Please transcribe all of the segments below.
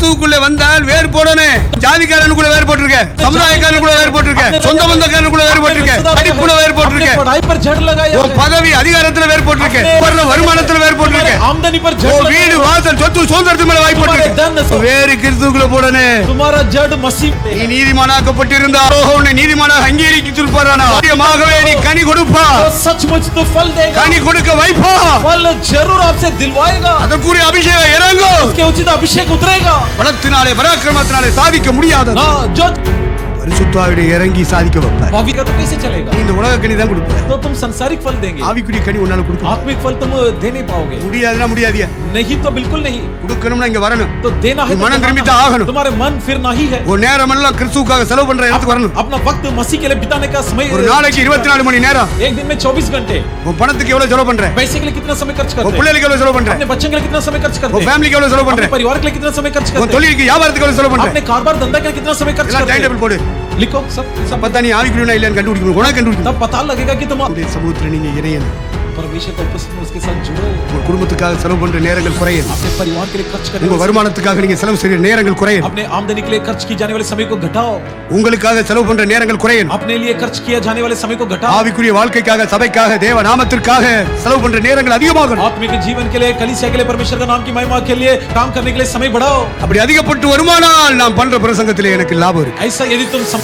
கிறிஸ்துவுக்குள்ள வந்தால் வேறு போடணும். ஜாதிக்காரனுக்குள்ள வேறு போட்டிருக்க, சமுதாயக்காரனுக்குள்ள வேறு போட்டிருக்க, சொந்த பந்தக்காரனுக்குள்ள வேறு போட்டிருக்க, படிப்புல வேறு போட்டிருக்க, पढ़ाई पर जड़ लगाया है, பதவி அதிகாரத்துல வேறு போட்டிருக்க, வருமானத்துல வேறு போட்டிருக்க, आमदनी पर जड़ लगाया, வீடு வாசல் சொத்து சுதந்திரத்து மேல வாய் போட்டிருக்க. வேறு கிறிஸ்துவுக்குள்ள போடணும். तुम्हारा जड़ मसीह पे நீ நீதிமானாக்கப்பட்டிருந்தாரோ உன்னை நீதிமானாக அங்கீகரித்துப்பாரானா நிச்சயமாகவே நீ கனி கொடுப்பா. तो सचमुच तो फल देगा, கனி கொடுக்க வைப்பா. फल जरूर आपसे दिलवाएगा, அதற்குரிய அபிஷேகம் இறங்கும். उसके उचित अभिषेक उतरेगा. பலத்தினாலே பராக்கிரமத்தினாலே சாதிக்க முடியாது. ना जो பரிசுத்த ஆவியை இறங்கி சாதிக்க வைப்பார். भावी का तो कैसे चलेगा? நீ இந்த உலக கனி தான் கொடுப்பார். तो तुम संसारिक फल देंगे, ஆவிக்குரிய கனி உன்னால கொடுக்க आत्मिक फल तुम दे नहीं पाओगे. முடியாதுன்னா முடியாதியா. नहीं तो बिल्कुल नहीं. கொடுக்கணும்னா இங்க வரணும். तो देना है, மனம் திரும்பிட்டு ஆகணும். तुम्हारे मन फिरना ही है. ஒரு நேரம் எல்லாம் கிறிஸ்துவுக்காக செலவு பண்ற இடத்துக்கு வரணும். अपना वक्त मसीह के लिए बिताने का समय. ஒரு நாளைக்கு 24 மணி நேரம். एक दिन में 24 घंटे. உன் பணத்துக்கு எவ்வளவு செலவு பண்ற? पैसे के लिए कितना समय खर्च करते உன் हैं? பிள்ளைகளுக்கு எவ்வளவு செலவு பண்ற? अपने बच्चों के लिए कितना समय खर्च करते உன் हैं? ஃபேமிலிக்கு எவ்வளவு செலவு பண்ற? अपने परिवार के लिए कितना समय खर्च உன் करते हैं? தொழிலுக்கு வியாபாரத்துக்கு எவ்வளவு செலவு பண்ற? अपने कारोबार धंधा के लिए कितना समय खर्च எல்லாம் करते டைம் हैं? டேபிள் போடு. लिखो सब பத்தா நீ ஆவிக்குரியனா இல்லையான்னு கண்டுபிடிக்கணும். உனக்கு கண்டுபிடிக்கணும். तब पता लगेगा कि तुम உங்களுடைய சமூகத்துல நீங்க இணையணும். परमेश्वर का उपस्थिति में उसके साथ जुड़ो. உங்க குடும்பத்துக்காக செலவு பண்ற நேரங்கள் குறையணும். अपने परिवार के लिए खर्च करने உங்க வருமானத்துக்காக நீங்க செலவு செய்யற நேரங்கள் குறையணும். अपने आमदनी के लिए खर्च की जाने वाले समय को घटाओ. உங்களுக்காக செலவு பண்ற நேரங்கள் குறையணும். अपने लिए खर्च किया जाने वाले समय को घटाओ. ஆவிக்குரிய வாழ்க்கைக்காக சபைக்காக தேவ நாமத்திற்காக செலவு பண்ற நேரங்கள் அதிகமாகணும். आत्मिक जीवन के लिए कलीसिया के लिए परमेश्वर का नाम की महिमा के लिए काम करने के लिए समय बढ़ाओ. அப்படி அதிகப்பட்டு வருமானால் நாம் பண்ற பிரசங்கத்திலே எனக்கு லாபம் இருக்கு. ऐसा यदि तुम सब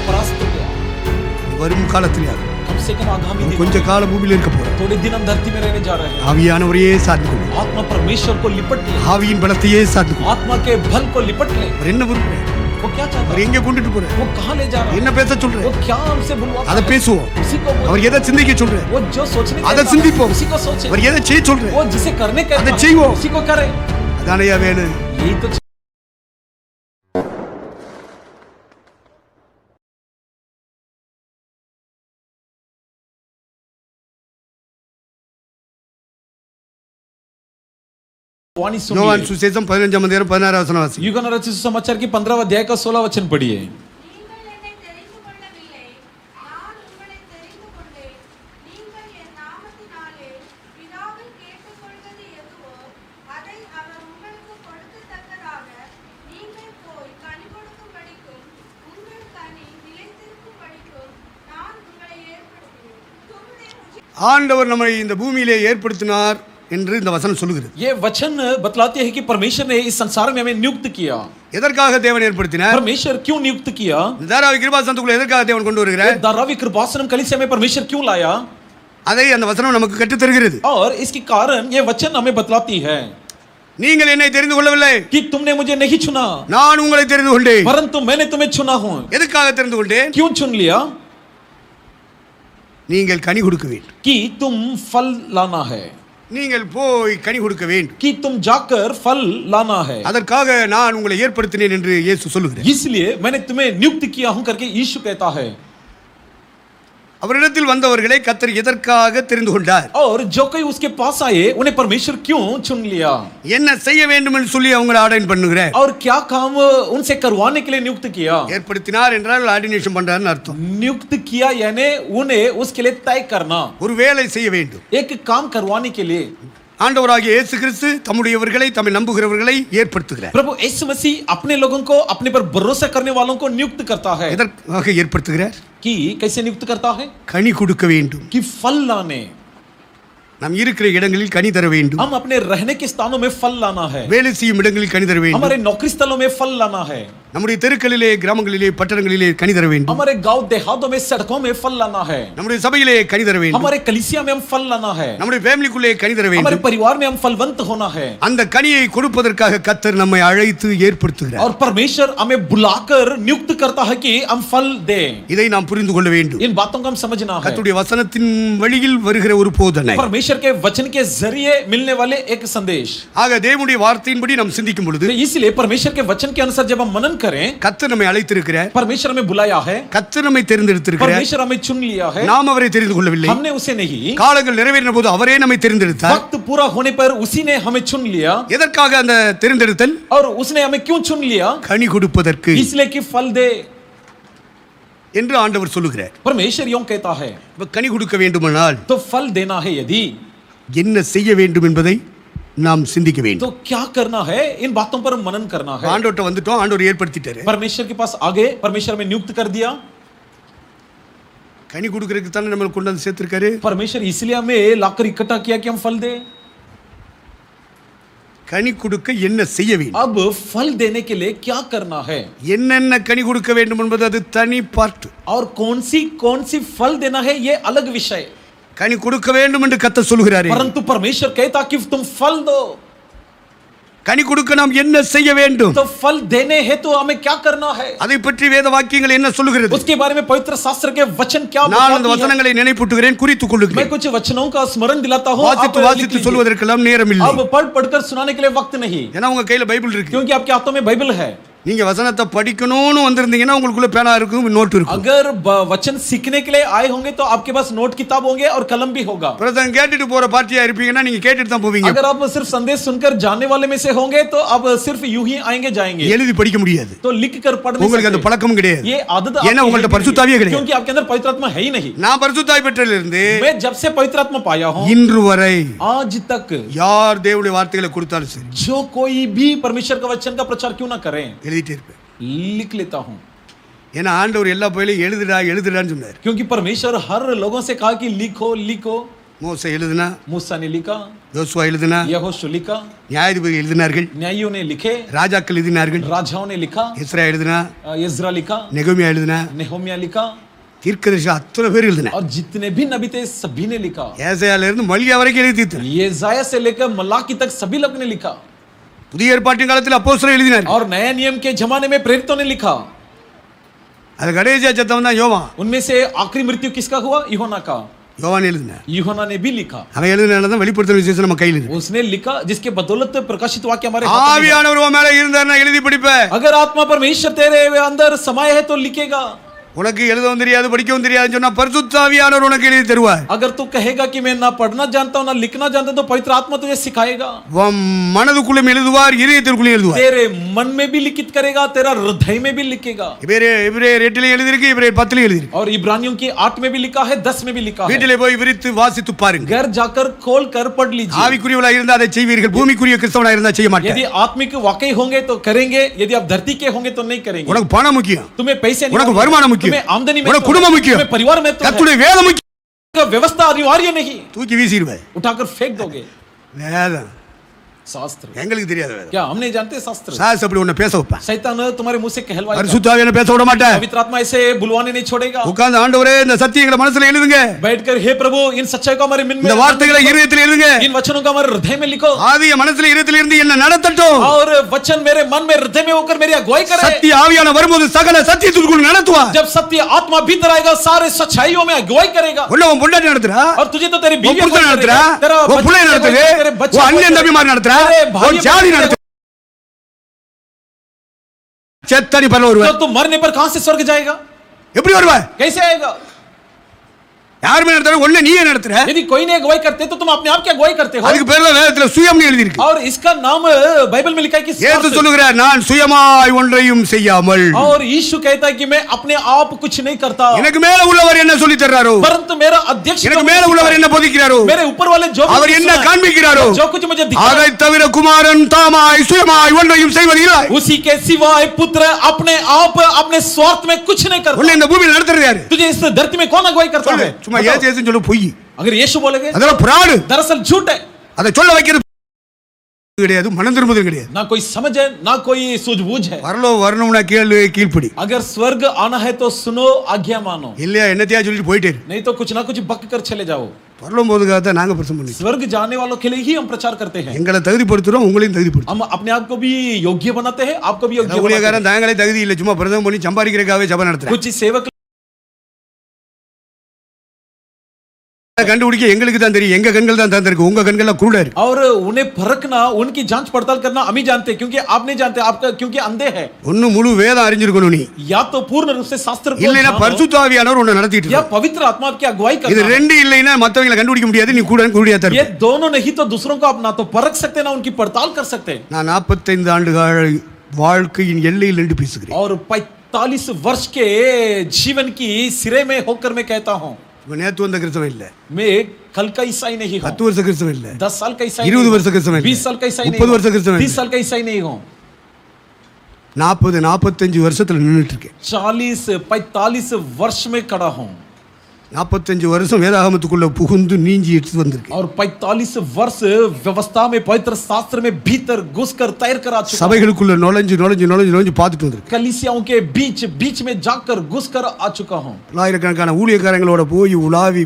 परास्त हो गया, வரும் காலத்திலே कम से कम आगामी दिन, கொஞ்ச காலம் பூமியில இருக்க போறோம். थोड़े दिन हम धरती में रहने जा रहे हैं. ஆவியானவரையே சார்ந்து கொள்ளும். आत्मा परमेश्वर को लिपट ले, ஆவியின் பலத்தையே சார்ந்து கொள்ளும். आत्मा के बल को लिपट ले. அவர் என்ன விரும்புறார்? वो क्या चाहता அவர் है? எங்க கொண்டுட்டு போறார்? वो कहाँ ले जा रहा है? என்ன பேச சொல்றார்? वो क्या हमसे बुलवाता அத है? பேசுவோம். उसी को बोल. அவர் எதை சிந்திக்க சொல்றார்? वो जो सोचने அதை का சிந்திப்போம். उसी को सोचे. அவர் எதை செய்ய சொல்றார்? वो जिसे करने का அதை செய்வோம். उसी को करे. அதானையா வேணும். यही तो वाणी सुनिए. யோவான் சுவிசேஷம் 15 அதிகாரம் 16 வசனம் வாசி. युगन रचित सुसमाचार की 15 अध्याय का 16 वचन पढ़िए. நீங்கள் என்னை தெரிந்து கொள்ளவில்லை, நான் உங்களை தெரிந்து கொண்டேன். நீங்கள் என் நாமத்தினாலே பிதாவை கேட்டுக்கொள்வது எதுவோ அதை அவர் உங்களுக்கு கொடுக்கத்தக்கதாக நீங்கள் போய் கனி கொடுக்கும்படிக்கும் உங்கள் கனி நிலைத்திருக்கும்படிக்கும் நான் உங்களை ஏற்படுத்தினேன். ஆண்டவர் நம்மை இந்த பூமியிலே ஏற்படுத்தினார் என்று இந்த வசனம் சொல்லுகிறது. ये वचन बतलाते हैं कि परमेश्वर ने इस संसार में हमें नियुक्त किया. எதற்காக தேவன் ஏற்படுத்தினார்? परमेश्वर क्यों नियुक्त किया? தாராவி கிருபாசனத்துக்குள்ள எதற்காக தேவன் கொண்டு வருகிறார்? धारावी कृपासनम कलीसिया में परमेश्वर क्यों लाया? அதை அந்த வசனம் நமக்கு கற்றுத் தருகிறது. और इसके कारण ये वचन हमें बतलाती है நீங்கள் என்னை தெரிந்து கொள்ளவில்லை, कि तुमने मुझे नहीं चुना, நான் உங்களை தெரிந்து கொண்டேன். परंतु मैंने तुम्हें चुना हूं. எதற்காக தெரிந்து கொண்டேன்? क्यों चुन लिया? நீங்கள் கனி கொடுக்க வேண்டும். कि तुम फल लाना है, நீங்கள் போய் கனி கொடுக்க வேண்டும். कि तुम जाकर फल लाना है. அதற்காக நான் உங்களை ஏற்படுத்தினேன் என்று இயேசு சொல்லுகிறார். इसलिए मैंने तुम्हें नियुक्त किया हूं करके यीशु कहता है. அவரிடத்தில் வந்தவர்களை கர்த்தர் எதற்காக தெரிந்து கொண்டார்? और जो कोई उसके पास आए उन्हें परमेश्वर क्यों चुन लिया? என்ன செய்ய வேண்டும் என்று சொல்லி அவங்களை ஆர்டர் பண்ணுகிறார். और क्या काम उनसे करवाने के लिए नियुक्त किया? ஏற்படுத்தினார் என்றால் ஆர்டினேஷன் பண்றாருன்னு அர்த்தம். नियुक्त किया यानी उन्हें उसके लिए तय करना, ஒரு வேலை செய்ய வேண்டும். एक काम करवाने के लिए. ஆண்டவராகிய இயேசு கிறிஸ்து தம்முடையவர்களை தம்மை நம்புகிறவர்களை ஏற்படுத்துகிறார். प्रभु यीशु मसीह अपने लोगों को, अपने पर भरोसा करने वालों को नियुक्त करता है. எதற்காக ஏற்படுத்துகிறார்? कि कैसे नियुक्त करता है? கனி கொடுக்க வேண்டும். कि फल लाने. நாம் இருக்கிற இடங்களில் கனி தர வேண்டும். हम अपने रहने के स्थानों में फल लाना है. வேலை செய்யும் இடங்களில் கனி தர வேண்டும். हमारे नौकरी स्थलों में फल लाना है. நம்முடைய தெருக்களிலே, கிராமங்களிலே, பட்டணங்களிலே கனி தர வேண்டும். हमारे गांव देहातों में, सड़कों में फल लाना है. நம்முடைய சபையிலே கனி தர வேண்டும். हमारे कलीसिया में हम फल लाना है. நம்முடைய ஃபேமிலிக்குள்ளே கனி தர हमारे வேண்டும். परिवार में हम फलवंत होना है. அந்த கனியை கொடுப்பதற்காக கர்த்தர் நம்மை அழைத்து ஏற்படுத்துகிறார். और परमेश्वर हमें बुलाकर नियुक्त करता है कि हम फल दें. இதை நாம் புரிந்து கொள்ள வேண்டும். इन बातों को हम समझना है. கர்த்தருடைய வசனத்தின் வழியில் வருகிற ஒரு போதனை. परमेश्वर के वचन के जरिए मिलने वाले एक संदेश. ஆக தேவனுடைய வார்த்தையின்படி நாம் சிந்திக்கும் பொழுது, इसलिए परमेश्वर के वचन के अनुसार जब हम मनन करें, கர்த்தர் நம்மை அழைத்திருக்கிறார். परमेश्वर हमें बुलाया है, கர்த்தர் நம்மை தேர்ந்தெடுத்திருக்கிறார். परमेश्वर हमें चुन लिया है. நாம் அவரை தெரிந்து கொள்ளவில்லை. हमने उसे नहीं. காலங்கள் நிறைவேறின போது அவரே நம்மை தேர்ந்தெடுத்தார். वक्त पूरा होने पर उसी ने हमें चुन लिया. எதற்காக அந்த தேர்ந்தெடுத்தல்? और उसने हमें क्यों चुन लिया? கனி கொடுப்பதற்கு इसलिए कि फल दे. என்று ஆண்டவர் சொல்லுகிறார். परमेश्वर यूं कहता है. கனி கொடுக்க வேண்டுமானால் तो फल देना है यदि, என்ன செய்ய வேண்டும் என்பதை நாம் சிந்திக்க तो வேண்டும். क्या करना है? इन बातों पर मनन करना है. ஆண்டவர்ட்ட வந்துட்டோம், ஆண்டவர் ஏற்படுத்திட்டாரு. परमेश्वर के पास आ गए, परमेश्वर में नियुक्त कर दिया. கனி கொடுக்கறதுக்கு தானே நம்மள கொண்டு வந்து சேர்த்திருக்காரு. परमेश्वर इसलिए हमें लाकर इकट्ठा किया कि हम फल दे. கனி கொடுக்க என்ன செய்ய வேண்டும்? अब फल देने के लिए क्या करना है? என்னென்ன கனி கொடுக்க வேண்டும் என்பது அது தனி பார்ட். और कौन सी फल देना है ये अलग विषय. கனி கொடுக்க வேண்டும் என்று கர்த்தர் சொல்கிறாரே. परंतु परमेश्वर कहता कि तुम फल दो. கனி கொடுக்க நாம் என்ன செய்ய வேண்டும்? तो फल देने है तो हमें क्या करना है? அதை பற்றி வேத வாக்கியங்கள் என்ன சொல்லுகிறது? उसके बारे में पवित्र शास्त्र के वचन क्या நான் அந்த बताती है? வசனங்களை நினைப்பூட்டுகிறேன், குறித்துக் मैं கொள்ளுகிறேன். कुछ वचनों का स्मरण दिलाता हूँ. வாசித்து आप வாசித்து लिख சொல்வதற்கெல்லாம் நேரம் लीजिए. இல்லை. अब पढ़कर सुनाने के लिए वक्त नहीं, ஏன்னா உங்க கையில பைபிள் இருக்கு. क्योंकि आपके हाथों में बाइबल है. நீங்க வசனத்தை படிக்கணும்னு வந்திருந்தீங்கன்னா உங்களுக்குள்ள பேனா இருக்கும், நோட் இருக்கும். अगर वचन सीखने के लिए आए होंगे तो आपके पास नोट किताब होंगे और कलम भी होगा. பிரதன் கேட்டுட்டு போற பார்ட்டியா இருப்பீங்கன்னா நீங்க கேட்டுட்டு தான் போவீங்க. अगर आप सिर्फ संदेश सुनकर जाने वाले में से होंगे तो आप सिर्फ यूं ही आएंगे जाएंगे, எழுதி படிக்க முடியாது. तो लिख कर पढ़ नहीं உங்களுக்கு அந்த सकते. பழக்கமும் கிடையாது. ये आदत ஏன்னா आपकी உங்கள்ட்ட है பரிசுத்த ஆவியே नहीं, கிடையாது. क्योंकि आपके अंदर पवित्र आत्मा है ही नहीं. நான் பரிசுத்த ஆவி பெற்றதிலிருந்து मैं जब से पवित्र आत्मा पाया हूं இன்று வரை आज तक யார் தேவனுடைய வார்த்தைகளை கொடுத்தாலும் சரி जो कोई भी परमेश्वर का वचन का प्रचार क्यों ना करें எழுதிட்டே இருப்பேன். लिख लेता हूं. ஏன்னா ஆண்டவர் எல்லா பயிலையும் எழுதுடா எழுதுடான்னு சொன்னார். क्योंकि परमेश्वर हर लोगों से कहा कि लिखो लिखो. மோசே எழுதுனா, मूसा ने लिखा, யோசுவா எழுதுனா, यहोशू लिखा, நியாயாதிபதி எழுதினார்கள், न्यायियों ने लिखे, ராஜாக்கள் எழுதினார்கள், राजाओं ने लिखा, எஸ்ரா எழுதுனா, इज़रा लिखा, நெகமியா எழுதுனா, नेहोमिया लिखा, தீர்க்கதரிசி அத்தனை பேர் எழுதினா. और जितने भी नबी थे सभी ने लिखा. ஏசாயால இருந்து மல்கியா வரைக்கும் எழுதி தீர்த்தார். येसाया से लेकर मलाकी तक सभी लोग ने लिखा. புதிய ஏற்பாட்டின் காலத்தில் அப்போஸ்தலர் எழுதினார். और नया नियम के जमाने में प्रेरितों ने लिखा. அது கடைசியா செத்தவன் தான் யோவான். उनमें से आखिरी मृत्यु किसका हुआ? यूहन्ना का. யோவான் எழுதினார். यूहन्ना ने भी लिखा. அவன் எழுதினால தான் வெளிப்படுத்தல் விசேஷம் நம்ம கையில் இருக்கு. उसने लिखा जिसके बदौलत प्रकाशित वाक्य हमारे हाथ में है. ஆவியானவர் உன் மேல இருந்தார்னா எழுதி படிப்ப. अगर आत्मा परमेश्वर तेरे अंदर समाये है तो लिखेगा. உனக்கு எழுதவும் தெரியாது படிக்கவும் தெரியாதுன்னு சொன்னா பரிசுத்த ஆவியானவர் உனக்கு எழுதி தருவார். अगर तू कहेगा कि मैं ना पढ़ना जानता हूं ना लिखना जानता हूं तो पवित्र आत्मा तुझे सिखाएगा. உன் மனதுக்குள்ளும் எழுதுவார், இதயத்திற்குள்ளும் எழுதுவார். तेरे मन में भी लिखित करेगा, तेरा हृदय में भी लिखेगा. எபிரேயர் 8 எழுதி இருக்கு, எபிரேயர் 10 எழுதி இருக்கு. और इब्रानियों की 8 में भी लिखा है, 10 में भी लिखा है. வீட்டிலே போய் விரித்து வாசித்து பாருங்க. घर जाकर खोल कर पढ़ लीजिए. ஆவிக்குரியவளா இருந்தா அதை செய்வீர்கள், பூமிக்குரிய கிறிஸ்தவனா இருந்தா செய்ய மாட்டீங்க. यदि आत्मिक वाकई होंगे तो करेंगे, यदि आप धरती के होंगे तो नहीं करेंगे. உனக்கு பணம் முக்கியம், तुम्हें पैसे नहीं, உனக்கு வருமானம் முக்கியம், तुम्हें आमदनी में, உனக்கு குடும்பம் முக்கியம், तुम्हें परिवार में तो है. கர்த்தருடைய வேதம் முக்கியம். व्यवस्था अनिवार्य नहीं, தூக்கி வீசிடுவே. उठाकर फेंक दोगे. வேதம் शास्त्र எங்களுக்கு தெரியாது. வேதம் क्या हम नहीं जानते? शास्त्र. சாஸ் அப்படி உன்னை பேச வைப்பான். शैतान तुम्हारे मुंह से कहलवाएगा. பரிசுத்த ஆவியான பேச விட மாட்டேன். पवित्र आत्मा ऐसे बुलवाने नहीं छोड़ेगा. உட்கார்ந்து ஆண்டவரே இந்த சத்தியங்களை மனசுல எழுதுங்க. बैठकर हे प्रभु इन सच्चाई को हमारे मन में, இந்த வார்த்தைகளை இதயத்தில் எழுதுங்க. इन वचनों को हमारे हृदय में लिखो. ஆதிய மனசுல இதயத்தில் இருந்து என்ன நடத்தட்டும். और वचन मेरे मन में हृदय में होकर मेरी अगुवाई करे. சத்திய ஆவியான வரும்போது சகல சத்தியத்திற்குள் நடத்துவார். जब सत्य आत्मा भीतर आएगा सारे सच्चाइयों में अगुवाई करेगा. உன்னை உன் பொண்டாட்டி நடத்துறா, और तुझे तो तेरी உன் बीवी புருஷன் நடத்துறா, உன் பிள்ளை நடத்துது, உன் அண்ணன் தம்பி மாதிரி நடத்துறா, உன் ஜாதி நடத்துறா. செத்தடி பரல வருவ. तो तुम मरने पर कहां से स्वर्ग जाएगा? எப்படி வருவ? कैसे आएगा? யாருமே நடத்துற, ஒண்ணே நீயே நடத்துற. यदि कोई नहीं अगुवाई करते तो तुम अपने आप की अगुवाई करते हो. அதுக்கு பேர்ல வேதத்துல சுயம்னு எழுதி இருக்கு. और इसका नाम बाइबल में लिखा है कि இயேசு சொல்லுகிறார், நான் சுயமாய் ஒன்றையும் செய்யாமல். और यीशु कहता है कि मैं अपने आप कुछ नहीं करता, எனக்கு மேல உள்ளவர் என்ன சொல்லி தர்றாரோ, परंतु मेरा अध्यक्ष எனக்கு மேல உள்ளவர் என்ன போதிக்கிறாரோ, मेरे ऊपर वाले जो அவர் என்ன காண்பிக்கிறாரோ, जो कुछ मुझे दिखा அதை தவிர குமாரன் தாமாய் சுயமாய் ஒன்றையும் செய்வதில்லை. उसी के सिवाय पुत्र अपने आप अपने स्वार्थ में कुछ नहीं करता. உன்னை இந்த பூமியில் நடத்துறது யாரு? तुझे इस धरती में कौन अगुवाई करता है? சும்மா ஏசேன்னு சொல்லு, பொய். अगर यीशु बोलेंगे அதெல்லாம் பிராடு. दरअसल झूठ है. அதை சொல்ல வைக்கிறது கிடையாது, மனம் திரும்புதல் கிடையாது. ना कोई समझ है ना कोई सूझबूझ है. வரலோ வரணும்னா கேளு, கீழ்ப்படி. अगर स्वर्ग आना है तो सुनो, आज्ञा मानो, இல்லையா என்னத்தையா சொல்லிட்டு போயிட்டே இரு. नहीं तो कुछ ना कुछ बक कर चले जाओ. பரலோகம் போதுக்காக தான் நாங்க பிரசங்கம் பண்ணி स्वर्ग जाने वालों के लिए ही हम प्रचार करते हैं. எங்களை தகுதிப்படுத்துறோம், உங்களையும் தகுதிப்படுத்துறோம். हम अपने आप को भी योग्य बनाते हैं, आपको भी योग्य बनाते ஊழியக்காரன் தாங்களே தகுதி இல்லை, சும்மா பிரசங்கம் பண்ணி சம்பாதிக்கிறதுக்காகவே ஜெபம் हैं. நடத்துறாங்க. कुछ सेवक கண்டுபிடிக்க எங்களுக்கு தான் தெரியும், எங்க கண்கள் தான் தந்திருக்கு, உங்க கண்கள்லாம் குருடா இருக்கு. और उन्हें परखना, उनकी जांच पड़ताल करना हम ही जानते हैं, क्योंकि आप नहीं जानते, आपका क्योंकि अंधे हैं. ஒண்ணு முழு வேதம் அறிஞ்சிருக்கணும் நீ, या तो पूर्ण रूप से शास्त्र को இல்லைன்னா जानो, பரிசுத்த ஆவியானவர் உன்னை நடத்திட்டு या இருக்கார். पवित्र आत्मा की अगुवाई இது करना. ரெண்டு இல்லைன்னா மத்தவங்களை கண்டுபிடிக்க முடியாது, நீ கூட குருடியா தான் ये இருப்ப. दोनों नहीं तो दूसरों को आप ना तो परख सकते ना उनकी पड़ताल कर सकते. நான் 45 ஆண்டுகள் வாழ்க்கையின் எல்லையில் நின்று பேசுகிறேன். और 45 वर्ष के जीवन की सिरे में होकर मैं कहता हूं, இப்ப நேத்து வந்த கிறிஸ்தவன் இல்ல, मैं कल का ईसाई नहीं हूँ, 10 வருஷ கிறிஸ்தவன் இல்ல, 10 साल का ईसाई 20 வருஷ கிறிஸ்தவன் இல்ல, 20 साल का ईसाई 30 வருஷ கிறிஸ்தவன் 30 இல்ல, साल का ईसाई नहीं हूँ, 40-45 வருஷத்துல நின்னுட்டு இருக்கேன். 40-45 वर्ष में खड़ा हूँ 45 வருஷம் வேதாகமத்துக்குள்ள புகுந்து நீஞ்சி எடுத்து வந்திருக்கேன். और 45 वर्ष व्यवस्था में पवित्र शास्त्र में भीतर घुसकर तैर कर आ चुका हूं। சபைகளுக்குள்ள நுழைஞ்சு பார்த்துட்டு வந்திருக்கேன். कलीसियाओं के बीच में जाकर घुसकर आ चुका हूं। ஆயிரக்கணக்கான ஊழியக்காரங்களோட போய் உலாவி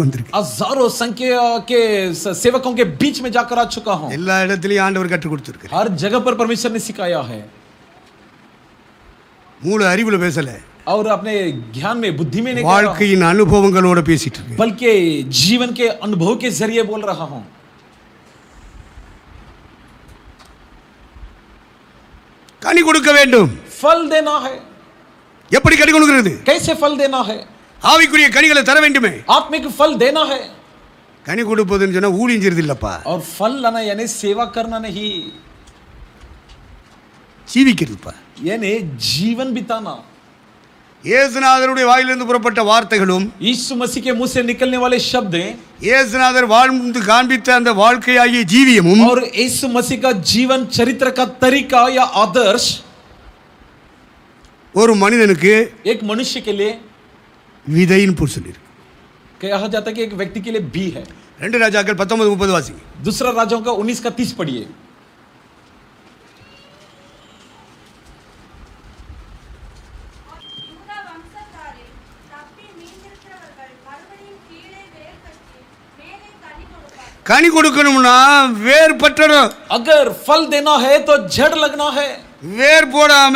வந்திருக்கேன். हजारों संख्या के सेवकों के बीच में जाकर आ चुका हूं। எல்லா இடத்துலயும் ஆண்டவர் கற்றுக் கொடுத்திருக்கார். हर जगह पर परमेश्वर ने सिखाया है மூல அறிவுல பேசல, और अपने ज्ञान में बुद्धि में नहीं कह रहा हूं, வாழ்க்கையின் அனுபவங்களோட பேசிட்டு இருக்கேன். बल्कि जीवन के अनुभव के जरिए बोल रहा हूं। கனி கொடுக்க வேண்டும். फल देना है, எப்படி கனி கொடுக்கிறது? कैसे फल देना है? ஆவிக்குரிய கனிகளை தர வேண்டுமே. आत्मिक फल देना है। கனி கொடுப்பதுன்னு சொன்னா ஊழியம் செய்யறது இல்லப்பா, और फल लाना यानी सेवा करना नहीं, ஜீவிக்கிறதுப்பா. यानी जीवन बिताना। இயேசுநாதருடைய வாயிலிருந்து புறப்பட்ட வார்த்தைகளும் यीशु मसीह के मुंह से निकलने वाले शब्द இயேசுநாதர் வாழ்ந்து காண்பித்த அந்த வாழ்க்கையாகிய ஜீவியமும் और यीशु मसीह का जीवन चरित्र का तरीका या आदर्श ஒரு மனிதனுக்கு एक मनुष्य के लिए விதைன்னு போட்டு சொல்லியிருக்கு. कहा जाता है कि एक व्यक्ति के लिए भी है। 2 ராஜாக்கள் 19:30 வாசிங்க. दूसरा राजाओं का 19:30 पढ़िए। யூதா வம்சத்தாரே, தப்பி மீந்திருக்கிறவர்கள் மறுபடியும் கீழே வேர் பற்றி மேலே கனி கொடுப்பார்கள். கனி கொடுக்கணும்னா வேர் பற்றணும். अगर फल देना है तो जड़ लगना है। வேர் போடாம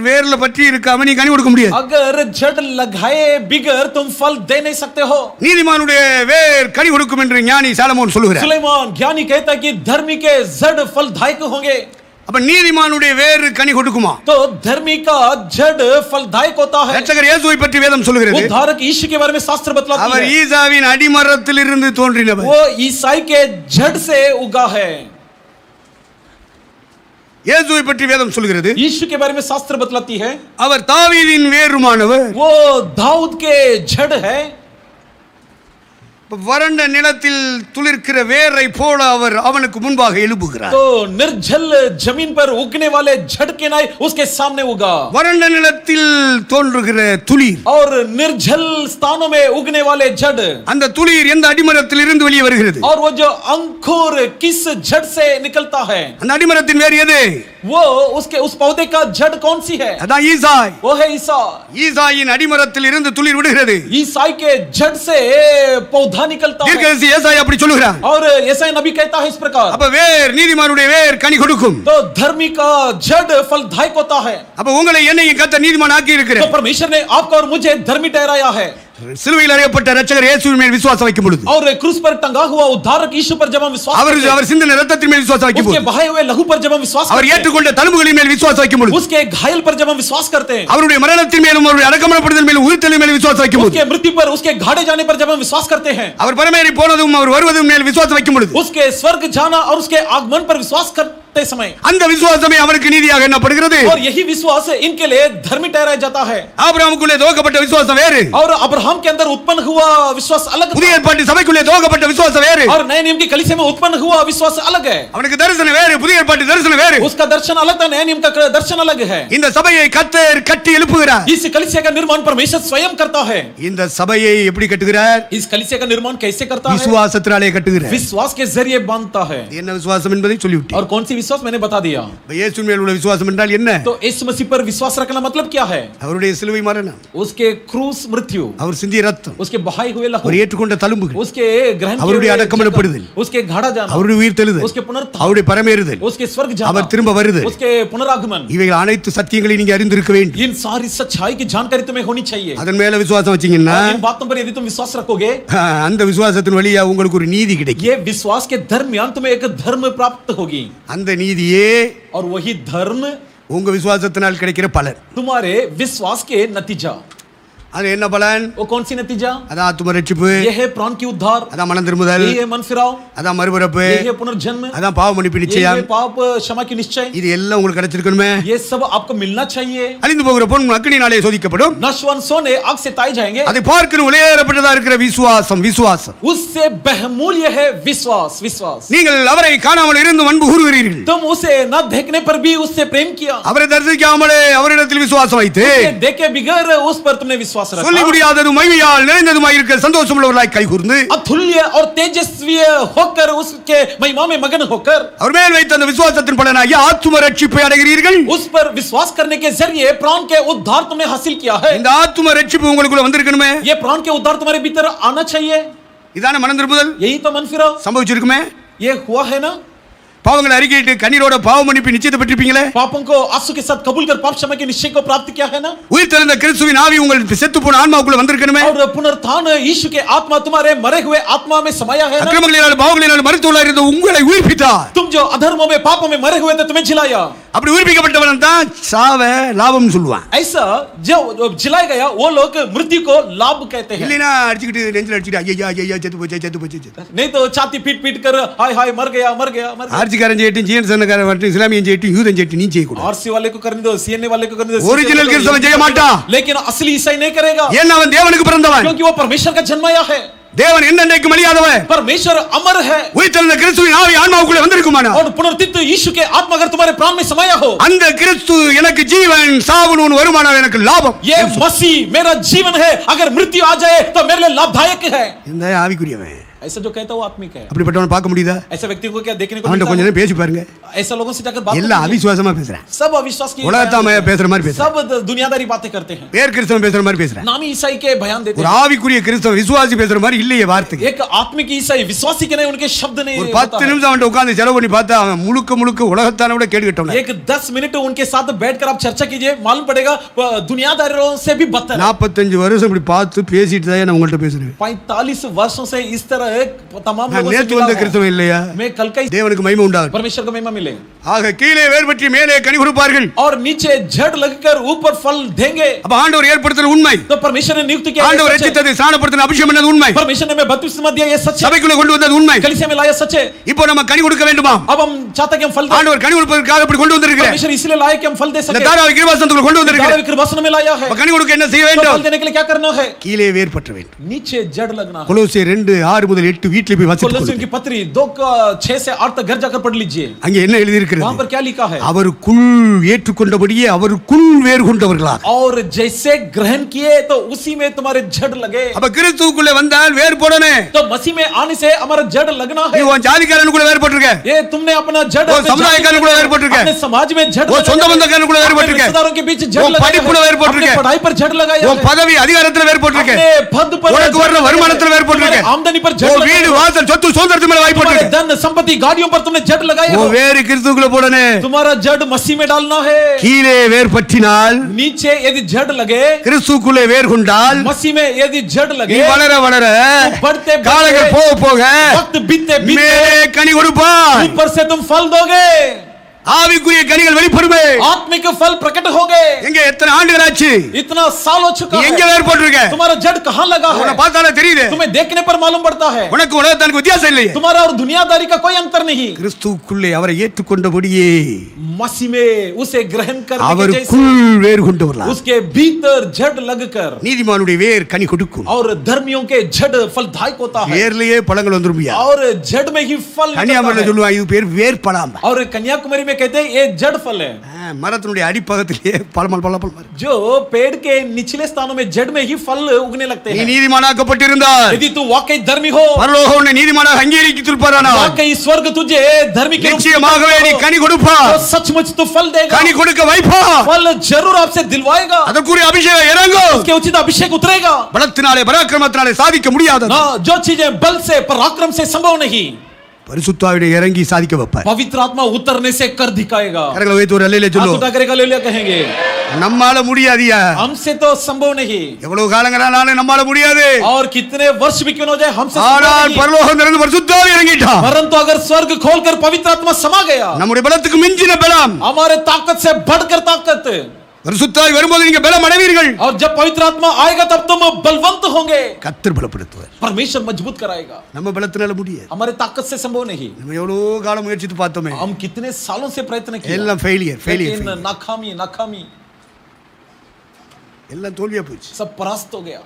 வேர்ல பற்றி இருக்காம நீ கனி கொடுக்க முடியாது. अगर जड़ लगाए बिगर तुम फल दे नहीं सकते हो। நீதிமானுடைய வேர் கனி கொடுக்கும் என்று ஞானி சாலமோன் சொல்லுகிறார். सुलेमान ज्ञानी कहता है कि धर्मी के जड़ फलदायक होंगे। அப்ப நீதிமானுடைய வேர் கனி கொடுக்குமா? तो धर्मी का जड़ फलदायक होता है। ரட்சகர் இயேசுவை பற்றி வேதம் சொல்லுகிறது. उद्धारक यीशु के बारे में शास्त्र बतलाती அவர் है। ஈசாவின் அடிமரத்தில் இருந்து தோன்றினவர். वो ईसाई के जड़ से उगा है। இயேசுவை பற்றி வேதம் சொல்லுகிறது. यीशु के बारे में शास्त्र बतलाती है அவர் தாவீதின் வேருமானவர். वो दाऊद के जड़ है। வறண்ட நிலத்தில் துளிர்க்கிற வேரை போல அவர் அவனுக்கு முன்பாக எழும்புகிறார். तो निर्जल जमीन पर उगने वाले जड़ के नहीं उसके सामने उगा। வறண்ட நிலத்தில் தோன்றுகிற துளிர், और निर्जल स्थानों में उगने वाले जड़, அந்த துளிர் எந்த அடிமரத்தில் இருந்து வெளியே வருகிறது? और वो जो अंकुर किस जड़ से निकलता है? அந்த அடிமரத்தின் வேர் எது? वो उसके उस पौधे का जड़ कौन सी है? அதான் ஈசாய். वो है ईसा। ஈசாயின் அடிமரத்தில் இருந்து துளிர் விடுகிறது. ईसाई के जड़ से पौधा निकलता है। தீர்க்கதரிசி ஏசாயா அப்படி சொல்லுகிறார். और यशायाह नबी कहता है इस प्रकार। அப்ப வேர் நீதிமானுடைய வேர் கனி கொடுக்கும். तो धर्मी का जड़ फलदायक होता है। அப்ப உங்களை என்னையும் கர்த்தர் நீதிமான் ஆக்கி तो இருக்கிறார். परमेश्वर ने आपको और मुझे धर्मी ठहराया है। சிலுவையில் அறையப்பட்ட ரட்சகர் இயேசுவின் மேல் விசுவாசம் வைக்கும் பொழுது, और क्रूस पर टंगा हुआ उद्धारक यीशु पर जब हम विश्वास करते हैं, அவர் சிந்தின இரத்தத்தின் மேல் விசுவாசம் வைக்கும் उसके பொழுது, बहाए हुए लहू पर जब हम विश्वास அவர் करते हैं, ஏற்றுக்கொண்ட தழும்புகளின் மேல் விசுவாசம் வைக்கும் பொழுது, उसके घायल पर जब हम विश्वास करते हैं, அவருடைய மரணத்தின் மேலும் அவருடைய அடக்கமனப்படுதல் மேலும் உயிர்த்தெழுதல் மேல் விசுவாசம் வைக்கும் பொழுது, उसके मृत्यु पर उसके घाड़े जाने पर जब हम विश्वास करते हैं, அவர் பரமேறி போனதும் அவர் வருவதும் மேல் விசுவாசம் வைக்கும் பொழுது, उसके स्वर्ग जाना और उसके आगमन पर विश्वास करते समय, அந்த விசுவாசமே அவருக்கு நீதியாக எண்ணப்படுகிறது. और यही विश्वास इनके लिए धर्मी ठहराया जाता है। ஆபிரகாமுக்குள்ளே துவக்கப்பட்ட விசுவாசம் வேறு, और अब्राहम के अंदर उत्पन्न हुआ विश्वास अलग புதிய था, ஏற்பாட்டு சபைக்குள்ளே துவக்கப்பட்ட விசுவாசம் வேறு. और नए नियम की कलीसिया में उत्पन्न हुआ विश्वास अलग है। அவனுக்கு தரிசனம் வேறு, புதிய ஏற்பாட்டு தரிசனம் வேறு. उसका दर्शन अलग था, नए नियम का दर्शन अलग है। இந்த சபையை கர்த்தர் கட்டி எழுப்புகிறார். इस कलीसिया का निर्माण परमेश्वर स्वयं करता है। இந்த சபையை எப்படி கட்டுகிறார்? इस कलीसिया का निर्माण कैसे करता है? விசுவாசத்தினாலே கட்டுகிறார். विश्वास के जरिए बांधता है। என்ன விசுவாசம் என்பதை சொல்லிவிட்டேன். और कौन सी विश्वास मैंने बता दिया। இயேசு மேல் உள்ள விசுவாசம் என்றால் என்ன? तो यीशु मसीह पर विश्वास रखना मतलब क्या है? அவருடைய சிலுவை மரணம், उसके क्रूस मृत्यु, அவர் சிந்திய ரத்தம், उसके बहाए हुए लहू, அவர் ஏற்றுக்கொண்ட தழும்புகள், उसके ग्रहण किए அவருடைய हुए அடக்கமனப்படுதல், जख्म, उसके घाड़ा जाना, அவருடைய உயிர்த்தெழுதல், उसके पुनरुत्थान, அவருடைய பரமேறுதல், उसके स्वर्ग जाना, அவர் திரும்ப வருதல், उसके पुनरागमन, இவைகள் அனைத்து சத்தியங்களையும் நீங்க அறிந்திருக்க வேண்டும். इन सारी सच्चाई की जानकारी तुम्हें होनी चाहिए। அதன் மேல விசுவாசம் வச்சீங்கன்னா और इन बातों पर यदि तुम विश्वास रखोगे, அந்த விசுவாசத்தின் வழியா உங்களுக்கு ஒரு நீதி கிடைக்கும். ये विश्वास के दरमियान तुम्हें एक धर्म प्राप्त होगी, அந்த நீதியே और वही धर्म உங்க விசுவாசத்தினால் கிடைக்கிற பலன். तुम्हारे विश्वास के नतीजा। அது என்ன பலன்? वो कौन सी नतीजा? அதான் ஆத்தும ரட்சிப்பு, ये है प्राण की उद्धार, அதான் மனம் திரும்புதல், ये है मन फिराव, அதான் மறுபிறப்பு, ये है पुनर्जन्म, அதான் பாவ மன்னிப்பு ये நிச்சயம். है पाप क्षमा की निश्चय. இது எல்லாம் உங்களுக்கு கிடைச்சிருக்கணுமே. ये सब आपको मिलना चाहिए. அழிந்து போகிற பொன் அக்கினியினாலே சோதிக்கப்படும். नश्वर सोने आग से ताए जाएंगे. அதை பார்க்கிற உலகேறப்பட்டதா இருக்கிற விசுவாசம், விசுவாசம். उससे बहुमूल्य है विश्वास, विश्वास. நீங்கள் அவரை காணாமல் இருந்து அன்பு கூறுகிறீர்கள். तुम उसे न देखने पर भी उससे प्रेम किया. அவரை தரிசிக்காமலே அவரிடத்தில் விசுவாசம் வைத்து देखे बिगर उस पर तुमने विश्वास रखा. சொல்லி முடியாததும் மகிமையால் நிறைந்ததுமாய் இருக்க சந்தோஷமுள்ளவர்களாய் கைகூர்ந்து अतुल्य और तेजस्वी होकर उसके महिमा में मगन होकर அவர் மேல் வைத்த அந்த விசுவாசத்தின் பலனாகி ஆத்தும ரட்சிப்பை அடைகிறீர்கள். उस पर विश्वास करने के जरिए प्राण के उद्धार तुमने हासिल किया है. இந்த ஆத்தும ரட்சிப்பு உங்களுக்குள்ள வந்திருக்கணுமே. ये प्राण के उद्धार तुम्हारे भीतर आना चाहिए. இதான மனம் திரும்புதல். यही तो मन फिराव சம்பவிச்சிருக்குமே. ये हुआ है ना. பாவங்களை அறிக்கையிட்டு கண்ணீரோட பாவ மன்னிப்பு நிச்சயத்தை பெற்றிருப்பீங்களே. पापों को आंसू के साथ कबूल कर पाप क्षमा के निश्चय को प्राप्त किया है ना. உயிர் தெழுந்த கிறிஸ்துவின் ஆவி உங்கள் செத்து போன ஆன்மாவுக்குள்ள வந்திருக்கணுமே. और पुनरुत्थान यीशु के आत्मा तुम्हारे मरे हुए आत्मा में समाया है ना. அக்கிரமங்களினால் பாவங்களினால் மரித்தவர்களாய் இருந்த உங்களை உயிர்ப்பித்தார். तुम जो अधर्मों में पापों में मरे हुए थे तुम्हें जिलाया. அப்படி உயிர்ப்பிக்கப்பட்டவன் தான் சாவே லாபம் சொல்லுவான். ऐसा जो जिलाया गया वो लोग मृत्यु को लाभ कहते हैं. இல்லைனா அடிச்சிட்டு நெஞ்சில அடிச்சிட்டு ஐயா ஐயா செத்து போச்சு செத்து போச்சு. नहीं तो छाती पीट पीट कर हाय हाय मर गया मर गया मर गया. ஆர்ச்சிக்காரன் செய்யட்டும், ஜீன் சன்னக்காரன் வரட்டும், இஸ்லாமியன் செய்யட்டும், யூதன் செய்யட்டும், நீ செய்யக்கூடாது. आरसी वाले को करने दो, सीएनए वाले को करने दो. ஒரிஜினல் கிறிஸ்தவன் செய்ய மாட்டான். लेकिन असली ईसाई नहीं करेगा. ஏன்னா அவன் தேவனுக்கு பிறந்தவன். क्योंकि वो परमेश्वर का जन्माया है. தேவன் என்னென்னைக்கு மலியாதவன். परमेश्वर अमर है. உயிர்த்தெழுந்த கிறிஸ்துவின் ஆவி ஆன்மாவுக்குள்ள வந்திருக்குமானா और पुनरुत्थित यीशु के आत्मा अगर तुम्हारे प्राण में समाया हो, அந்த கிறிஸ்து எனக்கு ஜீவன், சாவுனு வருமானம் எனக்கு லாபம். ये मसीह मेरा जीवन है. अगर मृत्यु आ जाए तो मेरे लिए लाभदायक है. இந்த ஆவிக்குரியவன் ऐसा जो कहता है वो आत्मिक है. அப்படிப்பட்டவனை பார்க்க முடியுதா? ऐसे व्यक्ति को क्या देखने को அவன்கிட்ட मिलता கொஞ்ச है? நேரம் பேசி பாருங்க. ऐसा लोगों से जाकर बात எல்லாம் करेंगे. அவிசுவாசமா பேசுறான். सब अविश्वास की உலகத்தாம பேசுற மாதிரி பேசுறான். सब दुनियादारी बातें करते हैं. பேர் கிறிஸ்தவன் பேசுற மாதிரி பேசுறான். नामी ईसाई के बयान देते ஒரு हैं. ஆவிக்குரிய கிறிஸ்தவன் விசுவாசி பேசுற மாதிரி இல்லையே வார்த்தை. एक आत्मिक ईसाई विश्वासी के नहीं, उनके शब्द नहीं ஒரு होता 10 है. நிமிஷம் அவன்கிட்ட உட்கார்ந்து செலவு பண்ணி பார்த்தா அவன் முழுக்க முழுக்க உலகத்தான விட கேடு கட்டவன். एक 10 मिनट उनके साथ बैठकर आप चर्चा कीजिए, मालूम पड़ेगा दुनियादारों से भी बदतर है. 45 வருஷம் இப்படி பார்த்து பேசிட்டு தான் நான் உங்கள்ட்ட பேசுறேன். 45 वर्षों से इस तरह तमाम நான் लोगों से நேத்து मिला வந்த हूं. கிறிஸ்தவன் இல்லையா? मैं कल का தேவனுக்கு மகிமை உண்டாகும். परमेश्वर को महिमा मिले. ஆக கீழே வேர்பற்றி மேலே கனி கொடுப்பார்கள். और नीचे झड़ लगकर ऊपर फल देंगे. அப்ப ஆண்டவர் ஏற்படுத்தின உண்மை, तो परमेश्वर ने नियुक्त किया, ये ஆண்டவர் सच है. ரட்சித்ததை ஸ்நானப்படுத்தின அபிஷேகம் பண்ணது உண்மை, परमेश्वर ने हमें बपतिस्मा दिया, ये सच है. சபைக்குள்ள கொண்டு வந்தது உண்மை. कलीसिया में लाया, सच है. இப்போ நம்ம கனி கொடுக்க வேண்டுமா? अब हम चाहते हैं कि हम फल दें. ஆண்டவர் கனி கொடுப்பதற்காக அப்படி கொண்டு வந்திருக்கிறார். परमेश्वर इसलिए लाया कि हम फल दे இந்த सके. தாராவி கிருபாசனத்துக்குள்ள கொண்டு வந்திருக்கிறார். दारा कृपासन में लाया है. அப்ப கனி கொடுக்க என்ன செய்ய तो வேண்டும்? फल देने के लिए क्या करना है? கீழே வேர்பற்ற வேண்டும். नीचे जड़ लगना है. கொலோசியர் 2:6 முதல் 8 வீட்டிலே போய் வாசித்துக் कोलोसियों கொள்ளுங்கள். की पत्री 2:6 से 8 तक घर जाकर पढ़ लीजिए. அங்கே என்ன எழுதி இருக்கிறது? वहां पर क्या लिखा है? அவருக்குள் ஏற்றுக்கொண்டபடியே அவருக்குள் வேர் கொண்டவர்களாக. और जैसे ग्रहण किए तो उसी में तुम्हारे जड़ लगे. அப்ப கிறிஸ்துவுக்குள்ள வந்தால் வேர் போடனே. तो मसीह में आने से हमारा जड़ लगना நீ है. உன் ஜாதிக்காரனுக்குள்ள வேர் போட்டுருக்க. ये तुमने अपना जड़ वो अपने समुदायकारनुकुள்ள வேர் போட்டுருக்க. अपने समाज में जड़ वो लगाया சொந்த है. பந்தக்காரனுக்குள்ள வேர் अपने போட்டுருக்க. रिश्तेदारों के बीच जड़ वो लगाया படிப்புல है. வேர் போட்டுருக்க. अपने पढ़ाई पर जड़ लगाया உன் है. பதவி அதிகாரத்துல வேர் போட்டுருக்க. अपने पद पर உனக்கு வர்ற வருமானத்துல வேர் போட்டுருக்க. तुम्हारे आमदनी पर जड़ உன் लगाया வீடு है. வாசல் சொத்து சுதந்திரத்து மேல வாய் तुम्हारे போட்டுருக்க. धन संपत्ति गाड़ियों पर तुमने जड़ लगाया உன் है. வேர் கிறிஸ்துவுக்குள்ள போடனே. तुम्हारा जड़ मसीह में डालना है. கீழே வேர் பற்றினால் नीचे यदि जड़ लगे, கிறிஸ்துவுக்குள்ளே வேர் கொண்டால் मसीह में यदि जड़ நீ लगे, வளர வளர बढ़ते காலங்கள் போக போக वक्त बीतते बीतते மேலே கனி கொடுப்பாய். ऊपर से तुम फल दोगे. ஆவிக்குரிய கனிகள் வெளிப்படுமே. आत्मिक फल प्रकट होंगे. எங்க எத்தனை ஆண்டுகள் ஆச்சு? इतना साल हो चुका நீ எங்க है. வேர் போட்டுருக்க? तुम्हारा जड़ कहाँ लगा உன்னை है? பார்த்தாலே தெரியுது. तुम्हें देखने पर मालूम पड़ता है. உனக்கு உலகத்தானுக்கு வித்தியாசம் இல்லையே. तुम्हारा और दुनियादारी का कोई अंतर नहीं. கிறிஸ்துவுக்குள்ளே அவரை ஏற்றுக்கொண்டபடியே मसीह में उसे ग्रहण करने के அவருக்குள் जैसे வேர் கொண்டவர்களாக. उसके भीतर जड़ लगकर, நீதிமானுடைய வேர் கனி கொடுக்கும். और धर्मियों के जड़ फलदायक होता है. வேர்லயே பழங்கள் வந்துரும்பியா. और जड़ में ही फल கன்னியாகுமரியில निकलता है. சொல்லுவாங்க இது பேர் வேர் பழம். और कन्याकुमारी में कहते हैं ये जड़ फल है. மரத்தினுடைய அடிப்பகத்திலே பழமல் பழப்பல் மாதிரி. जो पेड़ के निचले स्थानों में जड़ में ही फल उगने लगते நீ हैं. நீதிமானாக்கப்பட்டிருந்தால் यदि तू वाकई धर्मी हो, பரலோகம் உன்னை நீதிமானாக அங்கீகரித்திருப்பாரானால் वाकई स्वर्ग तुझे धर्मी के रूप में நிச்சயமாகவே நீ देखो, கனி கொடுப்பாய். तो सचमुच तू फल देगा. கனி கொடுக்க வைப்பாய். फल जरूर आपसे दिलवाएगा. அதற்குரிய அபிஷேகம் இறங்கும். उसके उचित अभिषेक उतरेगा. பலத்தினாலே பராக்கிரமத்தினாலே சாதிக்க முடியாதது ना, जो चीजें बल से पराक्रम से संभव नहीं, பரிசுத்தாவிலே இறங்கி சாதிக்க வைப்பார். पवित्र आत्मा उतरने से कर दिखाएगा. கரங்களை வைத்து ஒரு அல்லேலூயா हाथ சொல்லு. उठा कर एक हालेलुया कहेंगे. நம்மால முடியாதியா. हमसे तो संभव नहीं. எவ்வளவு காலங்களானாலும் நம்மால முடியாது. और कितने वर्ष भी क्यों न हो जाए, हमसे संभव ஆனால் नहीं. பரலோகம் திறந்து பரிசுத்தாவி இறங்கிட்டார். परंतु अगर स्वर्ग खोलकर पवित्र आत्मा समा गया, நம்முடைய பலத்துக்கு மிஞ்சின பலம் हमारे ताकत से बढ़कर ताकत, பரிசுத்தாவி வரும்போது நீங்க பலம் அடைவீர்கள். और जब पवित्र आत्मा आएगा तब तुम बलवंत होंगे. கர்த்தர் பலப்படுத்துவார். परमेश्वर मजबूत कराएगा. நம்ம பலத்தினால முடியாது. हमारे ताकत से संभव नहीं. நம்ம எவ்வளவு காலம் முயற்சித்து பார்த்தோமே. हम कितने सालों से प्रयत्न किया. எல்லாம் ஃபெயிலியர். नाकामी. எல்லாம் தோல்வியா போச்சு. सब परास्त हो गया.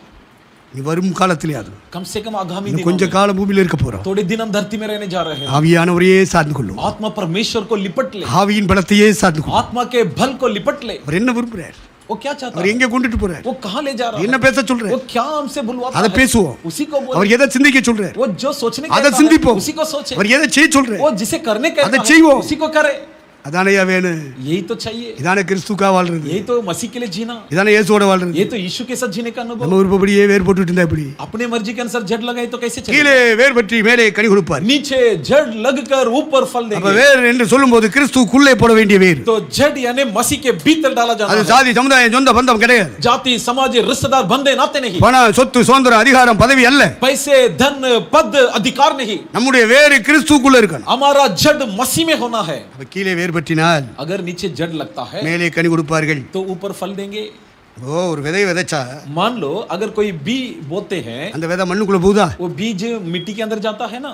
நீ வரும் காலத்திலே அது कम से कम आगामी இன்னும் दिनों கொஞ்ச में காலம் பூமியில இருக்க போறோம். थोड़े दिन हम धरती में रहने जा रहे हैं. ஆவியானவரையே சார்ந்து கொள்ளும். आत्मा परमेश्वर को लिपट ले. ஆவியின் பலத்தையே சார்ந்து கொள்ளும். आत्मा के बल को लिपट ले. அவர் என்ன விரும்புறார்? वो क्या चाहता அவர் है? எங்க கொண்டுட்டு போறார்? वो कहाँ ले जा रहा என்ன है? பேச சொல்றார்? वो क्या हमसे बुलवाता அத है? பேசுவோம். उसी को बोल. அவர் எதை சிந்திக்க சொல்றார்? वो जो सोचने அத कहता है, சிந்திப்போம். उसी को सोचे. அவர் எதை செய்ய சொல்றார்? वो जिसे करने कहता அதை है செய்வோம். उसी को करे. அதானயா வேணும். यही तो चाहिए. இதானே கிறிஸ்துக்கா வாழ்றது. यही तो मसीह के लिए जीना. இதானே இயேசுவோட வாழ்றது. ये तो यीशु के साथ जीने का நம்ம अनुभव. விருப்பப்படியே வேர் போட்டுட்டு இருந்தா எப்படி? अपने मर्जी के अनुसार जड़ लगाए तो कैसे चलेगा? கீழே வேர் பற்றி மேலே கனி கொடுப்பார். नीचे जड़ लगकर ऊपर फल அப்ப देंगे. வேர் என்று சொல்லும்போது கிறிஸ்துவுக்குள்ளே போட வேண்டிய வேர். तो जड़ यानी मसीह के भीतर डाला जाना அது है. சாதி சமுதாயம் சொந்த பந்தம் கிடையாது. जाति समाज रिश्तेदार बंधे नाते नहीं. பணம் சொத்து சுதந்திரம் அதிகாரம் பதவி அல்ல. पैसे धन पद अधिकार नहीं. நம்முடைய வேர் கிறிஸ்துவுக்குள்ள இருக்கணும். हमारा जड़ मसीह में होना है. அப்ப கீழே வேர் பற்றினால் अगर नीचे जड़ लगता है மேலே கனி கொடுப்பார்கள். तो ऊपर फल देंगे. ஒரு விதை விதைச்சா मान लो अगर कोई बी बोते हैं அந்த விதை மண்ணுக்குள்ள போகுதா? वो बीज मिट्टी के अंदर जाता है ना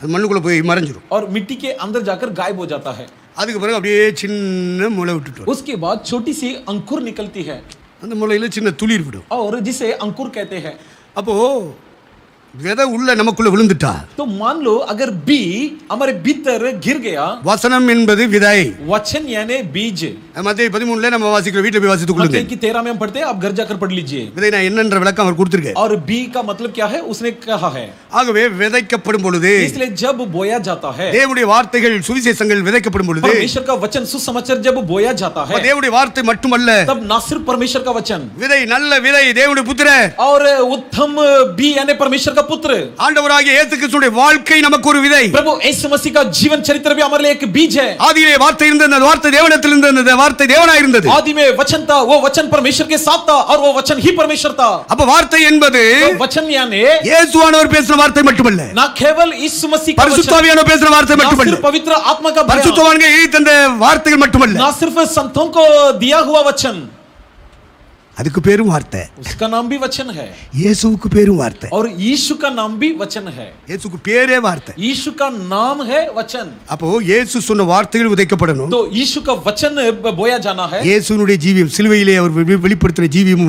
அது மண்ணுக்குள்ள போய் மறைஞ்சிரும். और मिट्टी के अंदर जाकर गायब हो जाता है. அதுக்கு பிறகு அப்படியே சின்ன முளை விட்டுட்டு வரும். उसके बाद छोटी सी अंकुर निकलती है அந்த முளையில சின்ன துளிர் விடும். और जिसे अंकुर कहते हैं. அப்போ விதை உள்ள நமக்குள்ள விழுந்துட்டா तो मान लो अगर बी हमारे भीतर गिर गया. வசனம் என்பது விதை. वचन यानी बीज. மத்தேயு 13 நம்ம வாசிக்கிறோம். வீட்ல போய் வாசித்துக் கொள்ளுங்க. मत्ती की 13 में हम पढ़ते हैं. आप घर जाकर पढ़ लीजिए. விதை நான் என்னன்ற விளக்கம் அவர் கொடுத்திருக்கார். और बी का मतलब क्या है उसने कहा है. ஆகவே விதைக்கப்படும் பொழுது इसलिए जब बोया जाता है தேவனுடைய வார்த்தைகள் சுவிசேஷங்கள் விதைக்கப்படும் பொழுது परमेश्वर का वचन सुसमाचार जब बोया जाता है தேவனுடைய வார்த்தை மட்டுமல்ல तब ना सिर्फ परमेश्वर का वचन விதை நல்ல விதை தேவனுடைய புத்திரர் और उत्तम बी यानी परमेश्वर का पुत्र ஆண்டவராகிய இயேசு கிறிஸ்துவின் வாழ்க்கை நமக்கு ஒரு விதை. प्रभु यीशु मसीह का जीवन चरित्र भी हमारे लिए एक बीज है. ஆதியிலே வார்த்தை இருந்தது, அந்த வார்த்தை தேவனிடத்தில் இருந்தது, அந்த வார்த்தை தேவனாய் இருந்தது. आदि में वचन था, वो वचन परमेश्वर के साथ था और वो वचन ही परमेश्वर था. அப்ப வார்த்தை என்பது तो वचन यानी இயேசுவானவர் பேசுற வார்த்தை மட்டுமல்ல, ना केवल यीशु मसीह का वचन, பரிசுத்தாவியானவர் பேசுற வார்த்தை ना மட்டுமல்ல, सिर्फ पवित्र आत्मा का बयान, பரிசுத்தவான்கள் எழுதி தந்த வார்த்தைகள் மட்டுமல்ல, ना सिर्फ संतों को दिया हुआ वचन, அதுக்கு பேரும் வார்த்தை. उसका नाम भी वचन है. இயேசுவுக்கு பேரும் வார்த்தை. और यीशु का नाम भी वचन है. இயேசுக்கு பேரே வார்த்தை. यीशु का नाम है वचन. அப்போ இயேசு சொன்ன வார்த்தைகள் விதைக்கப்படணும். तो यीशु का वचन बोया जाना है. இயேசுனுடைய ஜீவியம் சிலுவையிலே அவர் வெளிப்படுத்தின ஜீவியம்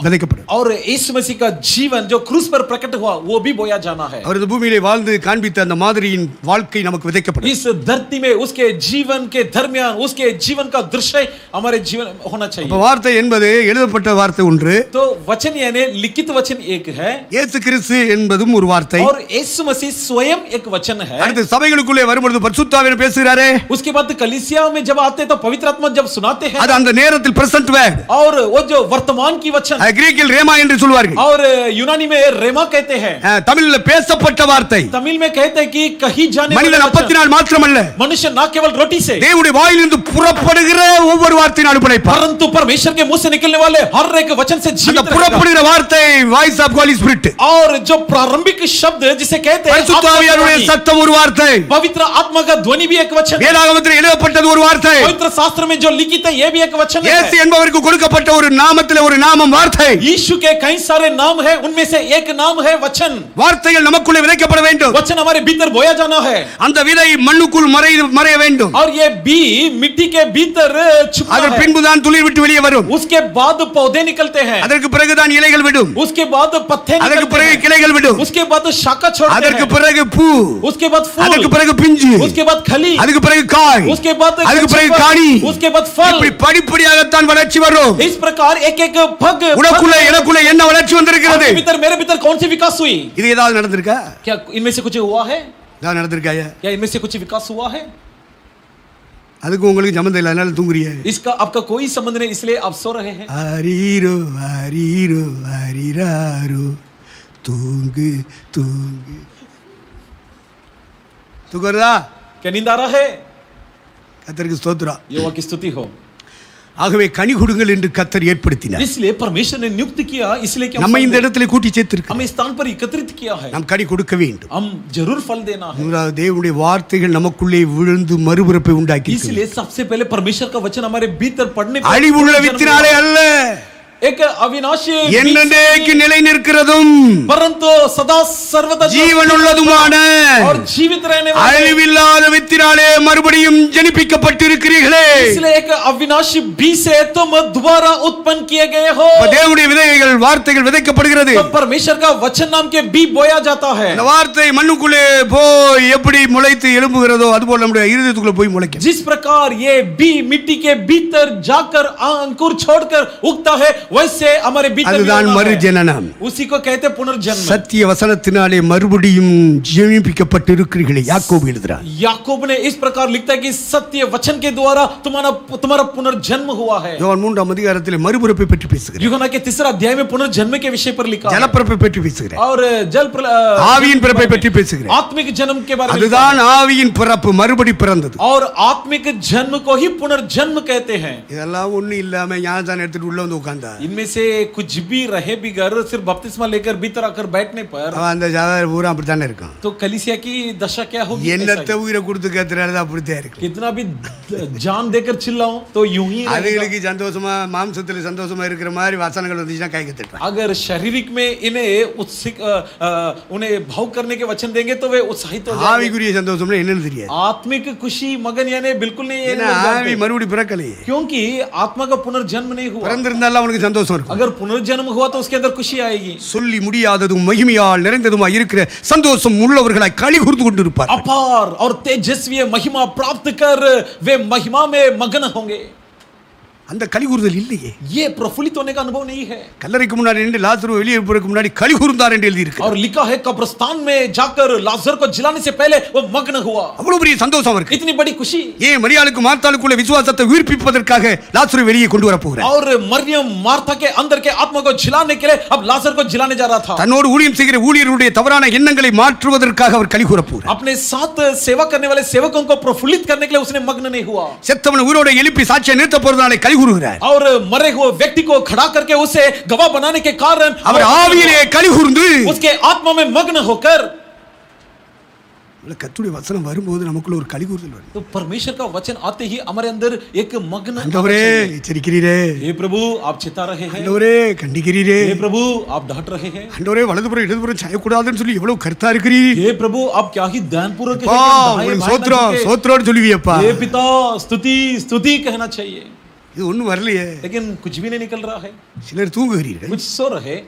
விதைக்கப்படும். और यीशु मसीह का जीवन जो क्रूस पर प्रकट हुआ वो भी बोया जाना है. அவர் இந்த பூமியிலே வாழ்ந்து காண்பித்த அந்த மாதிரியின் வாழ்க்கை நமக்கு விதைக்கப்படும். इस धरती में उसके जीवन के दरमियान उसके जीवन का दृश्य हमारे जीवन होना चाहिए. அப்ப வார்த்தை என்பது எழுதப்பட்ட வார்த்தை ஒன்று. तो वचन यानी लिखित वचन एक है. இயேசு கிறிஸ்து என்பதும் ஒரு வார்த்தை. और यीशु मसीह स्वयं एक वचन है. அடுத்து சபைகளுக்குள்ளே வரும்போது பரிசுத்தாவியானவர் பேசுகிறாரே. उसके बाद कलीसिया में जब आते तो पवित्र आत्मा जब सुनाते हैं அது அந்த நேரத்தில் பிரசன்ட் வேர்ட். और वो जो वर्तमान की वचन கிரீக்கில் ரேமா என்று சொல்வார்கள். और यूनानी में रेमा कहते हैं. தமிழில் பேசப்பட்ட வார்த்தை. तमिल में कहते हैं कि कही जाने மனிதன் அப்பத்தினால் மாத்திரமல்ல, मनुष्य ना केवल रोटी से தேவனுடைய வாயிலிருந்து புறப்படுகிற ஒவ்வொரு வார்த்தையினாலும் பிழைப்பார். परंतु परमेश्वर के मुंह से निकलने वाले हर एक वचन से அந்த जीवित புறப்படுகிற வார்த்தை வாய்ஸ் ஆஃப் ஹோலி ஸ்பிரிட். और जो प्रारंभिक शब्द जिसे कहते हैं பரிசுத்தாவியானுடைய சத்தம் ஒரு வார்த்தை. पवित्र आत्मा का ध्वनि भी एक वचन है. வேதாகமத்தில் எழுதப்பட்டது ஒரு வார்த்தை. पवित्र शास्त्र में जो लिखित है ये भी एक वचन है. இயேசு என்பவருக்கு கொடுக்கப்பட்ட ஒரு நாமத்திலே ஒரு நாமம் வார்த்தை. यीशु के कई सारे नाम है उनमें से एक नाम है वचन. வார்த்தைகள் நமக்குள்ளே விதைக்கப்பட வேண்டும். वचन हमारे भीतर बोया जाना है. அந்த விதை மண்ணுக்குள் மறைய வேண்டும். और ये बी मिट्टी के भीतर छुपना அதன் है. பின்புதான் துளிர் விட்டு வெளியே வரும். उसके बाद पौधे निकलते हैं. அதற்கு பிறகுதான் இலைகள் விடும். उसके बाद पत्ते அதற்கு निकलते பிறகு हैं. கிளைகள் விடும். उसके बाद शाखा छोड़ते அதற்கு हैं. பிறகு பூ. उसके बाद அதற்கு फूल. பிறகு பிஞ்சு. उसके बाद खली. அதுக்கு பிறகு காய். उसके बाद அதுக்கு பிறகு कच्चे फल. காணி. उसके बाद फल. இப்படி படிப்படியாகத்தான் வளர்ச்சி வரும். इस प्रकार एक एक भग உனக்குள்ள எனக்குள்ள என்ன வளர்ச்சி வந்திருக்கிறது? आपके भीतर मेरे भीतर कौन सी विकास हुई? இது ஏதாவது நடந்திருக்கா? क्या इनमें से कुछ हुआ है? ஏதாவது நடந்திருக்காயா? क्या इनमें से कुछ विकास हुआ है? அதுக்கு உங்களுக்கு சம்பந்தம் இல்லை, அதனால தூங்குறீங்க. इसका आपका कोई संबंध नहीं इसलिए आप सो रहे हैं. அரீரோ அரீரோ அரீராரோ தூங்கு தூங்கு. தூங்குறதா? क्या नींद आ रहा है? கர்த்தருக்கு ஸ்தோத்திரம். यहोवा की स्तुति हो. ஆகவே கனி கொடுங்கள் என்று கர்த்தர் ஏற்படுத்தினார். इसलिए परमेश्वर ने नियुक्त किया, इसलिए कि நம்ம இந்த இடத்துல கூட்டி சேர்த்திருக்கிறார். हमें स्थान पर एकत्रित किया है, நாம் கனி கொடுக்க வேண்டும். हम जरूर फल देना है. மூன்றாவது, தேவனுடைய வார்த்தைகள் நமக்குள்ளே விழுந்து மறுபிறப்பை உண்டாக்கி इसलिए सबसे पहले परमेश्वर का वचन हमारे भीतर पढ़ने அழிவுள்ள வித்தினாலே அல்ல, एक अविनाशी என்னென்றைக்கு நிலை நிற்கிறதும் परंतु सदा सर्वदा ஜீவனுள்ளதுமான और जीवित रहने वाले அழிவில்லாத வித்தினாலே மறுபடியும் ஜனிப்பிக்கப்பட்டிருக்கிறீர்களே. इसलिए एक अविनाशी बीज से तुम दोबारा उत्पन्न किए गए हो. தேவனுடைய விதைகள் வார்த்தைகள் விதைக்கப்படுகிறது. तो परमेश्वर का वचन नाम के बीज बोया जाता है. இந்த வார்த்தை மண்ணுக்குள்ளே போய் எப்படி முளைத்து எழும்புகிறதோ அதுபோல நம்முடைய இருதயத்துக்குள்ள போய் முளைக்கும். जिस प्रकार ये बीज मिट्टी के भीतर जाकर अंकुर छोड़कर उगता है, वैसे हमारे भीतर அதுதான் மறுஜனனம். उसी को कहते हैं पुनर्जन्म. சத்திய வசனத்தினாலே மறுபடியும் ஜீவிப்பிக்கப்பட்டிருக்கிறீர்களே யாக்கோபு எழுதுகிறார். याकूब ने इस प्रकार लिखता है कि सत्य वचन के द्वारा तुम्हारा पुनर्जन्म हुआ है. யோவான் 3ஆம் அதிகாரத்திலே மறுபிறப்பை பற்றி பேசுகிறார். यूहन्ना के 3 अध्याय में पुनर्जन्म के विषय पर लिखा है. ஜலப்பிறப்பை பற்றி பேசுகிறார். और ஆவியின் பிறப்பை பற்றி பேசுகிறார். आत्मिक जन्म के बारे में. அதுதான் ஆவியின் பிறப்பு, மறுபடி பிறந்தது. और आत्मिक जन्म को ही पुनर्जन्म कहते हैं. இதெல்லாம் ஒண்ணு இல்லாம ஞானசானம் எடுத்துட்டு உள்ள வந்து உட்கார்ந்தா इनमें से कुछ भी रहे बिगर सिर्फ बपतिस्मा लेकर भीतर आकर बैठने पर அந்த ஜாதக பூரா அப்படித்தானே இருக்கும். तो कलीसिया की दशा क्या होगी? என்னத்த உயிரை கொடுத்து கத்துறாரு அப்படித்தான் இருக்கு. कितना भी जान देकर चिल्लाऊं तो यूं ही रहेगा. அதுகளுக்கு சந்தோஷமா மாம்சத்துல சந்தோஷமா இருக்கிற மாதிரி வசனங்கள் வந்துச்சுன்னா கை கத்திட்டாங்க. अगर शारीरिक में इन्हें उन्हें भाव करने के वचन देंगे तो वे उत्साहित हो जाएंगे. ஆவிக்குரிய சந்தோஷம்னா என்னன்னு தெரியாது. आत्मिक खुशी मगन यानी बिल्कुल नहीं है. ஆவி மறுபடி பிறக்கலையே. क्योंकि आत्मा का पुनर्जन्म नहीं हुआ. பிறந்திருந்தாலும் அவனுக்கு சந்தோஷம் இருக்கும். अगर पुनर्जन्म हुआ तो उसके अंदर खुशी आएगी. சொல்லி முடியாததும் மகிமையால் நிறைந்ததுமாய் இருக்கிற சந்தோஷம் உள்ளவர்களாய் களி கூர்ந்து கொண்டிருப்பார். अपार और तेजस्वी महिमा प्राप्त कर वे महिमा में मगन होंगे. அந்த களி கூறுதல் இல்லையே. ये प्रफुल्लित होने का अनुभव नहीं है. கல்லறைக்கு முன்னாடி நின்று லாசரு வெளியே போறதுக்கு முன்னாடி களி கூர்ந்தார் என்று எழுதி இருக்கு. और लिखा है कब्रिस्तान में जाकर लाजर को जिलाने से पहले वो मग्न हुआ. அவ்வளவு பெரிய சந்தோஷம் இருக்கு. इतनी बड़ी खुशी. ஏன் மரியாளுக்கு மார்த்தாளுக்குள்ள விசுவாசத்தை உயிர்ப்பிப்பதற்காக லாசரு வெளியே கொண்டு வர போகிறார். और मरियम मार्था के अंदर के आत्मा को जिलाने के लिए अब लाजर को जिलाने जा रहा था. தன்னோடு ஊழியம் செய்கிற ஊழியர்களுடைய தவறான எண்ணங்களை மாற்றுவதற்காக அவர் களி கூற போகிறார். अपने साथ सेवा करने वाले सेवकों को प्रफुल्लित करने के लिए उसने मग्न नहीं हुआ. செத்தவனை உயிரோட எழுப்பி சாட்சியை நிறுத்த போறதாலே களி கூறுகிறார். और मरे हुए व्यक्ति को खड़ा करके उसे गवाह बनाने के कारण அவர் ஆவியிலே களி கூர்ந்து उसके आत्मा में मग्न होकर கர்த்தருடைய வசனம் வரும்போது நமக்குள்ள ஒரு களி கூறுதல் வரும். तो परमेश्वर का वचन आते ही हमारे अंदर एक मग्न. ஆண்டவரே எச்சரிக்கிறீரே. हे प्रभु आप चिता रहे हैं. ஆண்டவரே கண்டிக்கிறீரே. हे प्रभु आप डांट रहे हैं. ஆண்டவரே வலதுபுறம் இடதுபுறம் சாயக்கூடாதுன்னு சொல்லி எவ்வளவு கருத்தா இருக்கிறீர். हे प्रभु आप क्या ही ध्यानपूर्वक சோத்ரம் சோத்ரோன்னு சொல்லுவியப்பா. हे पिता स्तुति स्तुति कहना चाहिए. இது ஒண்ணும் வரலையே. लेकिन कुछ भी नहीं निकल रहा है. சிலர் தூங்குகிறீர்கள், कुछ सो रहे,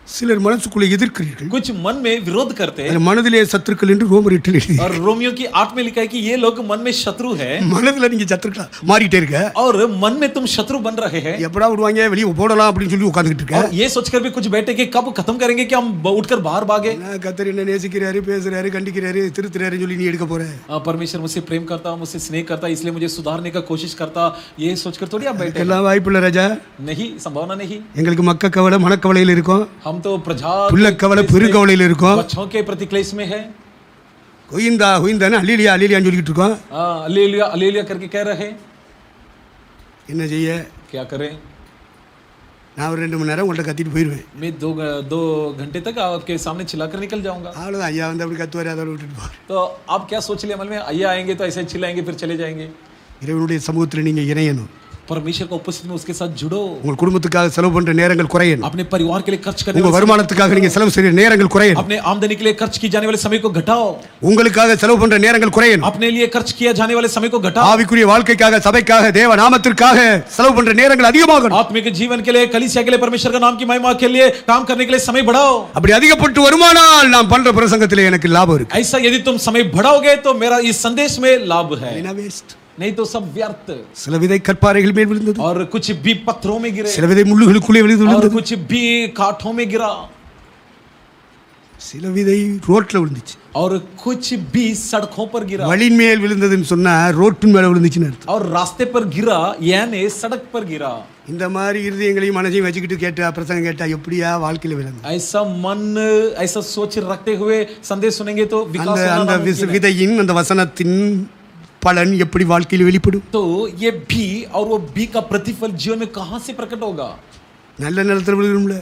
சிலர் மனசுக்குள்ளே எதிர்க்கிறீர்கள், कुछ मन में विरोध करते हैं. மனதிலே சத்துருக்கள் என்று ரோமர் 8 எழுதி. और रोमियो की 8 में लिखा है कि ये लोग मन में शत्रु है. மனதுல நீங்க சத்துருக்களா மாறிட்டே இருக்க. और मन में तुम शत्रु बन रहे हैं. எப்படா விடுவாங்க வெளிய போடலாம் அப்படினு சொல்லி உட்கார்ந்துட்டு இருக்க. और ये सोचकर भी कुछ बैठे कि कब खत्म करेंगे कि हम उठकर बाहर भागे. கர்த்தர் என்ன நேசிக்கிறாரு, பேசுறாரு, கண்டிக்கிறாரு, திருத்துறாரு சொல்லி நீ எடுக்க போற. परमेश्वर मुझसे प्रेम करता, मुझसे स्नेह करता, इसलिए मुझे सुधारने का कोशिश करता, ये सोचकर थोड़ी आप बैठे. எல்லாம் வாய்ப்பில்லை ராஜா. नहीं, संभावना नहीं. எங்களுக்கு மக்க கவலை மனக்கவலையில் இருக்கும். हम तो प्रजा புள்ள கவலை பெருங்கவலையில் இருக்கும். बच्चों के प्रति क्लेश में है. ஹுயிந்தா ஹுயிந்தான்னு அல்லேலியா அல்லேலியான்னு சொல்லிட்டு இருக்கோம். हालेलुया हालेलुया करके कह रहे हैं. என்ன செய்ய? क्या करें? நான் ஒரு 2 மணி நேரம் உங்கள்ட்ட கத்திட்டு போயிடுவேன். मैं दो घंटे तक आपके सामने चिल्लाकर निकल जाऊंगा. அவ்வளோதான். ஐயா வந்து அப்படி கத்துவாரு, அதோட விட்டுட்டு போவார். तो आप क्या सोच लिया मन में? अय्या आएंगे तो ऐसे चिल्लाएंगे फिर चले जाएंगे. இறைவனுடைய சமூகத்தில் நீங்க இணையணும். परमेश्वर का उपस्थिति में उसके साथ जुड़ो. உங்கள் குடும்பத்துக்காக செலவு பண்ற நேரங்கள் குறையணும். अपने परिवार के लिए खर्च करने உங்க வருமானத்துக்காக நீங்க செலவு செய்யற நேரங்கள் குறையணும். अपने आमदनी के लिए खर्च की जाने वाले समय को घटाओ. உங்களுக்காக செலவு பண்ற நேரங்கள் குறையணும். अपने लिए खर्च किया जाने वाले समय को घटाओ. ஆவிக்குரிய வாழ்க்கைக்காக, சபைக்காக, தேவ நாமத்திற்காக செலவு பண்ற நேரங்கள் அதிகமாகணும். आत्मिक जीवन के लिए, कलीसिया के लिए, परमेश्वर का नाम की महिमा के लिए काम करने के लिए समय बढ़ाओ. அப்படி அதிகப்பட்டு வருமானால் நாம் பண்ற பிரசங்கத்திலே எனக்கு லாபம் இருக்கு. ऐसा यदि तुम समय बढ़ाओगे तो मेरा इस संदेश में लाभ है. नहीं तो सब व्यर्थ. சில விதை கற்பாறைகள் மேல் விழுந்தது. और कुछ भी पत्थरों में गिरे. சில விதை முள்ளுகளுக்குள்ளே விழுந்தது. और कुछ भी कांटों में गिरा. சில விதை ரோட்ல விழுந்துச்சு. और कुछ भी सड़कों पर गिरा. வழியின் மேல் விழுந்ததுன்னு சொன்னா ரோட்டின் மேல விழுந்துச்சுன்னு அர்த்தம். और रास्ते पर गिरा यानी सड़क पर गिरा. இந்த மாதிரி இருதயங்களையும் மனசையும் வச்சுக்கிட்டு கேட்டா பிரசங்கம் கேட்டா எப்படியா வாழ்க்கையில விளங்கும்? ऐसा मन ऐसा सोच रखते हुए संदेश सुनेंगे तो विकास அந்த होना அந்த नामुमकिन है. விதையின் அந்த வசனத்தின் பலன் எப்படி வாழ்க்கையில் வெளிப்படும்? तो ये बी और वो बी का प्रतिफल जीवन में कहां से प्रकट होगा? நல்ல நிலத்தில் விழுகிறோம்ல,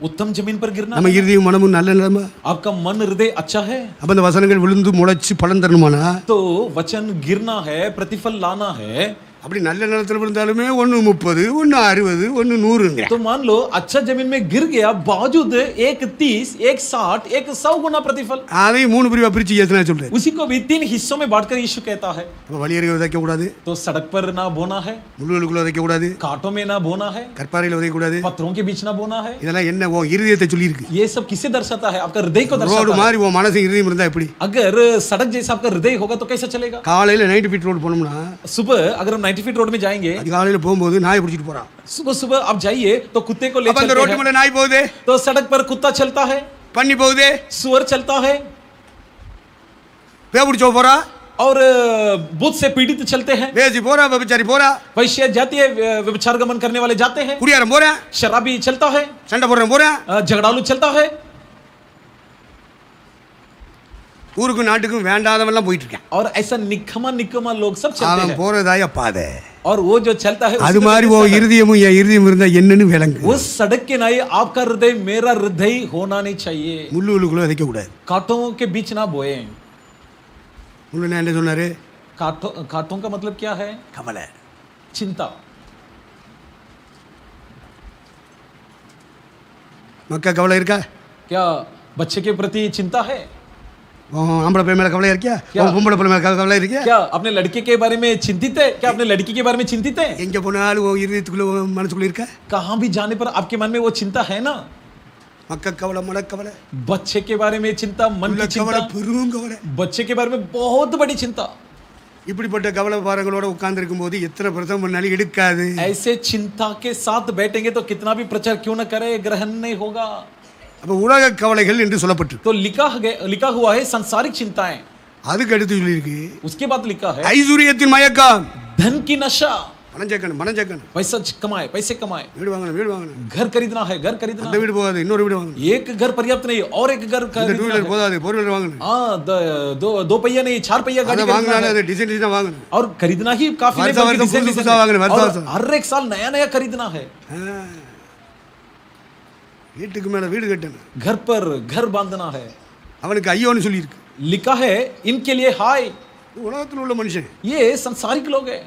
उत्तम जमीन पर गिरना நம்ம है। இருதயம் மனமும் நல்ல நிலமா, आपका मन हृदय अच्छा है அப்ப அந்த வசனங்கள் விழுந்து முளைச்சு பலன் தரணுமானா, तो वचन गिरना है, प्रतिफल लाना है। அப்படி நல்ல நிலத்தில் விழுந்தாலுமே 1 30 1 60 1 100ங்க. तो मान लो अच्छा जमीन में गिर गया, बावजूद 1 30 1 60 1 100 गुना प्रतिफल। அதையும் 3 பிரிவா பிரிச்சு இயேசுனா சொல்றாரு. उसी को भी 3 हिस्सों में बांटकर यीशु कहता है। அப்ப வழியறிய விதைக்க கூடாது, तो सड़क पर ना बोना है, முள்ளுகளுக்குள்ள விதைக்க கூடாது, कांटों में ना बोना है, கற்பாறையில விதைக்க கூடாது. पत्थरों के बीच ना बोना है। இதெல்லாம் என்ன உன் இருதயத்தை சொல்லி இருக்கு. ये सब किसे दर्शाता है? आपका हृदय को ரோடு दर्शाता है। மாதிரி உன் மனசு இருதயம் இருந்தா எப்படி? अगर सड़क जैसा आपका हृदय होगा तो कैसे चलेगा? காலையில 90 ஃபீட் ரோடு போனோம்னா, सुबह अगर हम 90 फीट रोड में जाएंगे, அது காலையில போகும்போது நாயை பிடிச்சிட்டு போறான். सुबह सुबह आप जाइए तो कुत्ते को ले அப்ப அந்த चलते ரோட்டு हैं। மேல நாய் போகுது, तो सड़क पर कुत्ता चलता है, பண்ணி போகுது, सुअर चलता है பே பிடிச்சோ போறா, और बुत से पीड़ित चलते हैं। வேசி போறா, விபச்சாரி போறா, वैश्य जाती है, व्यभिचार गमन करने वाले जाते हैं, குடியாரம் போறா, शराबी चलता है, சண்டை போடுறேன் போறா, झगड़ालू चलता है, ஊருக்கும் நாட்டுக்கும் வேண்டாதவெல்லாம் போயிட்டு இருக்கான். और ऐसा निकमा लोग सब चलते அவன் हैं। போறதாய பாதை. और वो जो चलता है அது उसको மாதிரி कैसे உன் चलता है? இருதயமும் என் இருதயம் இருந்தா என்னன்னு விளங்கு. उस सड़क के नहीं आपका हृदय मेरा हृदय होना नहीं चाहिए। முள்ளுகளுக்குள்ள விதைக்க கூடாது. कांटों के बीच ना बोए। முள்ளு என்ன சொன்னாரு? कांटों का मतलब क्या है? கவலை. चिंता। மக்கா கவலை இருக்கா? क्या बच्चे के प्रति चिंता है? ஆம்பளை பையன் மேல கவலை இருக்கியா? பொம்பளை பிள்ளை மேல கவலை இருக்கியா? क्या अपने लड़के के बारे में चिंतित है? क्या अपने लड़की के बारे में चिंतित है? எங்க போனாலும் உன் இருதயத்துக்குள்ள உன் மனசுக்குள்ள இருக்கா? कहां भी जाने पर आपके मन में वो चिंता है ना? மக்கா கவலை, மன கவலை, बच्चे के बारे में चिंता, मन உள்ள की கவலை, चिंता, பெரும் கவலை. बच्चे के बारे में बहुत बड़ी चिंता। இப்படிப்பட்ட கவலை பாரங்களோட உட்கார்ந்து இருக்கும்போது எத்தனை பிரசவம் பண்ணாலும் எடுக்காது. ऐसे चिंता के साथ बैठेंगे तो कितना भी प्रचार क्यों न करे, ग्रहण नहीं होगा। அப்ப உலக கவலைகள் என்று சொல்லப்பட்டு तो लिखा हुआ है संसारिक चिंताएं। அதுக்கு அடுத்து சொல்லியிருக்கு उसके बाद लिखा है ஐஸ்வரியத்தின் மயக்கம். धन की नशा। பணம் சேர்க்கணும், पैसा कमाए, पैसे कमाए, வீடு வாங்கணும், घर खरीदना है, घर खरीदना அந்த है। வீடு போகாது, இன்னொரு வீடு வாங்கணும், एक घर पर्याप्त नहीं और एक घर இந்த டூ खरीदना வீலர் है। போதாது, 4 வீலர் வாங்கணும், हाँ, दो पहिया नहीं 4 पहिया அதை गाड़ी खरीदना வாங்கினாலும் है। அதை டிசைன் டிசைனா வாங்கணும். और खरीदना ही काफी नहीं, वर्षा बल्कि वर्षा डिजाइन पुरुष डिजाइन वांगने, वर्षा और वर्षा। हर एक साल नया नया खरीदना है। வீட்டுக்கு மேல வீடு கட்டணும். घर पर घर बांधना है। அவனுக்கு ஐயோன்னு சொல்லியிருக்கு. लिखा है इनके लिए हाय। உலகத்தில் உள்ள மனுஷன் ये संसारिक लोग हैं,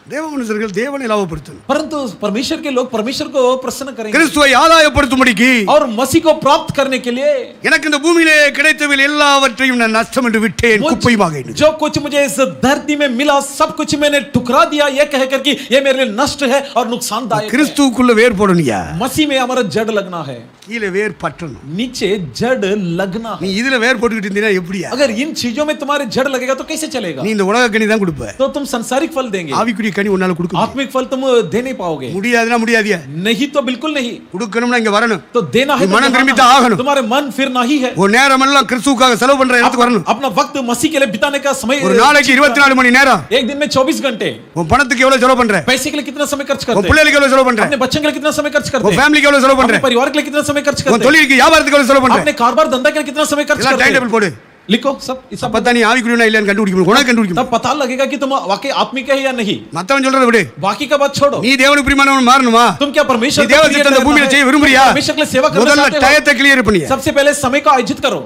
தேவ மனுஷர்கள் தேவனை லாபப்படுத்தணும். परंतु परमेश्वर के लोग परमेश्वर को प्रसन्न करेंगे கிறிஸ்துவை ஆதாயப்படுத்தும்படிக்கு और मसीह को प्राप्त करने के लिए எனக்கு இந்த பூமியிலே கிடைத்தவில் எல்லாவற்றையும் நான் நஷ்டம் என்று விட்டேன், குப்பையுமாக எண்ணுகிறேன். जो कुछ मुझे इस धरती में मिला सब कुछ मैंने ठुकरा दिया, ये कहकर कि ये मेरे लिए नष्ट है और नुकसानदायक है। கிறிஸ்துவுக்குள்ள வேர் போடணும்யா. मसीह में हमारा जड़ लगना है, கீழே வேர் பற்றணும். नीचे जड़ लगना நீ है। இதுல வேர் போட்டுக்கிட்டு இருந்தீங்கன்னா எப்படியா? अगर इन चीजों में तुम्हारे जड़ लगेगा तो कैसे चलेगा? நீ இந்த உலக கனி தான் கொடுப்ப, तो तुम संसारिक फल देंगे, ஆவிக்குரிய கனி உன்னால கொடுக்க आत्मिक फल तुम दे नहीं पाओगे। முடியாதுன்னா முடியாதியா? नहीं तो बिल्कुल नहीं, கொடுக்கணும்னா இங்க வரணும். तो देना है நீ तो மனம் यहाँ திரும்பித்தான் ஆகணும். तुम्हारे मन फिरना ही है। ஒரு நேரம் எல்லாம் கிறிஸ்துவுக்காக செலவு பண்ற இடத்துக்கு வரணும். अपना वक्त मसीह के लिए बिताने का समय, ஒரு நாளைக்கு 24 மணி நேரம் एक दिन में 24 घंटे। உன் பணத்துக்கு எவ்வளவு செலவு பண்ற? पैसे के लिए कितना समय खर्च உன் करते हैं? பிள்ளைகளுக்கு எவ்வளவு செலவு பண்ற? अपने बच्चों के लिए कितना समय खर्च करते உன் हैं? ஃபேமிலிக்கு எவ்வளவு செலவு பண்ற? अपने परिवार के लिए कितना समय खर्च உன் करते हैं? தொழிலுக்கு வியாபாரத்துக்கு எவ்வளவு செலவு பண்ற? अपने कारोबार धंधा के लिए कितना समय खर्च எல்லாம் करते டைம் हैं? டேபிள் போடு. लिखो सब, इस सब அப்பதான் நீ ஆவிக்குரியனா இல்லையான்னு கண்டுபிடிக்கணும். உனக்கு கண்டுபிடிக்கணும். तब पता लगेगा कि तुम वाकई आत्मिक है या नहीं। மத்தவன் சொல்றத விடு. बाकी का बात छोड़ो। நீ தேவனுக்கு பிரியமானவன் மாறணுமா? तुम क्या परमेश्वर நீ को தேவ प्रिय சித்தத்தை करना பூமியில है? செய்ய விரும்புறியா? परमेश्वर के लिए सेवा करना முதல்ல चाहते हो? டயத்தை கிளியர் பண்ணியா. सबसे पहले समय को आयोजित करो।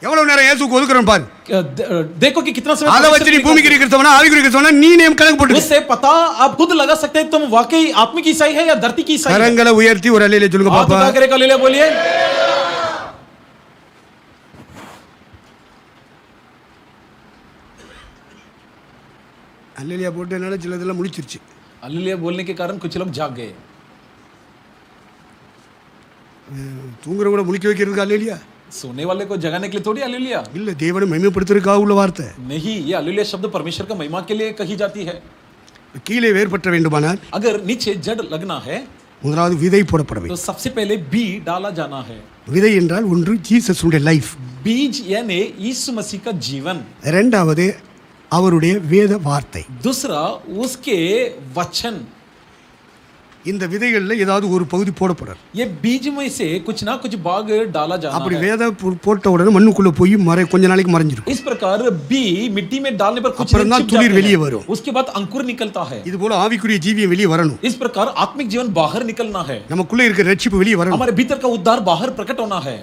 எவ்வளவு நேரம் இயேசுக்கு ஒதுக்குறோம் பாரு. देखो कि कितना समय அதை வச்சு நீ பூமிக்கு இருக்கிறவனா ஆவிக்குரிய இருக்கிறவனா நீ நேம் கணக்கு போட்டு. उससे पता आप खुद लगा सकते हैं तुम वाकई आत्मिक ईसाई है या धरती की ईसाई है। கரங்களை உயர்த்தி ஒரு அல்லேலூயா சொல்லுங்க हाथ பாப்பா. उठा कर एक हालेलुया बोलिए। அல்லேலூயா போட்டனால சிலதெல்லாம் முடிச்சிருச்சு. हालेलुया बोलने के कारण कुछ लोग जाग गए। தூங்குற கூட முழிக்க வைக்கிறதுக்கு அல்லேலூயா सोने वाले को जगाने के लिए थोड़ी हालेलुया இல்ல, தேவனை மகிமைப்படுத்துறதுக்காக உள்ள வார்த்தை. नहीं, ये हालेलुया शब्द परमेश्वर का महिमा के लिए कही जाती है। கீழே வேர்பற்ற வேண்டுமானால் अगर नीचे जड़ लगना है முதலாவது விதை போடப்பட तो வேண்டும். सबसे पहले बी डाला जाना है। விதை என்றால் ஒன்று ஜீசஸுடைய லைஃப், बीज यानी यीशु मसीह का जीवन, இரண்டாவது அவருடைய வேத வார்த்தை. दूसरा उसके वचन, இந்த விதைகள்ல ஏதாவது ஒரு பகுதி போடப்படாது. ये बीज में से कुछ ना कुछ भाग डाला जाना அப்படி है. விதை போட்ட உடனே மண்ணுக்குள்ள போய் கொஞ்ச நாளைக்கு மறைஞ்சிரும். इस प्रकार बी मिट्टी में डालने पर कुछ அப்புறம் தான் துளிர் வெளியே வரும். उसके बाद अंकुर निकलता है. இது போல ஆவிக்குரிய ஜீவியம் வெளியே வரணும். इस प्रकार आत्मिक जीवन बाहर निकलना है. நமக்குள்ள இருக்கிற ரட்சிப்பு வெளியே வரணும். हमारे भीतर का उद्धार बाहर प्रकट होना है.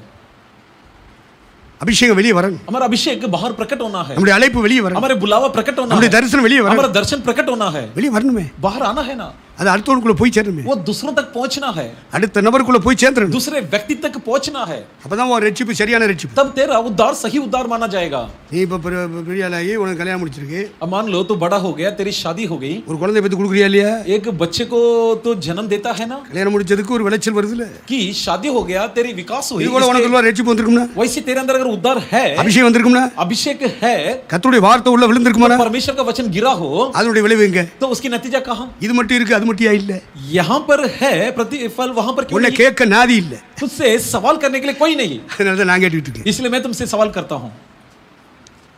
அபிஷேகம் வெளியே வரணும். हमारा अभिषेक बाहर प्रकट होना है. நம்முடைய அழைப்பு வெளியே வரணும். हमारे बुलावा प्रकट होना है. நம்முடைய தரிசனம் வெளியே வரணும். हमारा दर्शन प्रकट होना है. வெளியே வரணுமே. बाहर आना है ना. அது அடுத்தவனுக்குள்ள போய் சேரணுமே. वो दूसरों तक पहुंचना है. அடுத்த நபருக்குள்ள போய் சேர்ந்துடணும். दूसरे व्यक्ति तक पहुंचना है. அப்பதான் உன் ரட்சிப்பு சரியான ரட்சிப்பு. तब तेरा उद्धार सही उद्धार माना जाएगा. நீ இப்ப பெரிய ஆளாகி உனக்கு கல்யாணம் முடிச்சிருக்கு. अब मान लो तू बड़ा हो गया, तेरी शादी हो गई. ஒரு குழந்தை பெத்து கொடுக்குறியா இல்லையா? एक बच्चे को तो जन्म देता है ना. கல்யாணம் முடிச்சதுக்கு ஒரு விளைச்சல் வருதுல. कि शादी हो गया, तेरी विकास हुई. இது கூட உனக்குள்ள ரட்சிப்பு வந்திருக்கும்னா? वैसे तेरे अंदर अगर उद्धार है, அபிஷேகம் வந்திருக்கும்னா? अभिषेक है, கர்த்தருடைய வார்த்தை உள்ள விழுந்திருக்குமா? परमेश्वर का वचन गिरा हो, அதனுடைய விளைவு எங்க? तो उसकी नतीजा कहां? இது மட்டும் இருக்கு, அது மட்டும் இல்ல. यहाँ पर है प्रतिफल, वहां पर क्यों உன்னை नहीं? கேட்க நாதி இல்ல. तुझसे सवाल करने के लिए कोई नहीं. அதனால தான் நான் கேட்டுட்டு இருக்கேன். इसलिए मैं तुमसे सवाल करता हूं.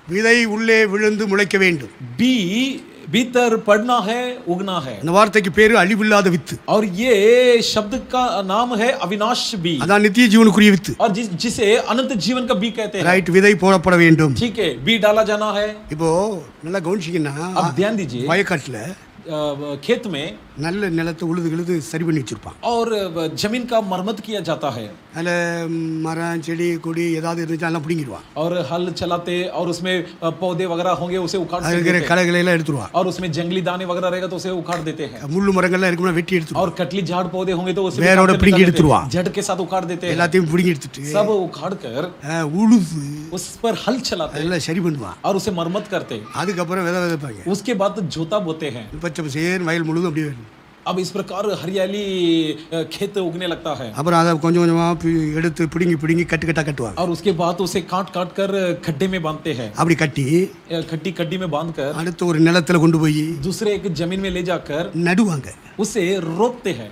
விதை உள்ளே விழுந்து முளைக்க வேண்டும். बी भीतर पड़ना है, उगना है. அந்த வார்த்தைக்கு பேரு அழிவில்லாத வித்து. और ये शब्द का नाम है अविनाश बी. அதான் நித்திய ஜீவனுக்குரிய வித்து. और जिसे अनंत जीवन का बी कहते हैं. ரைட், விதை போடப்பட வேண்டும். ठीक है, बी डाला जाना है. இப்போ நல்லா கவனிச்சீங்கன்னா अब ध्यान दीजिए, வயக்காட்டுல खेत में நல்ல நிலத்தை உழுது சரி பண்ணி வச்சிருப்பான். और जमीन का मरम्मत किया जाता है. அதுல மரம் செடி கொடி ஏதாவது இருந்துச்சா எல்லாம் பிடிங்கிடுவான். और हल चलाते और उसमें पौधे वगैरह होंगे उसे उखाड़ அது இருக்கிற देते हैं. களைகளை எல்லாம் எடுத்துருவான். और उसमें जंगली दाने वगैरह रहेगा तो उसे उखाड़ देते हैं. முள்ளு மரங்கள்லாம் இருக்கும்னா வெட்டி எடுத்துருவான். और कटली झाड़ पौधे होंगे तो उसे भी வேரோட काट के பிடுங்கி निकाल देते हैं. எடுத்துருவான். जड़ के साथ उखाड़ देते हैं. எல்லாத்தையும் பிடுங்கி எடுத்துட்டு सब उखाड़ कर உழுது उस पर हल चलाते हैं அதெல்லாம் சரி பண்ணுவான். और उसे मरम्मत करते हैं. அதுக்கப்புறம் விதை விதைப்பாங்க. उसके बाद जोता बोते हैं. பச்சை பசேர் வயல் முழுதும் அப்படியே வேணும். अब इस प्रकार हरियाली खेत उगने लगता है. அப்புறம் அதை கொஞ்சம் கொஞ்சமா எடுத்து பிடுங்கி கட்டு கட்டா கட்டுவாங்க. और उसके बाद उसे काट काट कर खड्डे में बांधते हैं. அப்படி கட்டி खड्डी खड्डी में बांध कर அடுத்து ஒரு நிலத்துல கொண்டு போய் दूसरे एक जमीन में ले जाकर நடுவாங்க. उसे रोपते हैं.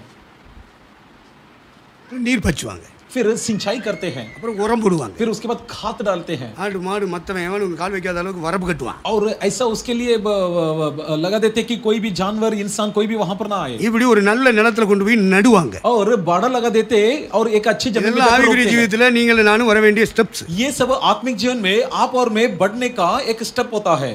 நீர் பச்சுவாங்க. फिर सिंचाई करते हैं. அப்புறம் உரம் போடுவாங்க. फिर उसके बाद खाद डालते हैं. ஆடு மாடு மத்தவன் எவனும் கால் வைக்காத அளவுக்கு வரப்பு கட்டுவான். और ऐसा उसके लिए लगा देते कि कोई भी जानवर इंसान कोई भी वहां पर ना आए. இப்படி ஒரு நல்ல நிலத்துல கொண்டு போய் நடுவாங்க. और बाड़ा लगा देते और एक अच्छी जमीन में இதெல்லாம் जाकर ஆவிக்குரிய रोपते हैं. ஜீவிதத்துல நீங்கள் நானும் வர வேண்டிய ஸ்டெப்ஸ். ये सब आत्मिक जीवन में आप और मैं बढ़ने का एक स्टेप होता है.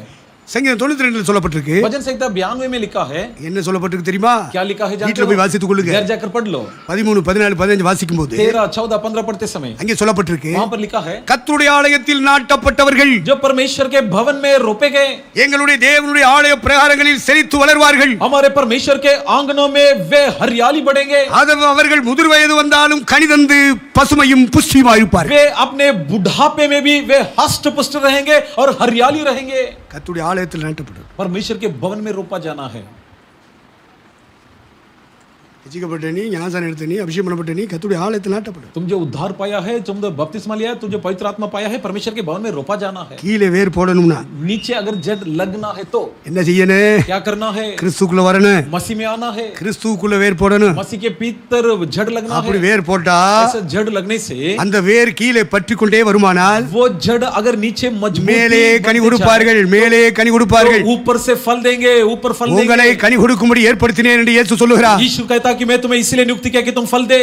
சங்கீதம் 92 சொல்லப்பட்டிருக்கு. भजन संहिता 92 में लिखा है. என்ன சொல்லப்பட்டிருக்கு தெரியுமா? क्या लिखा है जानते வீட்ல போய் வாசித்துக் கொள்ளுங்க. घर जाकर पढ़ लो. 13 14 15 வாசிக்கும் போது 13 14 15 पढ़ते समय அங்கே சொல்லப்பட்டிருக்கு. वहां पर लिखा है, கர்த்தருடைய ஆலயத்தில் நாட்டப்பட்டவர்கள் जो परमेश्वर के भवन में रोपे गए எங்களுடைய தேவனுடைய ஆலய பிரகாரங்களில் செழித்து வளர்வார்கள். हमारे परमेश्वर के आंगनों में वे हरियाली बढ़ेंगे. அது அவர்கள் முதிர் வயது வந்தாலும் கனிதந்து பசுமையும் புஷ்டியுமாய் இருப்பார்கள். वे अपने बुढ़ापे में भी वे हष्ट पुष्ट रहेंगे और हरियाली रहेंगे. கர்த்தருடைய ஆலயத்தில் நாட்டப்பட்டது. परमेश्वर के भवन में रोपा जाना है. ரட்சிக்கப்பட்ட நீ, ஞானஸ்நானம் எடுத்த நீ, அபிஷேகம் பண்ணப்பட்ட நீ கர்த்தருடைய ஆலயத்தில் நாட்டப்பட்டது. तुम जो उद्धार पाया है, तुम जो बपतिस्मा लिया है, तुम जो पवित्र आत्मा पाया है, परमेश्वर के भवन में रोपा जाना है. கீழே வேர் போடணும்னா नीचे अगर जड़ लगना है तो என்ன செய்யணும்? क्या करना है? கிறிஸ்துக்குள்ள வரணும். मसीह में आना है. கிறிஸ்துக்குள்ள வேர் போடணும். मसीह के भीतर जड़ लगना அப்படி है. வேர் போட்டா ऐसा जड़ लगने से அந்த வேர் கீழே பற்றிக்கொண்டே வருமானால் वो जड़ अगर नीचे मजबूत மேலே கனி கொடுப்பார்கள். மேலே கனி கொடுப்பார்கள். ऊपर से फल देंगे, ऊपर फल உங்களை देंगे. கனி கொடுக்கும்படி ஏற்படுத்தினேன் என்று இயேசு சொல்லுகிறார். यीशु कहता कि मैं तुम्हें इसलिए नियुक्त किया कि तुम फल दे.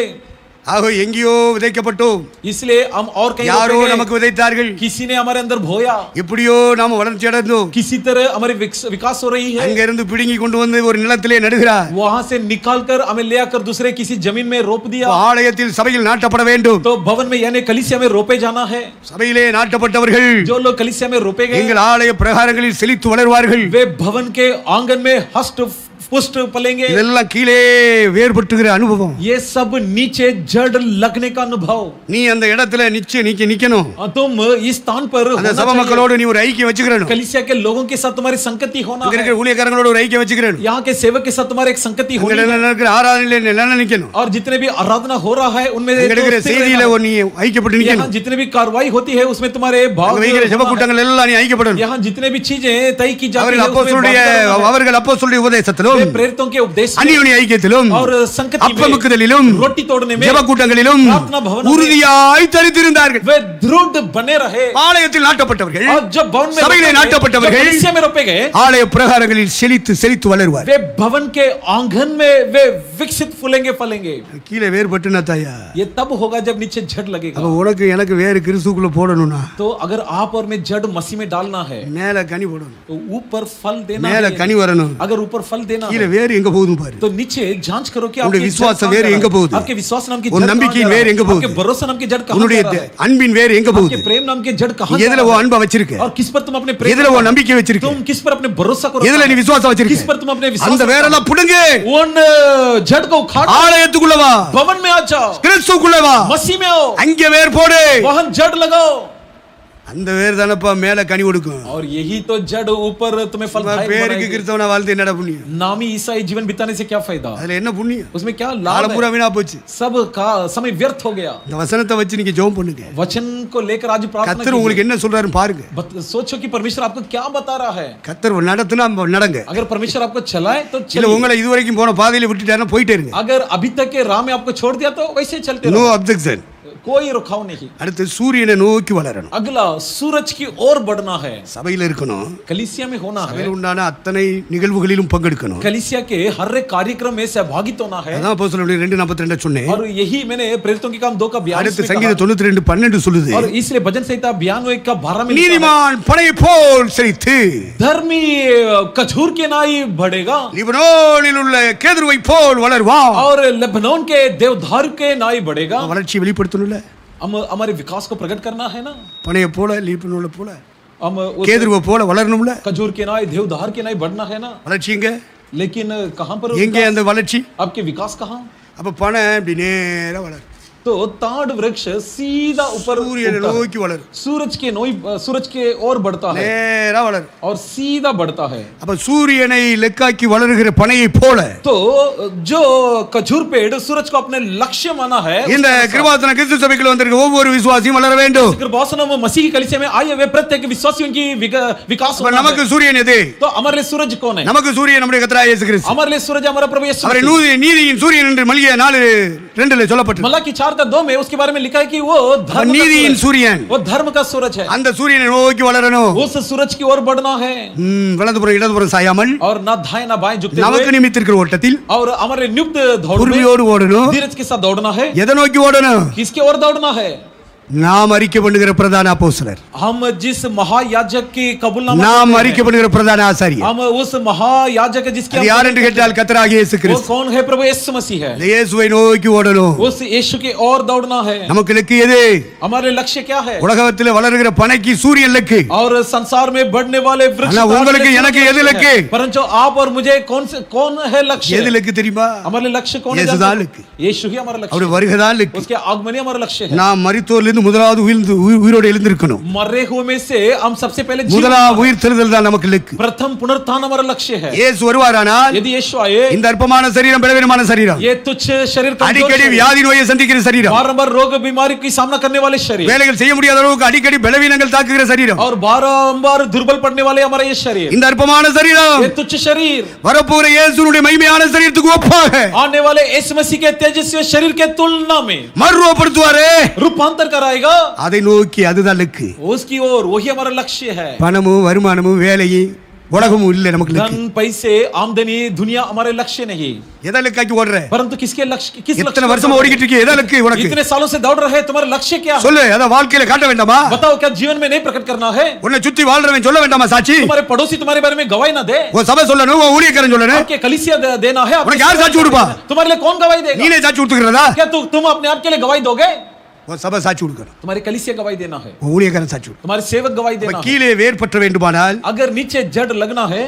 ஆக எங்கேயோ விதைக்கப்பட்டோம். इसलिए हम और कहीं யாரோ रोपे गए. நமக்கு விதைத்தார்கள். किसी ने हमारे अंदर बोया. எப்படியோ நாம வளர்ச்சி அடைந்தோம். किसी तरह हमारी विकास हो रही है. அங்க இருந்து பிடுங்கி கொண்டு வந்து ஒரு நிலத்திலே நடுகிறார். वहां से निकाल कर हमें ले आकर दूसरे किसी जमीन में रोप दिया. ஆலயத்தில் சபையில் நாட்டப்பட வேண்டும். तो भवन में यानी कलीसिया में रोपे जाना है. சபையிலே நாட்டப்பட்டவர்கள் जो लोग कलीसिया में रोपे गए, எங்கள் ஆலய பிரகாரங்களில் செழித்து வளர்வார்கள். वे भवन के आंगन में हष्ट पुष्ट पलेंगे. இதெல்லாம் கீழே வேர்பட்டுகிற அனுபவம். ये सब नीचे जड़ लगने का अनुभव. நீ அந்த இடத்துல நிக்கணும். तुम इस स्थान पर அந்த होना சபை चाहिए. மக்களோடு நீ ஒரு ஐக்கியம் வச்சுக்கணும். कलीसिया के लोगों के साथ तुम्हारी संगति होना அங்க है. இருக்கிற ஊழியக்காரங்களோட ஒரு ஐக்கியம் வச்சுக்கணும். यहाँ के सेवक के साथ तुम्हारे एक संगति होनी है. அங்க இருக்கிற ஆராதனையில நிலையா நிக்கணும். और जितने भी आराधना हो रहा है उनमें அங்க இருக்கிற செய்தியில நீ ஐக்கியப்பட்டு यहाँ நிக்கணும். जितने भी कार्रवाई होती है उसमें तुम्हारे भाव அங்க வைக்கிற ஜெப கூட்டங்கள் எல்லாம் நீ ஐக்கியப்படணும். यहाँ जितने भी चीजें तय की जाती அவர்கள் है அவர்கள் அப்போஸ்தலருடைய உபதேசத்திலும் प्रेरितों के उपदेश में அந்நியோன்ய ஐக்கியத்திலும் और संगति में அப்பமுக்குதலிலும் रोटी तोड़ने में ஜெப கூட்டங்களிலும் प्रार्थना भवन में உறுதியாய் தரித்திருந்தார்கள். वे दृढ़ बने रहे. ஆலயத்தில் நாட்டப்பட்டவர்கள், और जब भवन में சபையிலே रोपे गए, நாட்டப்பட்டவர்கள், जब कलीसिया में रोपे गए, ஆலய பிரகாரங்களில் செழித்து வளருவார். वे भवन के आंगन में वे विकसित फूलेंगे फलेंगे। கீழே வேர்பட்டுனா தாயா, ये तब होगा जब नीचे जड़ लगेगा। அப்ப உனக்கு எனக்கு வேறு கிறிஸ்துக்குள்ள போடணும்னா तो अगर आप और मैं जड़ मसीह में डालना है மேல கனி போடணும், तो ऊपर फल देना மேல है। கனி வரணும், अगर ऊपर फल देना கீழே है வேறு எங்க போகுதுன்னு பாரு. तो नीचे जांच करो कि உன்னுடைய आपकी விசுவாச जड़ வேறு कहाँ எங்க जा रहा है। போகுது? आपके विश्वास नाम की உன் जड़ कहाँ நம்பிக்கையின் जा रहा வேறு है? எங்க போகுது? आपके भरोसा नाम की जड़ कहाँ உன்னுடைய जा रहा है? அன்பின் வேறு எங்க आपके போகுது? प्रेम नाम की जड़ कहाँ जा எதுல रहा உன் है? அன்பை வச்சிருக்க? और किस पर तुम अपने प्रेम எதுல உன் நம்பிக்கை வச்சிருக்க? तुम किस पर अपने भरोसा करो? எதுல நீ விசுவாசம் किस வச்சிருக்க? पर तुम अपने विश्वास அந்த வேரெல்லாம் புடுங்க, उन जड़ को उखाड़ ஆலயத்துக்குள்ள வா, भवन में आ जाओ, கிறிஸ்துக்குள்ள வா, मसीह में आओ, அங்க வேர் போடு. वहां जड़ लगाओ। அந்த வேர் தானப்பா மேல கனி கொடுக்கும். और यही तो जड़ ऊपर तुम्हें फल சும்மா பேருக்கு கிறிஸ்தவனா வாழ்ந்து என்னடா புண்ணியம்? नामी ईसाई जीवन बिताने से क्या फायदा? அதுல என்ன புண்ணியம்? उसमें क्या காலம் लाभ பூரா है? வீணா போச்சு. सब का समय व्यर्थ हो गया। இந்த வசனத்தை வச்சு நீங்க ஜெபம் பண்ணுங்க. वचन को लेकर आज प्रार्थना கர்த்தர் உங்களுக்கு என்ன சொல்றாருன்னு பாருங்க. सोचो कि परमेश्वर आपको क्या बता रहा है। கர்த்தர் நடத்துனா நடங்க. अगर परमेश्वर आपको चलाए तो இல்ல चलिए। உங்களை இதுவரைக்கும் போன பாதையில விட்டுட்டாருன்னா போயிட்டே இருங்க. अगर अभी तक के राह में आपको छोड़ दिया तो वैसे चलते நோ रहो, அப்ஜெக்ஷன். कोई रुकाव नहीं। அடுத்து சூரியனை நோக்கி வளரணும். अगला सूरज की ओर बढ़ना है। சபையில இருக்கணும். कलीसिया में होना है। சபையில உண்டான அத்தனை நிகழ்வுகளிலும் பங்கெடுக்கணும். कलीसिया के हर एक कार्यक्रम में सहभागित होना है। அதான் அப்போஸ்தலருடைய 2:42 சொன்னேன். और यही मैंने प्रेरितों के काम 2 का 42 அடுத்து में சங்கீத कहा। 92:12 சொல்லுது, और इसलिए भजन संहिता 92 का 12 में लिखा है, நீதிமான் பனை போல் செழித்து धर्मी खजूर के नाई बढ़ेगा லிபனோனில் உள்ள கேதுருவை போல் வளருவான். और लेबनान के देवदार के नाई बढ़ेगा। வளர்ச்சியை வெளிப்படுத்தணும்ல. हम हमारे विकास को प्रकट करना है ना। பனையை போல லிபனோல போல हम उस கேதுருவை போல வளரணும்ல. खजूर के नाई देवदार के नाई बढ़ना है ना। வளர்ச்சி எங்க? लेकिन कहां पर எங்க அந்த வளர்ச்சி? आपके विकास कहां? அப்ப பனை அப்படி நேரா வளரும். तो ताड़ वृक्ष सीधा ऊपर சூரியனை उठता है। நோக்கி வளரும், सूरज के ओर बढ़ता है நேரா வளரும். और सीधा बढ़ता है। அப்ப சூரியனை லெக்காக்கி வளருகிற பனையை போல तो जो खजूर पेड़ सूरज को अपने लक्ष्य माना है, இந்த கிருபாசன கிறிஸ்து சபைக்குள்ள வந்திருக்க ஒவ்வொரு விசுவாசியும் வளர வேண்டும். कृपासनम मसीह की कलीसिया में आए हुए प्रत्येक विश्वासियों की विकास அப்ப होना நமக்கு है। சூரியன் எது? तो हमारे लिए सूरज कौन है? நமக்கு சூரியன் நம்முடைய கர்த்தராகிய இயேசு கிறிஸ்து. हमारे लिए सूरज हमारा प्रभु यीशु அவரை मसीह। நீதியின் சூரியன் என்று மல்கியா 4:2 சொல்லப்பட்டிருக்கு. मलाकी 4:2 में उसके बारे में लिखा है कि वो धर्म का நீதியின் सूरज- சூரியன் वो धर्म का सूरज है। அந்த சூரியனை நோக்கி வளரணும். उस सूरज की ओर बढ़ना है வலதுபுறம் இடதுபுறம் சாயாமல் और ना दाएं ना बाएं झुकते நமக்கு हुए நிமித்திருக்கிற ஓட்டத்தில் और हमारे नियुक्त दौड़ में உறுதியோடு ஓடணும். धीरज के साथ दौड़ना है। எதை நோக்கி ஓடணும்? किसके ओर दौड़ना है? நாம் அறிக்கை பண்ணுகிற பிரதான அப்போஸ்தலர், हम जिस महायाजक की कबूलनामा நாம் करते அறிக்கை हैं, பண்ணுகிற பிரதான ஆசாரியர், हम उस महायाजक जिसके அது हम யார் என்று கேட்டால் கர்த்தராகிய இயேசு वो கிறிஸ்து. कौन है? प्रभु यीशु मसीह है। இந்த இயேசுவை நோக்கி ஓடணும். उस यीशु के ओर दौड़ना है। நமக்கு இலக்கு எது? हमारे लक्ष्य क्या है? உலகத்தில் வளருகிற பனைக்கு சூரியன் இலக்கு. और संसार में बढ़ने वाले वृक्ष ஆனா உங்களுக்கு का எனக்கு எது लक्ष्य है। लक्ष्य? परंतु आप और मुझे कौन है लक्ष्य? எது இலக்கு தெரியுமா? हमारे लक्ष्य कौन है? यीशु जानते தான் हो? लक्ष्य। यीशु ही हमारा लक्ष्य அவருடைய है। வருகைதான் இலக்கு. उसके आगमन ही हमारा लक्ष्य है। நாம் மரித்தோரிலிருந்து முதலாவது உயிரோடு எழுந்திருக்கணும். मरे हुए में से हम सबसे पहले முதலாவது உயிர் தெழுதல் தான் நமக்கு இலக்கு. प्रथम पुनरुत्थान हमारा लक्ष्य है। இயேசு வருவாரானால் यदि यीशु आए, இந்த அற்பமான சரீரம் பலவீனமான சரீரம், ये तुच्छ शरीर कमजोर அடிக்கடி शरीर, வியாதி நோயை சந்திக்கிற சரீரம், बारंबार रोग बीमारी की सामना करने वाले शरीर வேலைகள் செய்ய முடியாத அளவுக்கு அடிக்கடி பலவீனங்கள் தாக்குகிற சரீரம், और बारंबार दुर्बल पड़ने वाले हमारा ये शरीर, இந்த அற்பமான சரீரம் ये तुच्छ शरीर வரப்போகிற இயேசுனுடைய மகிமையான சரீரத்துக்கு ஒப்பாக आने वाले यीशु मसीह के तेजस्वी शरीर के तुलना में மறுரூபப்படுத்துவாரே, रूपांतर कराएगा। அதை நோக்கி அதுதான் இலக்கு. उसकी ओर वही हमारा लक्ष्य है। பணமும் வருமானமும் வேலையும் உலகமும் இல்லை நமக்கு இலக்கு. धन पैसे आमदनी दुनिया हमारे लक्ष्य नहीं, எதை இலக்காக்கி ஓடுற? परंतु किसके लक्ष्य? किस இத்தனை लक्ष्य வருஷமா ஓடிக்கிட்டு இருக்கே, எதை இலக்கு உனக்கு? इतने सालों से दौड़ रहे हैं, तुम्हारा लक्ष्य क्या है? சொல்லு, அத வாழ்க்கையில காட்ட வேண்டாமா? बताओ, क्या जीवन में नहीं प्रकट करना है? உன்னை சுத்தி வாழ்றவன் சொல்ல வேண்டாமா சாட்சி? तुम्हारे पड़ोसी तुम्हारे बारे में गवाही ना दे? உன் சபை சொல்லணும், உன் ஊழியக்காரன் சொல்லணும். आपके कलीसिया देना है। आपके உனக்கு யார் சாட்சி கொடுப்பா? तुम्हारे लिए कौन गवाही देगा? நீனே சாட்சி கொடுத்துக்கிறதா? क्या तुम अपने आप के लिए गवाही दोगे? உன் சபை சாட்சி கொடுக்கணும், तुम्हारे कलीसिया गवाही देना है, உன் ஊழியக்காரன் சாட்சி கொடுக்கணும். तुम्हारे सेवक गवाही இப்ப देना है। கீழே வேர் பற்ற வேண்டுமானால் अगर नीचे जड़ लगना है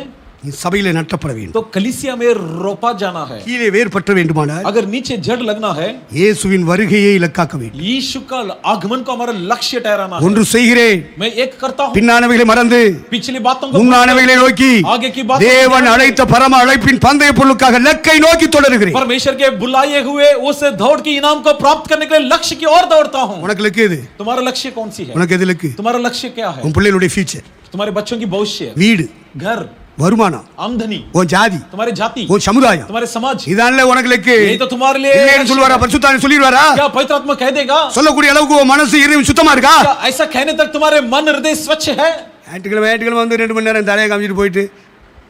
நீ சபையில நட்டப்பட வேண்டும். तो कलीसिया में रोपा जाना है। கீழே வேர் பற்ற வேண்டுமானால் अगर नीचे जड़ लगना है, இயேசுவின் வருகையை இலக்காக்க வேண்டும். यीशु का आगमन को हमारा लक्ष्य ठहराना है। ஒன்று செய்கிறேன், मैं एक करता हूँ, பின்னானவைகளை மறந்து पिछली बातों को முன்னானவைகளை நோக்கி आगे की बात தேவன் அழைத்த பரம அழைப்பின் பந்தய பொருளுக்காக லக்கை நோக்கி தொடருகிறேன். परमेश्वर के बुलाए हुए उस दौड़ की इनाम को प्राप्त करने के लिए लक्ष्य की ओर दौड़ता हूँ। உனக்கு லக்கு எது? तुम्हारा लक्ष्य कौन सी है? உனக்கு எது லக்கு? तुम्हारा लक्ष्य क्या है? உன் பிள்ளைகளுடைய ஃபியூச்சர், तुम्हारे बच्चों की भविष्य, வீடு, घर, வருமானம், आमदनी, உன் ஜாதி, तुम्हारे जाति, உன் சமுதாயம், तुम्हारे समाज, இதான்ல உனக்கு லக்கு. यही तो तुम्हारे लिए இல்லைன்னு लक्ष्य சொல்லுவாரா? है। பரிசுத்தாவியானவர் சொல்லிடுவாரா? क्या पवित्र आत्मा कह देगा? சொல்லக்கூடிய அளவுக்கு உன் மனசு இருதயம் சுத்தமா இருக்கா? क्या ऐसा कहने तक तुम्हारे मन हृदय स्वच्छ है? ஞாயிற்றுக்கிழமை வந்து 2 மணி நேரம் தலையை காமிச்சிட்டு போயிட்டு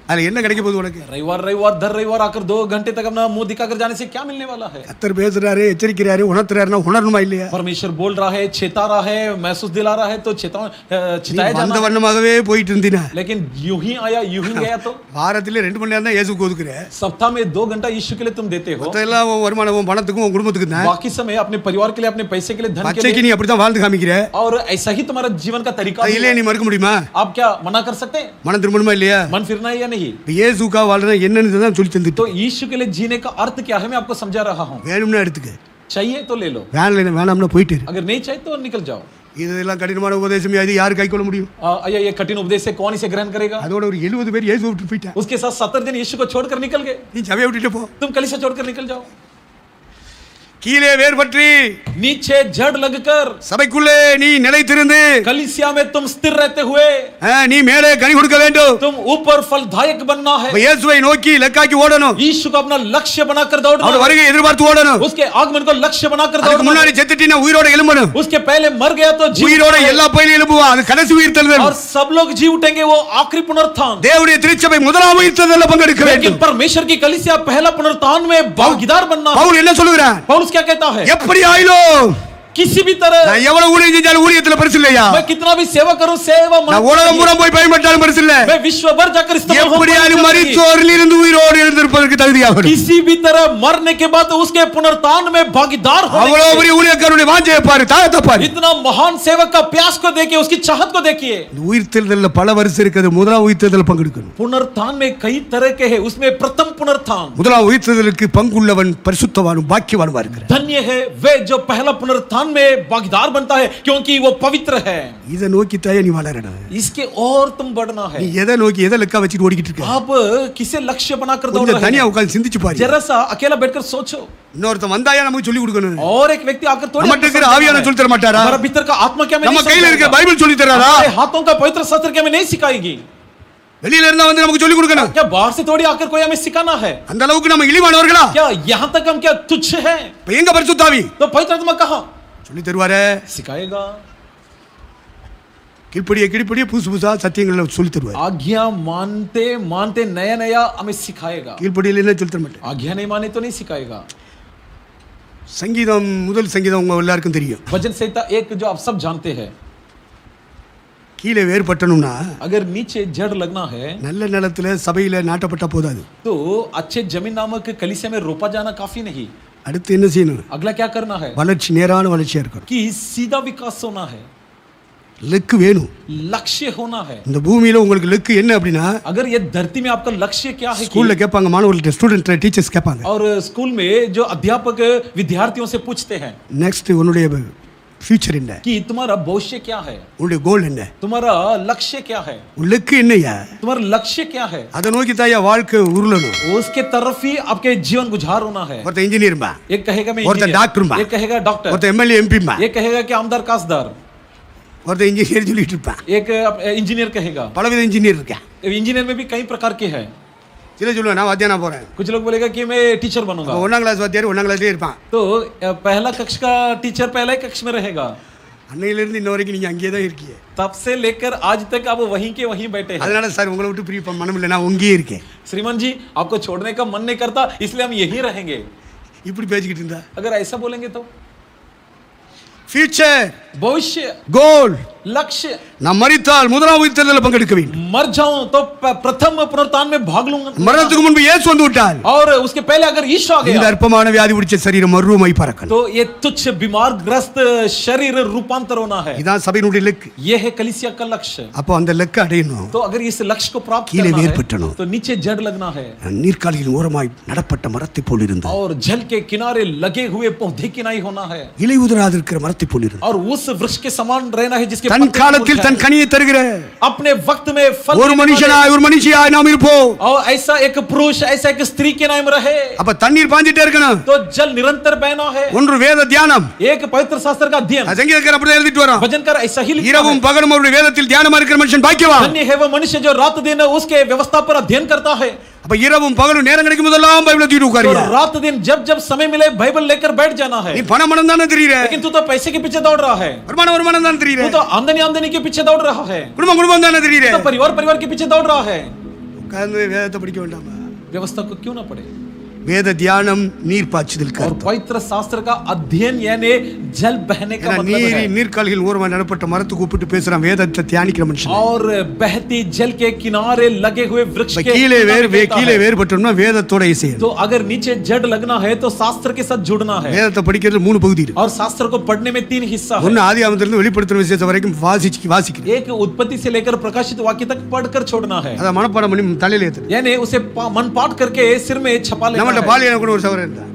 அதுல என்ன கிடைக்க போகுது உனக்கு? रविवार रविवार दर रविवार आकर 2 घंटे तक अपना मुंह दिखाकर जाने से क्या मिलने वाला है? கர்த்தர் பேசுறாரு, எச்சரிக்கிறாரு, உணர்த்துறாருன்னா உணரணுமா இல்லையா? परमेश्वर बोल रहा है, चेता रहा है, महसूस दिला रहा है, तो चिताया அந்த जाना। வண்ணமாகவே போயிட்டு இருந்தீனா लेकिन यूं ही आया यूं ही गया तो வாரத்திலே 2 மணி நேரம் தான் இயேசுக்கு ஒதுக்குற. सप्ताह में 2 घंटा यीशु के लिए तुम देते हो, மத்தெல்லாம் உன் வருமானம் உன் பணத்துக்கும் உன் குடும்பத்துக்கும் தான். बाकी समय अपने परिवार के लिए, अपने पैसे के लिए, धन के பச்சைக்கு लिए, நீ அப்படிதான் வாழ்ந்து காமிக்கிற. और ऐसा ही तुम्हारा जीवन का तरीका அது भी இல்லையே है। நீ மறுக்க முடியுமா? आप क्या मना कर सकते हैं? மனம் திரும்பணுமா இல்லையா? मन फिरना है या नहीं? இப்ப இயேசுக்கா வாழ்றா என்னன்னு தான் சொல்லி தந்துட்டு. तो यीशु के लिए जीने का अर्थ क्या है मैं आपको समझा रहा हूँ। வேணும்னா எடுத்துக்க, चाहिए तो ले लो, வேணாம்னா போயிட்டு இரு. अगर नहीं चाहिए तो निकल जाओ। இதெல்லாம் கடினமான உபதேசம், இது யாரு கை கொள்ள முடியும்? ये कठिन उपदेश से कौन इसे ग्रहण करेगा? அதோட ஒரு 70 பேர் இயேசு விட்டு போயிட்டா. उसके साथ 70 दिन यीशु को छोड़कर निकल गए। நீ சபையை விட்டுட்டு போ. तुम कलीसिया छोड़कर निकल जाओ। கீழே வேர் பற்றி नीचे जड़ लगकर சபைக்குள்ளே நீ நிலைத்திருந்து कलीसिया में तुम स्थिर रहते हुए நீ மேலே கனி கொடுக்க வேண்டும். तुम ऊपर फलदायक बनना है। அப்ப இயேசுவை நோக்கி லக்காக்கி ஓடணும். यीशु को अपना लक्ष्य बनाकर दौड़ना அவர் है। வருகை எதிர்பார்த்து ஓடணும். उसके आगमन को लक्ष्य बनाकर அதுக்கு दौड़ना முன்னாடி है। செத்துட்டீனா உயிரோட எழும்பணும். उसके पहले मर गया तो जी உயிரோட எல்லா பயிலும் எழும்புவா. அது கடைசி உயிர்த்தெழுதல். और सब लोग जी उठेंगे, वो आखिरी पुनरुत्थान। தேவனுடைய திருச்சபை முதலாம் உயிர்த்தெழுதல்ல பங்கெடுக்க लेकिन வேண்டும். परमेश्वर की कलीसिया पहला पुनरुत्थान में भागीदार बनना है। பவுல் என்ன சொல்லுகிறான்? पौलुस क्या कहता है? எப்படி ஆயிலும் किसी भी तरह நான் எவ்வளவு ஊழியம் செஞ்சாலும் ஊழியத்துல பரிசு இல்லையா? मैं कितना भी सेवा करूं, सेवा நான் உலகம் பூரா போய் பயன்பட்டாலும் பரிசு இல்ல. मैं विश्व भर जाकर इस्तेमाल எப்படியாலும் மரித்தோரில் இருந்து உயிரோடு எழுந்திருப்பதற்கு தகுதியாகும். किसी भी तरह मरने के बाद उसके पुनरुत्थान में भागीदार होने அவ்வளவு के பெரிய ஊழியக்காரனுடைய வாஞ்சையை பாரு, தாகத்தை பாரு. इतना महान सेवक का प्यास को देखिए, उसकी चाहत को देखिए। உயிர்த்தெழுதல்ல பல வருஷம் இருக்குது. முதலாம் உயிர்த்தெழுதல் பங்கெடுக்கணும். पुनरुत्थान में कई तरह के हैं, उसमें प्रथम पुनरुत्थान। முதலாம் உயிர்த்தெழுதலுக்கு பங்குள்ளவன் பரிசுத்தவானும் பாக்கியவானுமா இருக்கிறான். धन्य है वे जो पहला पुनरुत्थान में भागीदार बनता है, क्योंकि वो पवित्र है। இதை நோக்கி தாயே நீ வளரணும். इसके और तुम बढ़ना है। நீ எதை நோக்கி எதை லெக்கா வச்சிட்டு ஓடிக்கிட்டு இருக்க? आप किसे लक्ष्य बनाकर दौड़ கொஞ்சம் रहे தனியா हैं? உட்கார்ந்து சிந்திச்சு பாரு. जरा सा अकेला बैठकर सोचो। இன்னொருத்தன் வந்தாயா நமக்கு சொல்லி கொடுக்கணும். और एक व्यक्ति आकर थोड़ी நம்மட்ட இருக்கிற ஆவியான சொல்லி தர மாட்டாரா? हमारा भीतर का आत्मा क्या हमें நம்ம नहीं கையில இருக்கிற समझाएगा? பைபிள் சொல்லி தராரா? हमारे हाथों का पवित्र शास्त्र क्या हमें नहीं सिखाएगी? வெளியில இருந்தா வந்து நமக்கு சொல்லி கொடுக்கணும். क्या बाहर से थोड़ी आकर कोई हमें सिखाना है? அந்த அளவுக்கு நம்ம இழிவானவர்களா? क्या यहाँ तक हम क्या तुच्छ हैं? இப்ப எங்க பரிசுத்தாவி तो पवित्र आत्मा कहाँ சொல்லி தருவாரே? सिखाएगा? கிடிப்படியே புதுசு புதுசா சத்தியங்களை சொல்லி தருவார். आज्ञा मानते मानते नया नया हमें सिखाएगा। கீழ்ப்படியில என்ன சொல்லி தர மாட்டேன். आज्ञा नहीं माने तो नहीं सिखाएगा। சங்கீதம் முதல் சங்கீதம் உங்க எல்லாருக்கும் தெரியும். वचन संहिता 1 जो आप सब जानते हैं। கீழே வேர்பட்டணும்னா अगर नीचे जड़ लगना है நல்ல நிலத்துல சபையில நாட்டப்பட்ட போதாது. तो अच्छे जमीन नामक कलीसिया में रोपा जाना काफी नहीं। அடுத்து என்ன செய்யணும்? अगला क्या करना है? வளர்ச்சி, நேரான வளர்ச்சியா இருக்கணும். कि सीधा विकास होना है, லெக்கு வேணும். लक्ष्य होना है। இந்த பூமியில உங்களுக்கு லெக்கு என்ன அப்படின்னா, अगर ये धरती में आपका लक्ष्य क्या है ஸ்கூல்ல கேட்பாங்க, மாணவர்கள்ட்ட ஸ்டூடெண்ட் டீச்சர்ஸ் கேட்பாங்க. और स्कूल में जो अध्यापक विद्यार्थियों से पूछते हैं நெக்ஸ்ட் உன்னுடைய ஃபியூச்சர் என்ன? कि तुम्हारा भविष्य क्या है, உன்னுடைய கோல் என்ன? तुम्हारा लक्ष्य क्या है, உன் லெக்கு என்னையா? तुम्हारा लक्ष्य क्या है। அதை நோக்கி தாயா வாழ்க்கை உருளணும். उसके तरफ ही आपके जीवन गुजार होना है। ஒருத்தன் இன்ஜினியர் பா, एक कहेगा मैं ஒருத்தன் इंजीनियर, டாக்டர் பா, एक कहेगा डॉक्टर, ஒருத்தன் எம்எல்ஏ எம்பி பா, एक कहेगा कि आमदार कासदार, ஒருத்தன் இன்ஜினியர் சொல்லிட்டு இருப்பான். एक इंजीनियर कहेगा। பலவித இன்ஜினியர் இருக்கா. इंजीनियर में भी कई प्रकार के हैं। சில சொல்லுவேன் நான் வாத்தியானா போறேன். कुछ लोग बोलेगा कि मैं टीचर बनूंगा। ஒன்னாம் கிளாஸ் வாத்தியார் ஒன்னாம் கிளாஸ்லயே இருப்பான். तो पहला कक्ष का टीचर पहला ही कक्ष में रहेगा। அன்னையில இருந்து இன்ன வரைக்கும் நீங்க அங்கேயே தான் இருக்கீங்க. तब से लेकर आज तक आप वहीं के वहीं बैठे हैं। அதனால சார் உங்களை விட்டு பிரிய மனம் இல்லை, நான் உங்கேயே இருக்கேன். श्रीमान जी आपको छोड़ने का मन नहीं करता, इसलिए हम यहीं रहेंगे। இப்படி பேசிக்கிட்டு இருந்தா अगर ऐसा बोलेंगे तो ஃபியூச்சர், भविष्य, கோல், लक्ष्य। நான் மரித்தால் முதலாம் உயிர்த்தெழுதலில் பங்கெடுக்க வேண்டும். मर जाऊं तो प्रथम पुनरुत्थान में भाग लूंगा। மரணத்துக்கு முன்பு இயேசு வந்து விட்டால் और उसके पहले अगर यीशु आ இந்த गया அற்பமான வியாதி பிடிச்ச சரீரம் மறுரூபமாய் பறக்கணும். तो ये तुच्छ बीमार ग्रस्त शरीर रूपांतर होना है। இதான் சபையினுடைய லெக்கு. ये है कलीसिया का लक्ष्य। அப்போ அந்த லெக்க அடையணும். तो अगर इस लक्ष्य को प्राप्त கீழே करना வேர்பட்டணும். है तो नीचे जड़ लगना है। நீர்க்காலியின் ஓரமாய் நடப்பட்ட மரத்தை போல் இருந்து और जल के किनारे लगे हुए पौधे की नहीं होना है। இலை உதிராதிருக்கிற மரத்தை போல் இருந்து और उस वृक्ष के समान रहना है जिसके தன் पत्ते காலத்தில் தன் கனியை தருகிற अपने वक्त में फल ஒரு देने மனுஷனாய் ஒரு மனுஷியாய் நாம் இருப்போம். वाले। और ऐसा एक पुरुष ऐसा एक स्त्री के नाम रहे। அப்ப தண்ணீர் பாஞ்சிட்டே இருக்கணும். तो जल निरंतर बहना है। ஒன்று வேத தியானம். एक पवित्र शास्त्र का अध्ययन। சங்கீதக்காரர் அப்படியே எழுதிட்டு வரான். भजनकार ऐसा ही लिखता இரவும் है। பகலும் அவருடைய வேதத்தில் தியானமா இருக்கிற மனுஷன் பாக்கியவான். धन्य है वो मनुष्य जो रात दिन उसके व्यवस्था पर अध्ययन करता है। அப்ப இரவும் பகலும் நேரம் கிடைக்கும் போதெல்லாம் பைபிளை தூக்கிட்டு तो உட்காருங்க. रात दिन जब जब समय मिले बाइबल लेकर बैठ जाना है। நீ பணம் தானே தெரியற. लेकिन तू तो पैसे के पीछे दौड़ रहा है। வருமானம் தானே தெரியற. तू तो आमदनी के पीछे दौड़ रहा है। குடும்பம் தானே தெரியற. तू तो परिवार के पीछे दौड़ रहा है। உட்கார்ந்து வேதத்தை படிக்க வேண்டாமா? व्यवस्था को क्यों ना पढ़े? வேத தியானம் நீர் பாய்ச்சுதலுக்கு और அர்த்தம். पवित्र शास्त्र का अध्ययन यानी जल बहने का ஏன்னா मतलब है. நீர்க்கால்கள் ஓரமா நடப்பட்ட மரத்துக்கு கூப்பிட்டு பேசுறான் வேதத்தை தியானிக்கிற மனுஷன். और बहती जल के किनारे लगे हुए वृक्ष के கீழே வேறுபட்டோம்னா வேதத்தோட இசையது. तो अगर नीचे जड़ लगना है तो शास्त्र के साथ जुड़ना है. வேதத்தை படிக்கிறது 3 பகுதி இருக்கு. और शास्त्र को पढ़ने में 3 हिस्सा है. ஒன்னு ஆதியாகமத்திலிருந்து வெளிப்படுத்தின விசேஷம் வரைக்கும் வாசிக்கிறேன். एक उत्पत्ति से लेकर प्रकाशित वाक्य तक पढ़कर छोड़ना है. அத மனப்பாடம் பண்ணி தலையில ஏத்து. यानी उसे मन पाठ करके सिर में छपा लेना நம்மட்ட है. பாலியன கூட ஒரு சகோதரன் இருந்தான்.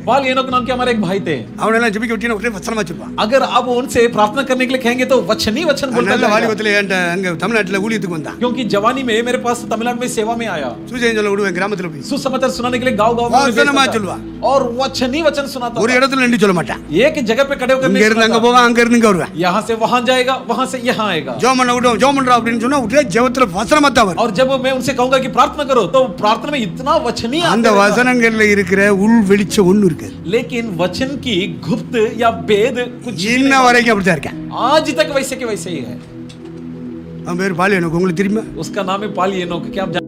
बाल एनोक नाम के हमारे एक भाई थे. அவனெல்லாம் ஜெபிக்க விட்டீனா ஒரே வசனமா சொல்வான். अगर आप उनसे प्रार्थना करने के लिए कहेंगे तो वचन ही वचन बोलता நல்ல जाएगा. வாலிபத்திலே அங்க தமிழ்நாட்டுல ஊழியத்துக்கு வந்தான். क्योंकि जवानी में मेरे पास तमिलनाडु में सेवा में आया. சுவிசேஷம் சொல்ல விடுவேன் கிராமத்துல போய். सुसमाचार सुनाने के लिए गांव-गांव में வசனமா भेजता சொல்வான். था. और वचन ही वचन सुनाता ஒரு था. இடத்துல நின்னு சொல்ல மாட்டான். एक जगह पे खड़े होकर இங்க नहीं இருந்து அங்க सुनाता. போவான், அங்க இருந்து இங்க வருவான். यहाँ से वहां जाएगा, वहां से यहाँ आएगा. ஜெபம் பண்ண விடுவோம், ஜெபம் பண்றா அப்படின்னு சொன்னா ஒரே ஜெபத்துல வசனமா தான் வரும். और जब मैं उनसे कहूंगा कि प्रार्थना करो तो प्रार्थना में इतना वचन ही அந்த आता रहेगा. வசனங்கள்ல இருக்கிற உள் வெளிச்சம் ஒண்ணு இருக்கு. लेकिन वचन की गुप्त या भेद कुछ भी இன்ன नहीं. வரைக்கும் அப்படிதான் இருக்கேன். आज तक वैसे के वैसे ही है. அவன் பேர் பாலியனுக்கு உங்களுக்கு தெரியுமா? उसका नाम है पाल एनोक. क्या आप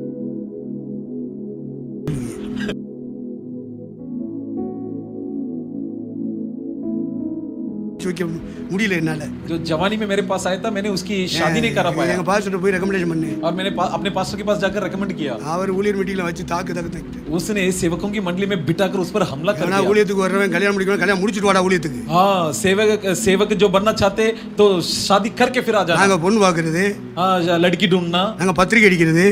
வைக்க முடியல என்னால. जो जवानी में मेरे पास आया था मैंने उसकी शादी नहीं करा पाया. எங்க பாஸ்டர் போய் ரெக்கமெண்டேஷன் பண்ணேன். और मैंने अपने पास्टर के पास जाकर रेकमेंड किया. அவர் ஊழியர் மீட்டிங்ல வச்சு தாக்கு उसने सेवकों की मंडली में बिठाकर उस पर हमला कर நான் दिया. ஊழியத்துக்கு வரவன் கல்யாணம் முடிக்கணும், கல்யாணம் முடிச்சிட்டு வாடா ஊழியத்துக்கு. हाँ, सेवक जो बनना चाहते तो शादी करके फिर आ जाना. நாங்க பொண்ணு பாக்குறது, हाँ, लड़की ढूंढना, நாங்க பத்திரிக்கை அடிக்கிறது,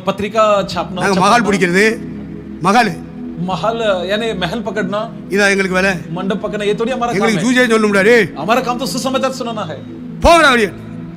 पत्रिका छापना, நாங்க மகால் பிடிக்கிறது. மகால் महल यानी महल पकड़ना, இதா எங்களுக்கு வேலை. मंडप पकड़ना, ये थोड़ी हमारा काम எங்களுக்கு है. சூசே சொல்ல முடியாது. हमारा काम तो सुसमाचार सुनाना है. போங்கடா வெளியே.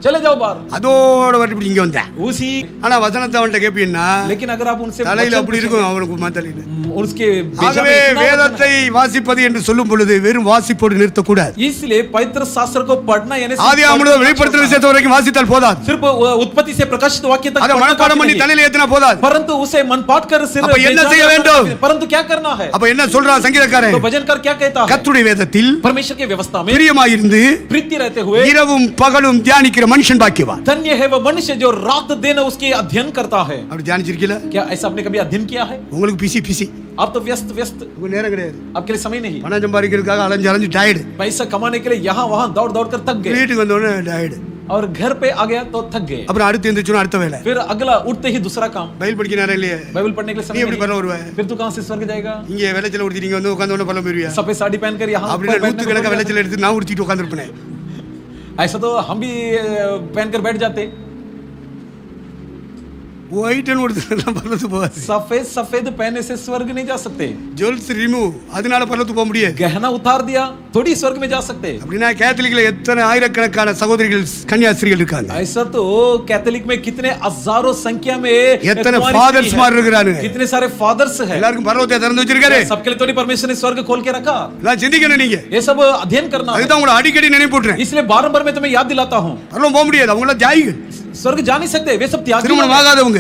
चले जाओ बाहर. அதோட வரப்படி இங்க வந்தேன். उसी ஆனா வசனத்தை அவன்கிட்ட கேப்பீன்னா लेकिन अगर आप उनसे தலையில वचन அப்படி இருக்கும் அவனுக்கு மத்தலையில. उसके बेजा ஆகவே में इतना वचन வேதத்தை வாசிப்பது என்று சொல்லும் பொழுது வெறும் வாசிப்போடு நிறுத்தக்கூடாது. है. इसलिए पवित्र शास्त्र को पढ़ना यानी सिर्फ ஆதியாகமம் வெளிப்படுத்தின விசேஷம் வரைக்கும் வாசித்தால் போதாது. सिर्फ उत्पत्ति से प्रकाशित वाक्य तक அத पढ़ना மனப்பாடம் काफी பண்ணி नहीं है. தலையில ஏத்தினா போதாது. परंतु उसे मन पाठ कर सिर அப்ப என்ன बेजा செய்ய में வேண்டும்? पढ़ना है. परंतु क्या करना है? அப்ப என்ன சொல்றான் சங்கீதக்காரன்? तो भजनकार क्या कहता है? கர்த்தருடைய வேதத்தில் परमेश्वर की व्यवस्था में பிரியமாயிருந்து प्रीति रहते हुए இரவும் பகலும் தியானிக்கிற மனுஷன் பாக்கியவான். धन्य है वह मनुष्य जो रात दिन उसके अध्ययन करता है. அப்படி தியானிச்சிருக்கீல? क्या ऐसा आपने कभी अध्ययन किया है? உங்களுக்கு பிசி आप तो व्यस्त உங்களுக்கு நேரம் கிடையாது. आपके लिए समय नहीं. பணம் சம்பாதிக்கிறதுக்காக அலைஞ்சு டயர்டு. पैसा कमाने के लिए यहाँ वहाँ दौड़ कर थक गए வீட்டுக்கு வந்த உடனே டயர்டு. और घर पे आ गया तो थक गए. அப்புறம் அடுத்து எந்திரிச்சோம் அடுத்த வேலை. फिर अगला उठते ही दूसरा काम. பைபிள் படிக்க நேரம் இல்லையே. बाइबल पढ़ने के लिए நீ समय எப்படி नहीं. பரவ வருவ? फिर तू कहां से स्वर्ग जाएगा? இங்க வெள்ளச்சல உடுத்தி நீங்க வந்து உட்கார்ந்த உடனே பரவ போயிருவியா? सफेद साड़ी पहनकर यहाँ அப்படியே நூத்து கணக்க வெள்ளச்சல எடுத்து நான் உடுத்திட்டு உட்கார்ந்திருப்பேன். ऐसा तो हम भी पहनकर बैठ जाते. ஒயிட் ன்னு ஒருத்தர் பரலத்து போவாது. सफेद पहनने से स्वर्ग नहीं जा सकते. ஜுவல்ஸ் ரிமூவ் அதனால பரலத்து போக முடியாது. गहना उतार दिया थोड़ी स्वर्ग में जा सकते. அப்படினா கேத்தலிக்ல எத்தனை ஆயிரக்கணக்கான சகோதரிகள் கன்னியாஸ்திரிகள் இருக்காங்க. ऐसा तो कैथोलिक में कितने हजारों संख्या में எத்தனை ஃபாதர்ஸ் மார் இருக்காங்க. कितने सारे फादर्स हैं. எல்லாருக்கும் பரலத்தை திறந்து வச்சிருக்காரு. सबके लिए थोड़ी परमेश्वर ने स्वर्ग खोल के रखा. நான் சிந்திக்கணும் நீங்க. ये सब अध्ययन करना है. அதுதான் உங்களை அடிக்கடி நினைப்பூட்றேன். इसलिए बारंबार मैं तुम्हें याद दिलाता हूं. பரலோகம் போக முடியாது. அவங்கள தியாகிகள். स्वर्ग जा नहीं सकते. वे सब त्यागी திருமணம் ஆகாதவங்க.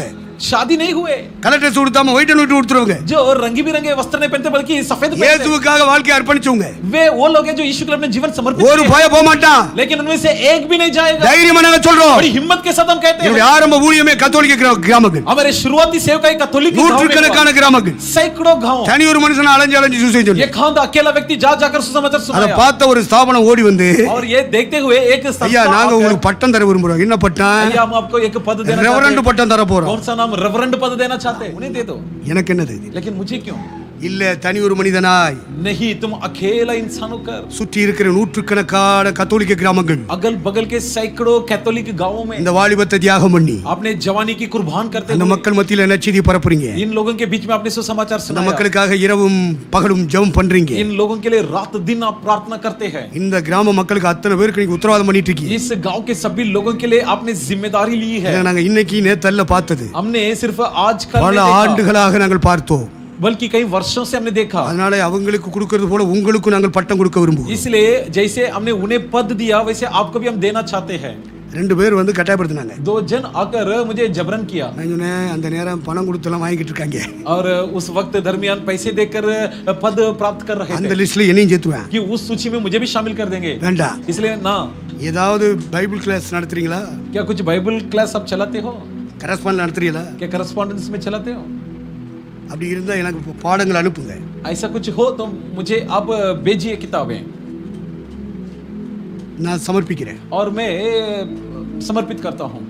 शादी नहीं हुए. கலர் ட்ரெஸ் உடுத்தாம ஒயிட் ன்னு உடுத்துறவங்க. जो रंगी बिरंगे वस्त्र नहीं पहनते बल्कि सफेद पहनते. இயேசுவுக்காக வாழ்க்கை அர்ப்பணிச்சவங்க. वे वो लोग हैं जो यीशु के लिए अपने जीवन समर्पित ஒரு किए. பய போக மாட்டான். लेकिन उनमें से एक भी नहीं जाएगा. தைரியமா நாங்க சொல்றோம். बड़ी हिम्मत के साथ हम कहते என்னுடைய हैं. ஆரம்ப ஊழியமே கத்தோலிக்க கிராமங்கள். हमारे शुरुआती सेवकाई कैथोलिक நூற்றுக்கணக்கான கிராமங்கள். सैकड़ों गांव. தனி ஒரு மனுஷன் அலைஞ்சு சுசை சொல்லி. ये खानदा अकेला व्यक्ति जा जाकर सुसमाचार அத सुनाया. பார்த்த ஒரு ஸ்தாபனம் ஓடி வந்து और ये देखते हुए एक ஐயா संस्था நாங்க आकर, உங்களுக்கு பட்டம் தர விரும்புறோம். என்ன பட்டம்? भैया हम आपको एक पद देना ரெவரண்ட் चाहते हैं. பட்டம் தர போறோம். कौन सा नाम? रेवरेंड पद देना चाहते हैं. उन्हें दे दो. எனக்கு என்னது? लेकिन मुझे क्यों? இல்ல தனி ஒரு மனிதனாய் नहीं, तुम अकेला इंसान होकर சுற்றி இருக்கிற நூற்றுக்கணக்கான கத்தோலிக்க கிராமங்கள் अगल बगल के सैकड़ों कैथोलिक गांवों में இந்த வாலிபத்தை தியாகம் பண்ணி आपने जवानी की कुर्बान करते அந்த हुए மக்கள் மத்தியில நற்செய்தி பரப்புறீங்க. इन लोगों के बीच में आपने सुसमाचार அந்த सुनाया. மக்களுக்காக இரவும் பகலும் ஜெபம் பண்றீங்க. इन लोगों के लिए रात दिन आप प्रार्थना करते हैं. இந்த கிராம மக்களுக்கு அத்தனை பேருக்கு நீங்க உத்தரவாதம் பண்ணிட்டு இருக்கீங்க. इस गांव के सभी लोगों के लिए आपने जिम्मेदारी ली है. இதை நாங்க இன்னைக்கு நேத்தல்ல பார்த்தது. हमने सिर्फ आज कल பல नहीं देखा, ஆண்டுகளாக நாங்கள் பார்த்தோம். बल्कि कई वर्षों से हमने देखा. அதனால அவங்களுக்கு கொடுக்கிறது போல உங்களுக்கு நாங்கள் பட்டம் கொடுக்க விரும்புவோம். इसलिए जैसे हमने उन्हें पद दिया वैसे आपको भी हम देना चाहते हैं. ரெண்டு பேர் வந்து கட்டாயப்படுத்தினாங்க. दो जन आकर मुझे जबरन किया. நான் சொன்னேன் அந்த நேரம் பணம் கொடுத்தெல்லாம் வாங்கிட்டு இருக்காங்க. और उस वक्त दरमियान पैसे देकर पद प्राप्त कर रहे அந்த थे லிஸ்ட்ல என்னையும் சேர்த்துவேன். कि उस सूची में मुझे भी शामिल कर देंगे. வேண்டாம். इसलिए ना. ஏதாவது பைபிள் கிளாஸ் நடத்துறீங்களா? क्या कुछ बाइबल क्लास आप चलाते हो? கரஸ்பாண்ட் நடத்துறீங்களா? क्या करस्पॉन्डेंस में चलाते हो? அப்படி இருந்தா எனக்கு பாடங்கள் அனுப்புங்க. ऐसा कुछ हो तो मुझे आप भेजिए किताबें நான் சமர்ப்பிக்கிறேன். और मैं समर्पित करता हूँ.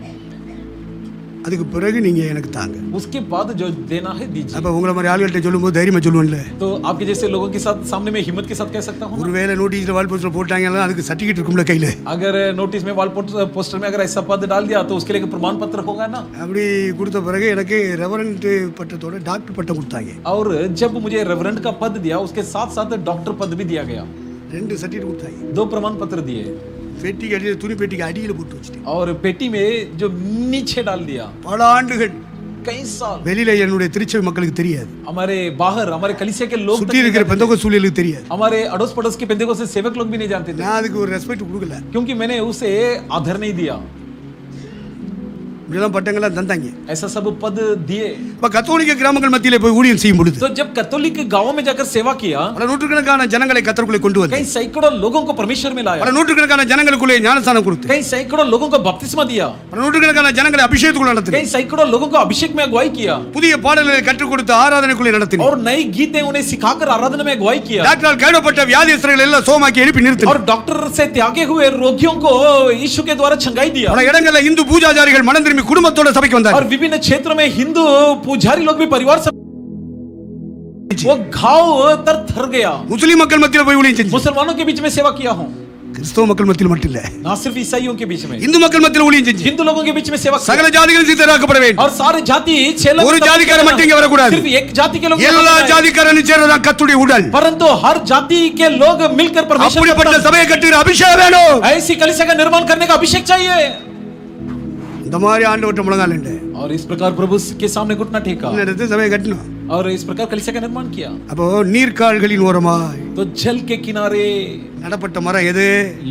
அதுக்கு பிறகு நீங்க எனக்கு தாங்க. उसके बाद जो देना है दीजिए. அப்ப உங்களை மாதிரி ஆளுகிட்ட சொல்லும்போது தைரியமா சொல்லுவேன்ல. तो आपके जैसे लोगों के साथ सामने में हिम्मत के साथ कह सकता हूँ. ஒருவேளை நோட்டீஸ்ல வால் போஸ்டர் போட்டாங்கன்னா அதுக்கு சர்டிபிகேட் இருக்கும்ல கையில. अगर नोटिस में वाल पोस्टर में अगर ऐसा पद डाल दिया तो उसके लिए प्रमाण पत्र होगा ना. அப்படி கொடுத்த பிறகு எனக்கு ரெவரண்ட் பட்டத்தோட டாக்டர் பட்டம் கொடுத்தாங்க. और जब मुझे रेवरेंट का पद दिया उसके साथ साथ डॉक्टर पद भी दिया गया. 2 சர்டிபிகேட் கொடுத்தாங்க. 2 प्रमाण पत्र दिए. பெட்டிக்கு அடியில துணி பெட்டிக்கு அடியில போட்டு வச்சிட்டேன். और पेटी में जो नीचे डाल दिया. பல ஆண்டுகள் कई साल வெளியில என்னுடைய திருச்சபை மக்களுக்கு தெரியாது. हमारे बाहर हमारे कलीसिया के लोग சுத்தி இருக்கிற பெந்தகோஸ்து ஊழியர்களுக்கு தெரியாது. हमारे अड़ोस पड़ोस के पेंतेकोस्ते सेवक लोग भी नहीं जानते थे. நான் அதுக்கு ஒரு ரெஸ்பெக்ட் கொடுக்கல. क्योंकि मैंने उसे आदर नहीं दिया. இப்படிலாம் பட்டங்கள்லாம் தந்தாங்க. ऐसा सब पद दिए. இப்ப கத்தோலிக்க கிராமங்கள் மத்தியிலே போய் ஊழியம் செய்யும் பொழுது तो जब कैथोलिक गांवों में जाकर सेवा किया பல நூற்றுக்கணக்கான ஜனங்களை கத்தருக்குள்ளே கொண்டு வந்து कई सैकड़ों लोगों को परमेश्वर में लाया. பல நூற்றுக்கணக்கான ஜனங்களுக்குள்ளே ஞானஸ்நானம் கொடுத்து कई सैकड़ों लोगों को बपतिस्मा दिया. பல நூற்றுக்கணக்கான ஜனங்களை அபிஷேகத்துக்குள்ள நடத்தினார். कई सैकड़ों लोगों को अभिषेक में अगुवाई किया. புதிய பாடல்களை கற்றுக் கொடுத்து ஆராதனைக்குள்ளே நடத்தினார். और नई गीतें उन्हें सिखाकर आराधना में अगुवाई किया. டாக்டரால் கைவிடப்பட்ட வியாதியஸ்தர்கள் எல்லாம் சோமாக்கி எழுப்பி நிறுத்தினார். और डॉक्टर से त्यागे हुए रोगियों को यीशु के द्वारा चंगाई दिया. பல இடங்களில் இந்து பூஜாரிகள் மனம் திரும்பி குடும்பத்தோட சபைக்கு और வந்தார். विभिन्न क्षेत्रों में हिंदू पुजारी लोग भी परिवार से वो घाव तर थर गया. முஸ்லிம் மக்கள் மத்தியில் போய் ஊழியம் செஞ்சு मुसलमानों के बीच में सेवा किया हूं. கிறிஸ்தவ மக்கள் மத்தியில் மட்டும் இல்ல, ना सिर्फ ईसाइयों के बीच में, இந்து மக்கள் மத்தியில் ஊழியம் செஞ்சு हिंदू लोगों के बीच में सेवा சகல किया. ஜாதிகளும் சீர்திருத்தப்பட வேண்டும். और सारे जाति छह ஒரு ஜாதிக்காரன் மட்டும் இங்க வரக்கூடாது. सिर्फ एक जाति के लोग எல்லா ஜாதிக்காரனும் சேர்றதான் கர்த்தருடைய உடல். परंतु हर जाति के लोग मिलकर परमेश्वर அப்படிப்பட்ட சபையை கட்டுகிற அபிஷேகம் வேணும். ऐसी कलीसिया का निर्माण करने का अभिषेक चाहिए. இந்த மாதிரி ஆண்டவர்ட்ட முழங்கால் இல்லை. और इस प्रकार प्रभु के सामने घुटना टेका எடுத்து சபையை கட்டணும். और इस प्रकार कलीसिया का निर्माण किया. அப்போ நீர்க்கால்களின் ஓரமாய் तो जल के किनारे நடப்பட்ட மரம் எது?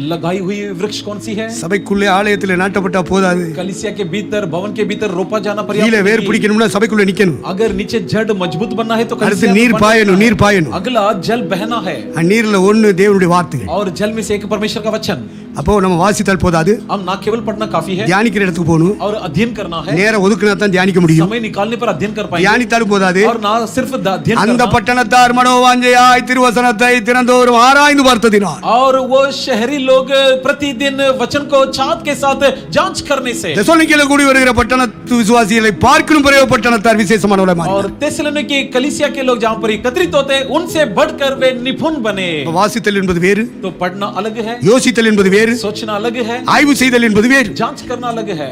लगाई हुई वृक्ष कौन सी है? சபைக்குள்ளே ஆலயத்திலே நாட்டப்பட்டா போதாது. कलीसिया के भीतर भवन के भीतर रोपा जाना கீழே पर्याप्त வேர் नहीं. பிடிக்கணும்னா சபைக்குள்ளே நிக்கணும். अगर नीचे जड़ मजबूत बनना है तो அடுத்து कलीसिया நீர் में பாயணும், बनना நீர் है. பாயணும். अगला जल बहना है நீர்ல ஒண்ணு தேவனுடைய வார்த்தை. और जल में से एक परमेश्वर का वचन. அப்போ நம்ம வாசித்தால் போதாது, हम ना केवल पढ़ना काफी है தியானிக்கிற இடத்துக்கு போகணும். और अध्ययन करना है. நேரம் ஒதுக்குனா தான் தியானிக்க முடியும். समय निकालने पर अध्ययन कर पाएंगे. தியானித்தாலும் போதாது, और ना सिर्फ अध्ययन அந்த करना. பட்டணத்தார் மனோவாஞ்சையாய் திருவசனத்தை திறந்தோறும் ஆராய்ந்து பார்த்ததினால் और वो शहरी लोग प्रतिदिन वचन को छात के साथ जांच करने से தெசலோனிக்கேல கூடி வருகிற பட்டணத்து விசுவாசிகளை பார்க்கிலும் பெரிய பட்டணத்தார் விசேஷமானவர்களாய் और மாறினார். तेसलोनिकी कलीसिया के लोग जहां पर एकत्रित होते हैं उनसे बढ़कर वे निपुण बने. வாசித்தல் என்பது வேறு, तो पढ़ना अलग है, யோசித்தல் என்பது வேறு, सोचना अलग है, ஆய்வு செய்தல் என்பது வேறு. जांच करना अलग है.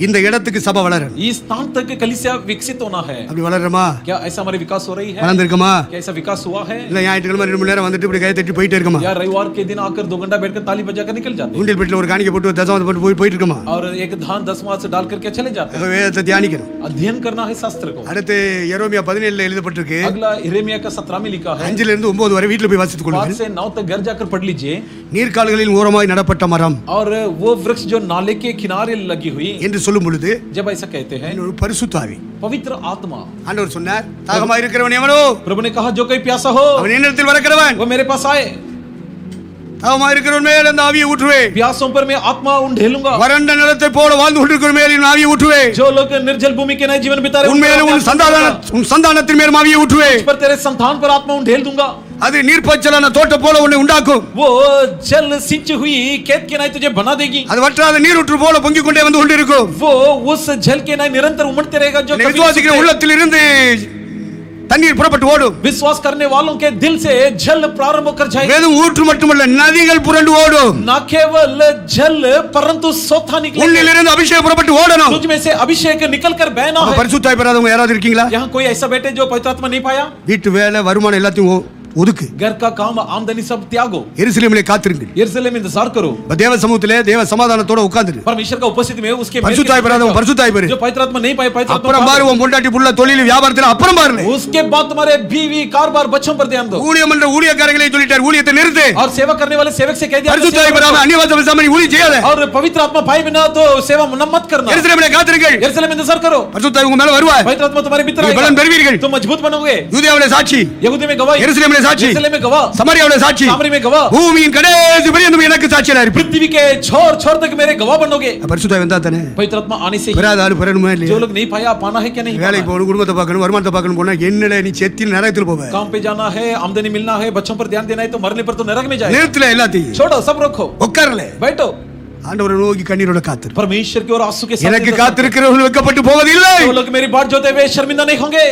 இந்த இடத்துக்கு சபை வளரணும். इस स्थान तक कलीसिया विकसित होना है. அப்படி வளர்றமா? क्या ऐसा हमारे विकास हो रही है? வளர்ந்திருக்கமா? क्या ऐसा विकास हुआ है? இல்ல ஞாயிற்றுக்கிழமை 2 மணி நேரம் வந்துட்டு இப்படி கை தட்டி போயிட்டே இருக்கமா? या रविवार के दिन आकर 2 घंटा बैठकर ताली बजाकर निकल जाते हैं உண்டியல் பெட்டில ஒரு காணிக்கை போட்டு தசமாவது போட்டு போயிட்டு இருக்கமா? और एक धान 10वां से डाल करके चले जाते हैं. வேதத்தை தியானிக்கணும். अध्ययन करना है शास्त्र को. அடுத்து எரோமியா 17 எழுதப்பட்டிருக்கு. अगला यिर्मयाह का 17 में लिखा है. 5 இருந்து 9 வரை வீட்ல போய் வாசித்துக் 5 கொள்ளுங்கள். से 9 तक घर जाकर पढ़ लीजिए. நீர்க்கால்களின் ஓரமாய் நடப்பட்ட மரம் और वो वृक्ष जो नाले के किनारे लगी हुई, என்று சொல்லும் பொழுது जब ऐसा कहते हैं ஒரு பரிசுத்த ஆவி, पवित्र आत्मा. ஆண்டவர் சொன்னார், தாகமாய் இருக்கிறவன் எவனோ प्रभु ने कहा जो कोई प्यासा हो அவன் என்னிடத்தில் வரக்கிறவன், वो मेरे पास आए. தாகமாய் இருக்கிறவன் மேல் அந்த ஆவியை ஊற்றுவேன். प्यासों पर मैं आत्मा उंडेलूंगा. வறண்ட நிலத்தை போல வாழ்ந்து கொண்டிருக்கிறவன் மேல் என் ஆவியை ஊற்றுவேன். जो लोग निर्जल भूमि के नए जीवन बिता रहे உன் மேலும் உன் சந்தானத்தின் மேல் ஆவியை ஊற்றுவேன். पर तेरे संतान पर आत्मा उंडेल दूंगा. அது நீர்ப்பாய்ச்சலான தோட்டம் போல உன்னை உண்டாக்கும். वो जल सिंच हुई खेत के नाई तुझे बना देगी. அது வற்றாத நீரூற்று போல பொங்கிக் கொண்டே வந்து கொண்டிருக்கும். वो उस जल के नाई निरंतर उमड़ते रहेगा. जो कभी விசுவாசிக்கிற உள்ளத்தில் இருந்து தண்ணீர் புறப்பட்டு ஓடும். विश्वास करने वालों के दिल से जल प्रारंभ होकर जाएगा. வெறும் ஊற்று மட்டுமல்ல, நதிகள் புரண்டு ஓடும். ना केवल जल परंतु सोथा निकलेगा. உள்ளிலிருந்து அபிஷேகம் புறப்பட்டு ஓடணும். तुझ में से अभिषेक निकलकर बहना है. பரிசுத்தாய் பெறாதவங்க யாராவது இருக்கீங்களா? यहाँ कोई ऐसा बैठे जो पवित्र आत्मा नहीं पाया? வீட்டு வேலை வருமானம் எல்லாத்தையும் ஒதுக்கு. घर का काम आमदनी सब त्यागो. எருசலேமிலே காத்திருங்கள். यरूशलेम में इंतजार करो. தேவ சமூகத்திலே தேவ சமாதானத்தோட உட்கார்ந்துரு. परमेश्वर का उपस्थिति में उसके பரிசுத்தாய் பெறாதவங்க பரிசுத்தாய் பெறு. जो पवित्र आत्मा नहीं पाए पवित्र அப்புறம் आत्मा பாரு, உன் பொண்டாட்டி புள்ள தொழில் வியாபாரத்துல அப்புறம் பாரு. उसके बाद तुम्हारे बीवी कारोबार बच्चों पर ध्यान दो. ஊழியம் என்ற ஊழியக்காரங்களை சொல்லிட்டார், ஊழியத்தை நிறுத்து. और सेवा करने वाले सेवक से कह दिया பரிசுத்தாய் பெறாம அந்நியவாச பேசாம நீ ஊழியம் செய்யாத. और पवित्र आत्मा पाए बिना तो सेवा मत करना. எருசலேமிலே காத்திருங்கள். यरूशलेम में इंतजार करो. பரிசுத்தாய் உங்க மேல வருவார். पवित्र आत्मा तुम्हारे भीतर பலன் आएगा. பெறுவீர்கள். तुम मजबूत बनोगे. யூதேயாவிலே சாட்சி, यहूदी में गवाही, எருசலேமிலே சாட்சி, यरूशलेम में गवाह, சமாரியாவுடைய சாட்சி, सामरी में गवाह, பூமியின் கடைசி பரியந்தம் எனக்கு சாட்சியா இருப்பீர். पृथ्वी के छोर छोर तक मेरे गवाह बनोगे. பரிசுத்த வந்தா தானே पवित्र आत्मा आने से ही பெறாத ஆளு பெறணுமா जो இல்லையா? लोग नहीं पाया पाना है क्या नहीं வேலைக்கு पाना है? போகணும், குடும்பத்தை பார்க்கணும், வருமானத்தை பார்க்கணும் போனா என்னல நீ செத்தி நரகத்துல போவ. काम पे जाना है, आमदनी मिलना है, बच्चों पर ध्यान देना है, तो मरने पर तो नरक में जाएगा. நிறுத்தல எல்லாத்தையும், छोड़ो, सब रखो, உட்காரல. बैठो. ஆண்டவரை நோக்கி கண்ணீரோட காத்திரு. परमेश्वर की ओर आंसू के साथ எனக்கு इंतजार காத்திருக்கிறவர்கள் வெட்கப்பட்டு போவதில்லை. करो. जो लोग मेरी बाट जोते हुए शर्मिंदा नहीं होंगे.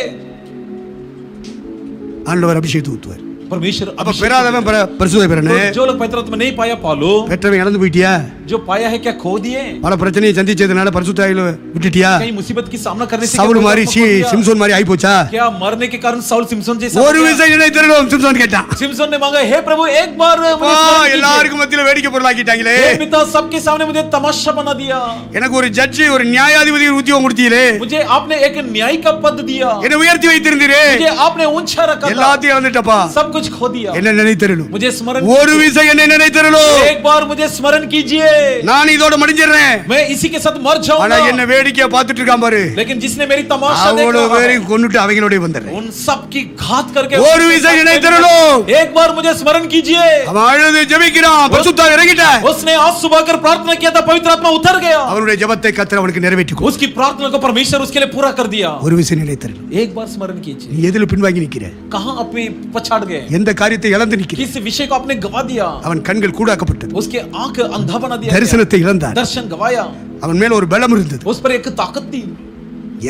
ஆண்டவர் அபிஷேகத்தை ஊத்துவார். परमेश्वर அப்ப अभिषेक பெறாதவன் பரிசுத்த பெறனே. तो जो लोग पवित्र आत्मा नहीं पाया पालो, பெற்றவன் இழந்து போயிட்டியா? जो पाया है क्या खो दिए? பல பிரச்சனையை சந்திச்சதுனால பரிசுத்த ஆவியில விட்டுட்டியா? कहीं मुसीबत की सामना करने से சவுல் क्या மாதிரி पवित्र आत्मा खो दिया? சிம்சோன் மாதிரி ஆயி போச்சா? क्या मरने के कारण साउल सिम्सन जैसा ஒரு हो गया? விசை என்னை திருடும் சிம்சோன் கேட்டான். सिम्सन ने मांगा, हे प्रभु एक बार मुझे स्मरण कीजिए। எல்லாருக்கும் மத்தியில வேடிக்கை பொருளாக்கிட்டாங்களே. हे पिता सबके सामने मुझे तमाशा बना दिया। எனக்கு ஒரு ஜட்ஜி ஒரு நியாயாதிபதி உத்தியோகம் கொடுத்தீங்களே. मुझे आपने एक न्याय का पद दिया, என்னை உயர்த்தி வைத்திருந்தீரே. मुझे आपने ऊंचा रखा था, எல்லாத்தையும் வந்துட்டப்பா. सब कुछ खो दिया। என்ன நினைத்தருளும். मुझे स्मरण ஒரு कीजिए। விசை என்ன நினைத்தருளும். एक बार मुझे स्मरण कीजिए। நான் இதோட முடிஞ்சிடுறேன். मैं इसी के साथ मर ஆனா जाऊंगा। என்ன வேடிக்கையா பார்த்துட்டு இருக்கான் பாரு. लेकिन जिसने मेरी तमाशा அவ்வளவு देखा है, பேரையும் கொன்னுட்டு அவங்களோட வந்துடுறேன். उन सब की घात करके ஒரு விசை நினைத்தருளும். एक बार मुझे स्मरण कीजिए। அவன் அழுது ஜெபிக்கிறான். பரிசுத்த ஆவி இறங்கிட்டார். उसने आज सुबह कर प्रार्थना किया था, पवित्र आत्मा उतर गया। அவனுடைய ஜெபத்தை கர்த்தர் அவனுக்கு நிறைவேற்றி கொடு. उसकी प्रार्थना को परमेश्वर उसके लिए पूरा कर दिया। ஒரு விசை நினைத்தருளும். एक बार स्मरण कीजिए। நீ எதில பின்வாங்கி நிக்கிற? कहां अपने पछाड़ गए? எந்த காரியத்தை இழந்து நிக்கிற? किस विषय को आपने गवा दिया? அவன் கண்கள் கூடாக்கப்பட்டது. उसके आंख अंधा बना दिया गया। தரிசனத்தை இழந்தான். दर्शन गवाया। அவன் மேல ஒரு பலம் இருந்தது. उस पर एक ताकत थी।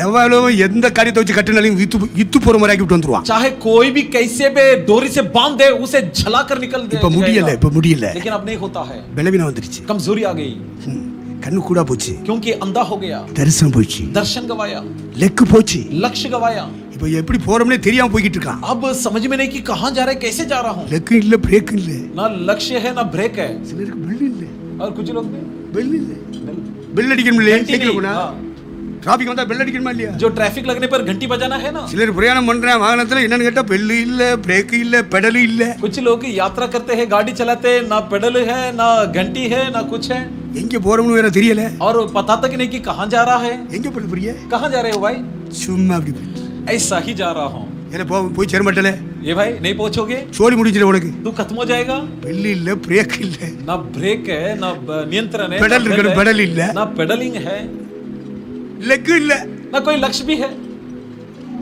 எவ்வளவு எந்த காரியத்தை வச்சு கட்டினாலும் இத்து போற மாதிரி ஆக்கிட்டு வந்துருவான். चाहे कोई भी कैसे भी डोरी से बांध दे, उसे झलाकर निकल दे। இப்ப முடியல, இப்ப முடியல. लेकिन अब नहीं होता है, பலவீனம் வந்துருச்சு. कमजोरी आ गई கண்ணு கூடா போச்சு. क्योंकि अंधा हो गया। தரிசனம் போச்சு. दर्शन गवाया, லெக்கு போச்சு. लक्ष्य गवाया। இப்ப எப்படி போறோம்னே தெரியாம போயிட்டு இருக்கான். अब समझ में नहीं कि कहां जा रहे, कैसे जा रहा हूं। லெக்கு இல்ல, பிரேக் இல்ல. ना लक्ष्य है ना ब्रेक है। சிலருக்கு பெல் இல்ல. और कुछ लोग में பெல் இல்ல. பெல் அடிக்கணும் இல்லையா? घंटी சைக்கிள் नहीं। போனா हाँ। டிராபிக் வந்தா பெல் அடிக்கணுமா இல்லையா? जो ट्रैफिक लगने पर घंटी बजाना है ना। சிலர் பிரயாணம் பண்றேன் வாகனத்துல என்னன்னு கேட்டா பெல் இல்ல, பிரேக் இல்ல, பெடல் இல்ல. कुछ लोग यात्रा करते हैं, गाड़ी चलाते हैं, ना पेडल है ना घंटी है ना कुछ है, எங்க போறோம்னு வேற தெரியல. और पता तक नहीं कि कहां जा रहा है। எங்க போறது புரிய? कहां जा रहे हो भाई? சும்மா அப்படி போய். ऐसा ही जा रहा हूं। என்ன போய் சேர மாட்டல. ये भाई नहीं पहुंचोगे, சோலி முடிஞ்சிர உனக்கு. तू खत्म हो जाएगा। பெல் இல்ல, பிரேக் இல்ல. ना ब्रेक है ना नियंत्रण है, पेडल ना இருக்கணும், है, पेडल இல்ல. ना पेडलिंग है, லெக் இல்ல. ना कोई लक्ष्य भी है।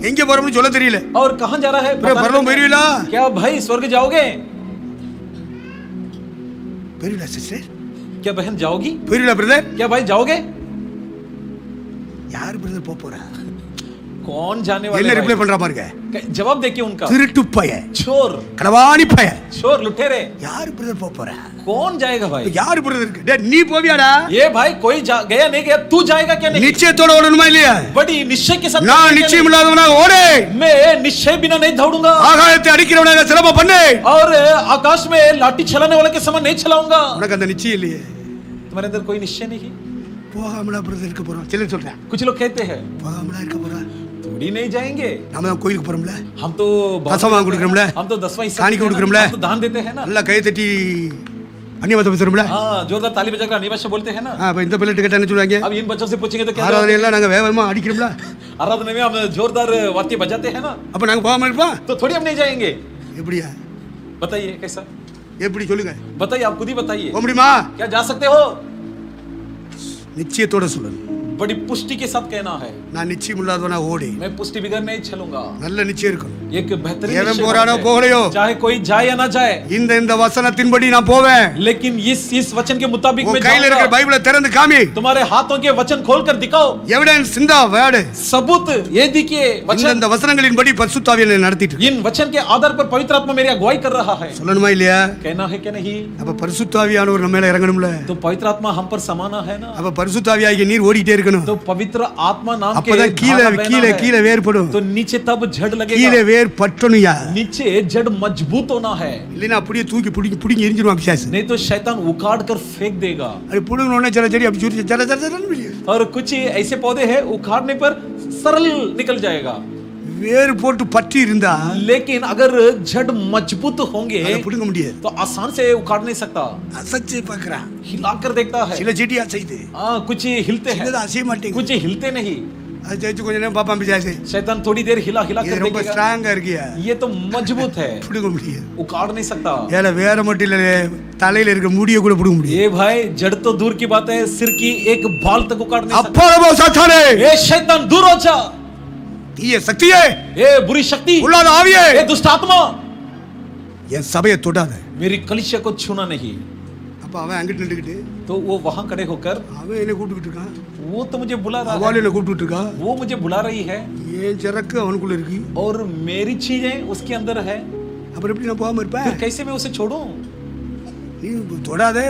எங்க போறோம்னு சொல்ல தெரியல. और कहां जा रहा है अरे पता परलोक नहीं। போயிருவீங்களா? क्या भाई स्वर्ग जाओगे? போயிருவீங்களா சிஸ்டர்? क्या बहन जाओगी? போயிருவீங்களா பிரதர்? क्या भाई जाओगे? யார் பிரதர் போறா? कौन जाने என்ன वाले ரிப்ளை भाई? பண்றா பாருங்க. जवाब देखिए उनका। திருட்டு பய, चोर, களவாணி பய. चोर लुटेरे, யார் பிரதர் போறா? कौन जाएगा भाई? யார் பிரதர் இருக்கு? டேய் நீ போவியாடா? ये भाई कोई गया नहीं गया, तू जाएगा क्या नहीं? நிச்சயத்தோட ஓடணுமா இல்லையா? बड़ी निश्चय के साथ நான் जाएगा நிச்சயம் क्या இல்லாதவனாக ஓடு. नहीं? मैं निश्चय बिना नहीं दौड़ूंगा, ஆகாயத்தை அடிக்கிறவனாக சிலம்ப பண்ணு. और आकाश में लाठी चलाने वाले के समान नहीं चलाऊंगा। உனக்கு அந்த நிச்சயம் இல்லையே. तुम्हारे अंदर कोई निश्चय नहीं है। போகாமலா பிரதர் இருக்க போறோம். சிலர் சொல்றேன். कुछ लोग कहते हैं போகாமலா இருக்க போறோம். थोड़ी नहीं जाएंगे, நாம தான் கோயிலுக்கு போறோம்ல. हम तो दसवां கொடுக்கிறோம்ல, हम तो 10वां हिस्सा காணிக்கை देते हैं ना, கொடுக்கிறோம்ல, हम तो दान देते हैं ना। நல்லா கை தட்டி அந்நியவாத பேசுறோம்ல. हाँ, जोरदार ताली बजाकर अन्य भाषा बोलते हैं ना। அப்ப இந்த பிள்ளை கேட்டா என்ன சொல்லுவாங்க? अब इन बच्चों से पूछेंगे तो क्या ஆராதனை जवाब? எல்லாம் நாங்க வேகமா அடிக்கிறோம்ல. आराधना में हम जोरदार वाद्य बजाते हैं ना, அப்ப நாங்க போகாம இருப்போம். तो थोड़ी हम नहीं जाएंगे। எப்படியா? बताइए कैसा? எப்படி சொல்லுங்க? बताइए, आप खुद ही बताइए। போக முடியுமா? क्या जा सकते हो? நிச்சயத்தோட சொல்லணும். बड़ी पुष्टि के साथ कहना है, நான் நிச்சயம் இல்லாதவனா ஓடி. मैं पुष्टि बिगर नहीं चलूंगा। நல்ல நிச்சயம் இருக்கணும். एक बेहतरीन एवं निश्चय போறானோ है। போகலையோ, चाहे कोई जाए या ना जाए, இந்த வசனத்தின்படி நான் போவேன். लेकिन इस वचन के मुताबिक मैं உன் கையில இருக்கிற जाऊंगा। பைபிளை திறந்து காமி. तुम्हारे हाथों के वचन खोलकर दिखाओ, எவிடன்ஸ் இந்த வேர்ட். सबूत ये दिखिए वचन। இந்த வசனங்களின்படி பரிசுத்த ஆவி என்னை நடத்திட்டு இருக்கு. इन वचन के आधार पर पवित्र आत्मा मेरी अगुवाई कर रहा है। சொல்லணுமா இல்லையா? कहना है क्या नहीं? அப்ப பரிசுத்த ஆவியானவர் நம்ம மேல இறங்கணும்ல. तो पवित्र आत्मा हम पर समाना है ना। அப்ப பரிசுத்த ஆவியாகிய நீர் ஓடிட்டே இருக்கணும். तो पवित्र आत्मा नाम के அப்பதான் கீழே धारा बहना கீழே है। கீழே வேர்படும். तो नीचे तब जड़ கீழே लगेगा, வேர் பட்டணும்யா. नीचे जड़ मजबूत होना है, இல்லைன்னா அப்படியே தூக்கி புடிங்கி எரிஞ்சிருவான் பிசாசு. नहीं तो शैतान उखाड़ कर फेंक देगा। அது புடுங்கின உடனே சில செடி அப்படி சுருட்டி ஜர ஜர ஜரன்னு வெளியே. और कुछ ऐसे पौधे हैं उखाड़ने पर सरल निकल जाएगा, வேர் போட்டு பற்றி இருந்தா लेकिन अगर जड़ मजबूत होंगे அதை புடுங்க முடியாது. तो आसान से उखाड़ नहीं सकता। அசைச்சு பார்க்கறான். हिला कर देखता है, சில செடி அசைது, हाँ कुछ हिलते हैं, சிலது அசைய மாட்டேங்குது. कुछ हिलते नहीं। அது ஜெயிச்சு கொஞ்ச நேரம் பாப்பான் பிசாசு. शैतान थोड़ी देर हिला हिला இது कर ரொம்ப देखेगा, ஸ்ட்ராங்கா இருக்கியா, ये तो मजबूत है, பிடுங்க முடியாது. उखाड़ नहीं सकता। ஏல வேற மட்டும் இல்ல, தலையில இருக்க முடிய கூட பிடுங்க முடியாது. ये भाई जड़ तो दूर की बात है, सिर की एक बाल तक उखाड़ नहीं सकता। அப்போ சாத்தானே, ए शैतान दूर हो जा, தீய சக்தியே, ए बुरी शक्ति, உள்ளாத ஆவியே, ए दुष्ट आत्मा, என் சபையை தொடாத. मेरी कलीसिया को छूना नहीं। அப்ப அவன் அங்கிட்டு நின்னுக்கிட்டு तो वो वहां खड़े होकर, அவன் என்ன கூப்பிட்டுக்கிட்டு இருக்கான், वो तो मुझे बुला रहा அவள் है, என்ன கூப்பிட்டுட்டு இருக்கா. वो मुझे बुला रही है, ஏன் சரக்கு அவனுக்குள்ள இருக்கு, और मेरी चीजें उसके अंदर है, அப்புறம் எப்படி நான் போகாம இருப்பேன். फिर कैसे मैं उसे छोड़ूं? நீ தொடாதே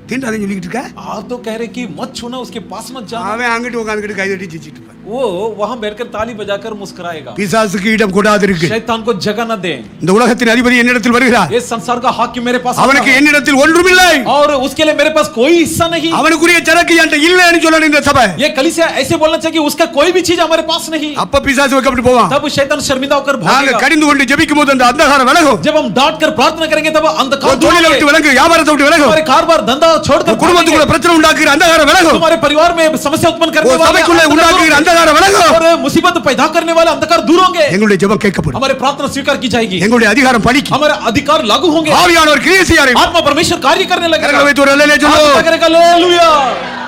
தீண்டாதேன்னு சொல்லிக்கிட்டு இருக்க. आप तो कह रहे कि मत छूना, उसके पास मत जाना। அவன் அங்கிட்டு உட்காந்துக்கிட்டு கைதட்டி சிரிச்சிட்டு இருப்பான். वो वहां बैठकर ताली बजाकर मुस्कुराएगा। பிசாசுக்கு இடம் கொடாது இருக்கு. शैतान को जगह न दे। இந்த உலகத்தின் அதிபதி என்னிடத்தில் வருகிறார், ये संसार का हाकिम मेरे पास அவனுக்கு आता है, என்னிடத்தில் ஒன்றுமில்லை, और उसके लिए मेरे पास कोई हिस्सा नहीं। அவனுக்குரிய சரக்கு என்கிட்ட இல்லைன்னு சொல்லணும் இந்த சபை. ये कलीसिया ऐसे बोलना चाहिए कि उसका कोई भी चीज हमारे पास नहीं। அப்ப பிசாசு வைக்கப்பட்டு போவான். तब शैतान शर्मिंदा होकर நாங்க भागेगा। கடிந்து கொண்டு ஜெபிக்கும் போது அந்த அந்தகாரம் விலகும். जब हम डांट कर प्रार्थना करेंगे तब अंधकार दूर தொழிலை होंगे। விட்டு விலகு, வியாபாரத்தை விட்டு விலகு, हमारे कारोबार धंधा छोड़कर குடும்பத்துக்குள்ள भागेंगे। பிரச்சனை உண்டாக்குற அந்தகாரம் விலகும், तुम्हारे परिवार में समस्या उत्पन्न करने वाले சபைக்குள்ள உண்டாக்குற அந்தகாரம் விலகும். और मुसीबत पैदा करने वाले अंधकार दूर होंगे। எங்களுடைய ஜெபம் கேட்கப்படும், हमारे प्रार्थना स्वीकार की जाएगी, எங்களுடைய அதிகாரம் பலிக்கும், हमारे अधिकार लागू होंगे, ஆவியானவர் கிரியை செய்ய ஆரம்பிப்பார். आत्मा परमेश्वर कार्य करने लगेगा। கரங்களை வைத்து ஒரு அல்லேலூயா சொல்லு. आत्मा करेगा हालेलुया।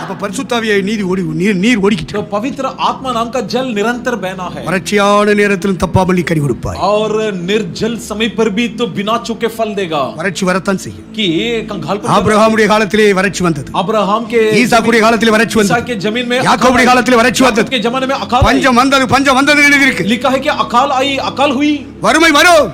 அப்ப பரிசுத்தாவியை நீர் ஓடிக்கிட்டு तो पवित्र आत्मा नाम का जल निरंतर बहना है, வறட்சியான நேரத்திலும் தப்பாமல் நீ கனி கொடுப்பாய். और निर्जल समय पर भी तो बिना चूके फल देगा। வறட்சி வரத்தான் செய்யும். कि कंगाल को ஆபிரகாமுடைய காலத்திலே வறட்சி வந்தது, अब्राहम के ஈசாக்குடைய காலத்திலே வறட்சி ईसा வந்தது, के जमीन में யாக்கோபுடைய காலத்திலே வறட்சி याकूब வந்தது, के जमाने में अकाल आई। பஞ்சம் வந்தது எழுதியிருக்கு. लिखा है कि अकाल आई, अकाल हुई, வறுமை வரும்,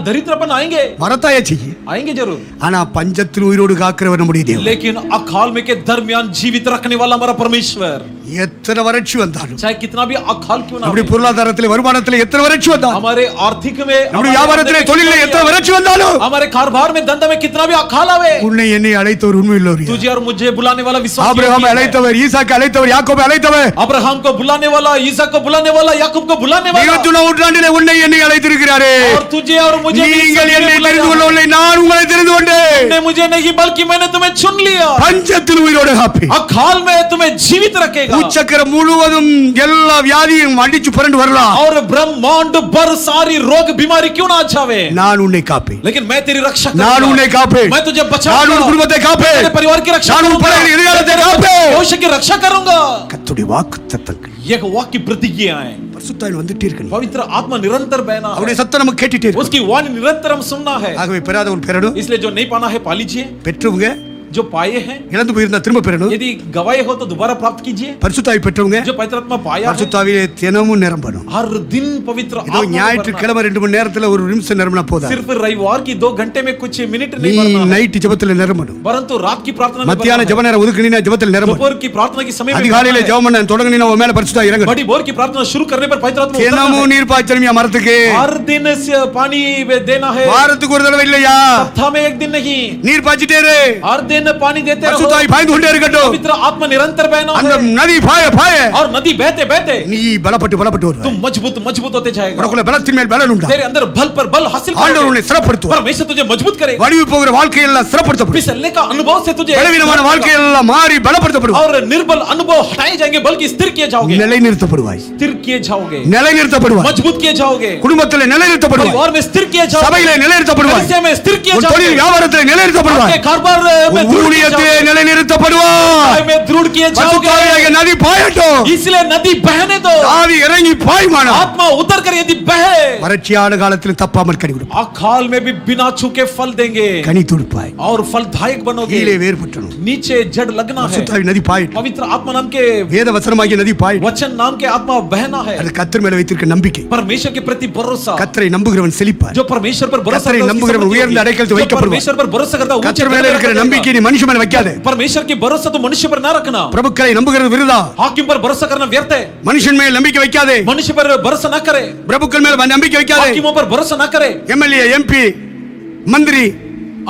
दरिद्रपन आएंगे, வரத்தாயே செய்யும். आएंगे जरूर, ஆனா பஞ்சத்தில் உயிரோடு காக்கிறவர் நம்முடைய தேவன். लेकिन अकाल में के दरमियान जीवित रखने वाला हमारा परमेश्वर, எத்தனை வறட்சி வந்தாலும், चाहे कितना भी अकाल क्यों ना நம்முடைய हो, பொருளாதாரத்திலே வருமானத்திலே எத்தனை வறட்சி வந்தாலும், हमारे आर्थिक में, நம்முடைய வியாபாரத்திலே தொழிலே எத்தனை வறட்சி வந்தாலும், हमारे कारोबार में धंधा में कितना भी अकाल आवे, உன்னை என்னை அழைத்தவர் உண்மையுள்ளவர் யார்? तुझे और मुझे बुलाने वाला विश्वास ஆபிரகாமை அழைத்தவர், ஈசாக்கை அழைத்தவர், யாக்கோபை அழைத்தவர், अब्राहम को बुलाने वाला, ईसाक को बुलाने वाला, याकूब को बुलाने वाला, 21 நூற்றாண்டிலே உன்னை என்னை அழைத்திருக்கிறாரே. और तुझे और मुझे भी நீங்கள் என்னை बुलाया தெரிந்து है। கொள்ளவில்லை, நான் உங்களை தெரிந்து கொண்டேன். तुमने मुझे नहीं बल्कि मैंने तुम्हें चुन लिया, பஞ்சத்தில் உயிரோடு காப்பேன். अकाल में तुम्हें जीवित रखेगा, உச்சக்கரம் முழுவதும் எல்லா வியாதியும் அடிச்சு புரண்டு வரலாம், और ब्रह्मांड भर सारी रोग बीमारी क्यों ना आ जावे, நான் உன்னை காப்பேன். लेकिन मैं तेरी रक्षा நான் करूंगा, உன்னை காப்பேன். मैं तुझे நான் உன் बचाऊंगा, குடும்பத்தை காப்பேன். तेरे परिवार की रक्षा நான் உன் करूंगा, பிள்ளைகளின் எதிர்காலத்தை காப்பேன். भविष्य की रक्षा करूंगा। கர்த்தருடைய வாக்குத்தத்தங்கள் ये वाक्य की प्रतिज्ञाएं, பரிசுத்தாவியில் வந்துட்டே இருக்கு. पवित्र आत्मा निरंतर बहना है, அவருடைய சத்தம் நமக்கு கேட்டுட்டே இருக்கு. उसकी वाणी निरंतर हम सुनना है। ஆகவே பெறாதவன் பெறணும், इसलिए जो नहीं पाना है पा लीजिए, பெற்றவங்க जो पाए हैं இழந்து போயிருந்தா திரும்ப பெறணும், यदि गवाए हो तो दोबारा प्राप्त कीजिए, பரிசுத்தாவி பெற்றவங்க जो पवित्र आत्मा पाया है பரிசுத்தாவிலே தினமும் நிரம்பணும். हर दिन पवित्र ஏதோ आत्मा को भरना। ஞாயிற்றுக்கிழமை 2 மணி நேரத்துல ஒரு நிமிஷம் நிரம்பினா போதா, सिर्फ रविवार की 2 घंटे में कुछ मिनट நீ नहीं भरना है, நைட் ஜெபத்துல நிரம்பணும். परंतु रात की प्रार्थना में மத்தியான भरना ஜெப நேரம் ஒதுக்கினா ஜெபத்துல है, நிரம்பணும். दोपहर की प्रार्थना के समय में அதிகாலையில भरना है, ஜெபம் பண்ண தொடங்கினா உன் மேல பரிசுத்தாவி இறங்கணும். बड़ी भोर की प्रार्थना शुरू करने पर पवित्र आत्मा उतरना தினமும் है। நீர் பாய்ச்சலுமியா மரத்துக்கு, हर दिन से पानी देना है, வாரத்துக்கு ஒரு தடவை இல்லையா, सप्ताह में एक दिन नहीं, நீர் பாய்ச்சிட்டே இரு. हर दिन पानी देते रहो, பரிசுத்தாவி பாய்ந்து கொண்டே இருக்கட்டும். पवित्र आत्मा निरंतर बहना அந்த है, நதி பாய பாய और नदी बहते बहते நீ பலப்பட்டு வருவாய். तुम मजबूत मजबूत होते जाएगा, உனக்குள்ள பலத்தின் மேல் பலன் உண்டா. तेरे अंदर बल पर बल हासिल ஆண்டவர் करोगे, உன்னை சிறப்படுத்துவார். परमेश्वर तुझे मजबूत करेगा, வடிவு போகிற வாழ்க்கையெல்லாம் சிறப்படுத்தப்படும். फिसलने का अनुभव से तुझे பலவீனமான வாழ்க்கையெல்லாம் மாறி பலப்படுத்தப்படும். और निर्बल अनुभव हटाए जाएंगे, बल्कि स्थिर किए जाओगे, நிலைநிறுத்தப்படுவாய், स्थिर किए जाओगे, நிலைநிறுத்தப்படுவாய். मजबूत किए जाओगे, குடும்பத்திலே நிலைநிறுத்தப்படுவாய், परिवार में स्थिर किए जाओगे, சபையிலே நிலைநிறுத்தப்படுவாய், कलीसिया में स्थिर किए உன் जाओगे, தொழில் வியாபாரத்திலே நிலைநிறுத்தப்படுவாய், आपके कारोबार में உன் दृढ़ किए ஊழியத்திலே जाओगे, நிலைநிறுத்தப்படுவாய். सेवा में दृढ़ किए जाओगे, பரிசுத்தாவியாகிய நதி பாயட்டும். इसलिए नदी बहने दो, ஆவி இறங்கி பாய்மானா. आत्मा उतर कर यदि बहे, வறட்சியான காலத்தில் தப்பாமல் கனி கொடுப்பாய், अकाल में भी बिना छूके फल देंगे, கனி துடுப்பாய், और फलदायक बनोगे, கீழே வேர்புற்றணும். नीचे जड़ लगना है, பரிசுத்தாவி நதி பாயட்டும். पवित्र आत्मा नाम के வேத வசனமாகிய நதி பாயட்டும். वचन नाम के आत्मा बहना है, அது கர்த்தர் மேல வைத்திருக்க நம்பிக்கை. परमेश्वर के प्रति भरोसा, கர்த்தரை நம்புகிறவன் செழிப்பார். जो परमेश्वर पर भरोसा கர்த்தரை करता है, उसकी நம்புகிறவன் समृद्धि உயர்ந்த होगी। அடைக்கலத்தில் जो வைக்கப்படுவான். परमेश्वर पर भरोसा करता है, ऊंचे கர்த்தர் மேல पद पर இருக்கிற रखा நம்பிக்கை நீ மனுஷன் மேல வைக்காதே. जाएगा। परमेश्वर की भरोसा तो मनुष्य पर ना रखना, பிரபுக்களை நம்புகிறது விருதா. हाकिम पर भरोसा करना व्यर्थ है, மனுஷன் மேல் நம்பிக்கை வைக்காதே. मनुष्य पर भरोसा ना करे, பிரபுக்கள் மேல நம்பிக்கை வைக்காதே. हाकिमों पर भरोसा ना करे, எம்எல்ஏ, எம்பி, மந்திரி,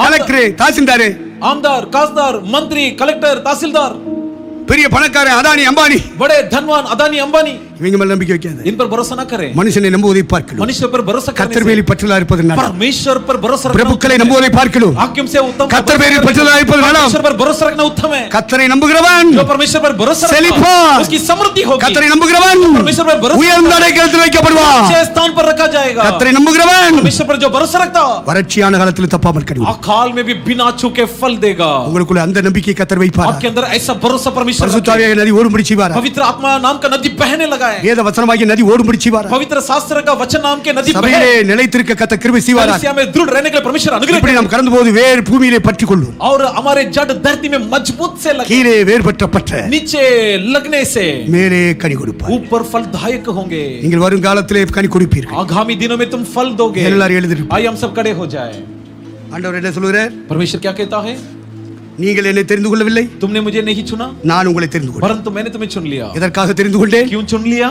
கலெக்டர், தாசில்தார், आमदार, खासदार, मंत्री, कलेक्टर, तहसीलदार, பெரிய பணக்காரன், அதானி, அம்பானி, बड़े धनवान, अदानी, अंबानी, இவங்க மேல நம்பிக்கை வைக்காத. इन पर भरोसा ना करें. மனுஷனை நம்புவதை பார்க்கலாம். मनुष्य पर भरोसा करने கர்த்தர் से மேல் பற்றுதலா இருப்பது நலம். परमेश्वर पर भरोसा रखना பிரபுக்களை நம்புவதை பார்க்கலாம். हाकिम से उत्तम கர்த்தர் மேல் பற்றுதலா இருப்பது நலம். परमेश्वर पर भरोसा रखना उत्तम है. கர்த்தரை நம்புகிறவன் जो परमेश्वर पर भरोसा रखता செழிப்பான். है उसकी समृद्धि होगी. கர்த்தரை நம்புகிறவன் परमेश्वर पर भरोसा உயர்ந்த அடைக்கலத்தில் வைக்கப்படுவான். ऊंचे स्थान पर रखा जाएगा. கர்த்தரை நம்புகிறவன் परमेश्वर पर जो भरोसा रखता வறட்சியான காலத்தில் தப்பாமல் கடிவான். अकाल में भी बिना चूके फल देगा. உங்களுக்குள்ள அந்த நம்பிக்கை கர்த்தர் வைப்பார். आपके अंदर ऐसा भरोसा परमेश्वर பரிசுத்தாவியாக நதி ஓடும்படி செய்வார். पवित्र आत्मा नाम का नदी बहने लगा है. வேத வசனமாகிய நதி ஓடும்படி செய்வார். पवित्र शास्त्र का वचन नाम के नदी சபையிலே நிலைத்திருக்க கர்த்தர் கிருபை செய்வார். कलीसिया में दृढ़ रहने के लिए परमेश्वर अनुग्रह இப்படி நாம் கடந்து போது வேர் பூமியிலே பற்றிக்கொள்ளும். और हमारे जड़ धरती में मजबूत से लगे. கீழே வேர் பற்ற नीचे लगने से மேலே கனி கொடுப்பார். ऊपर फलदायक होंगे. நீங்கள் வரும் காலத்திலே கனி கொடுப்பீர்கள். आगामी दिनों में तुम फल दोगे. எல்லாரும் எழுதிருப்பீர்கள். आइए हम सब खड़े हो जाए. ஆண்டவர் என்ன சொல்கிறார்? परमेश्वर क्या कहता है? நீங்கள் என்னை தெரிந்து கொள்ளவில்லை, तुमने मुझे नहीं चुना நான் உங்களை தெரிந்து கொண்டேன். परंतु मैंने तुम्हें चुन लिया. எதற்காக தெரிந்து கொண்டேன்? क्यों चुन लिया?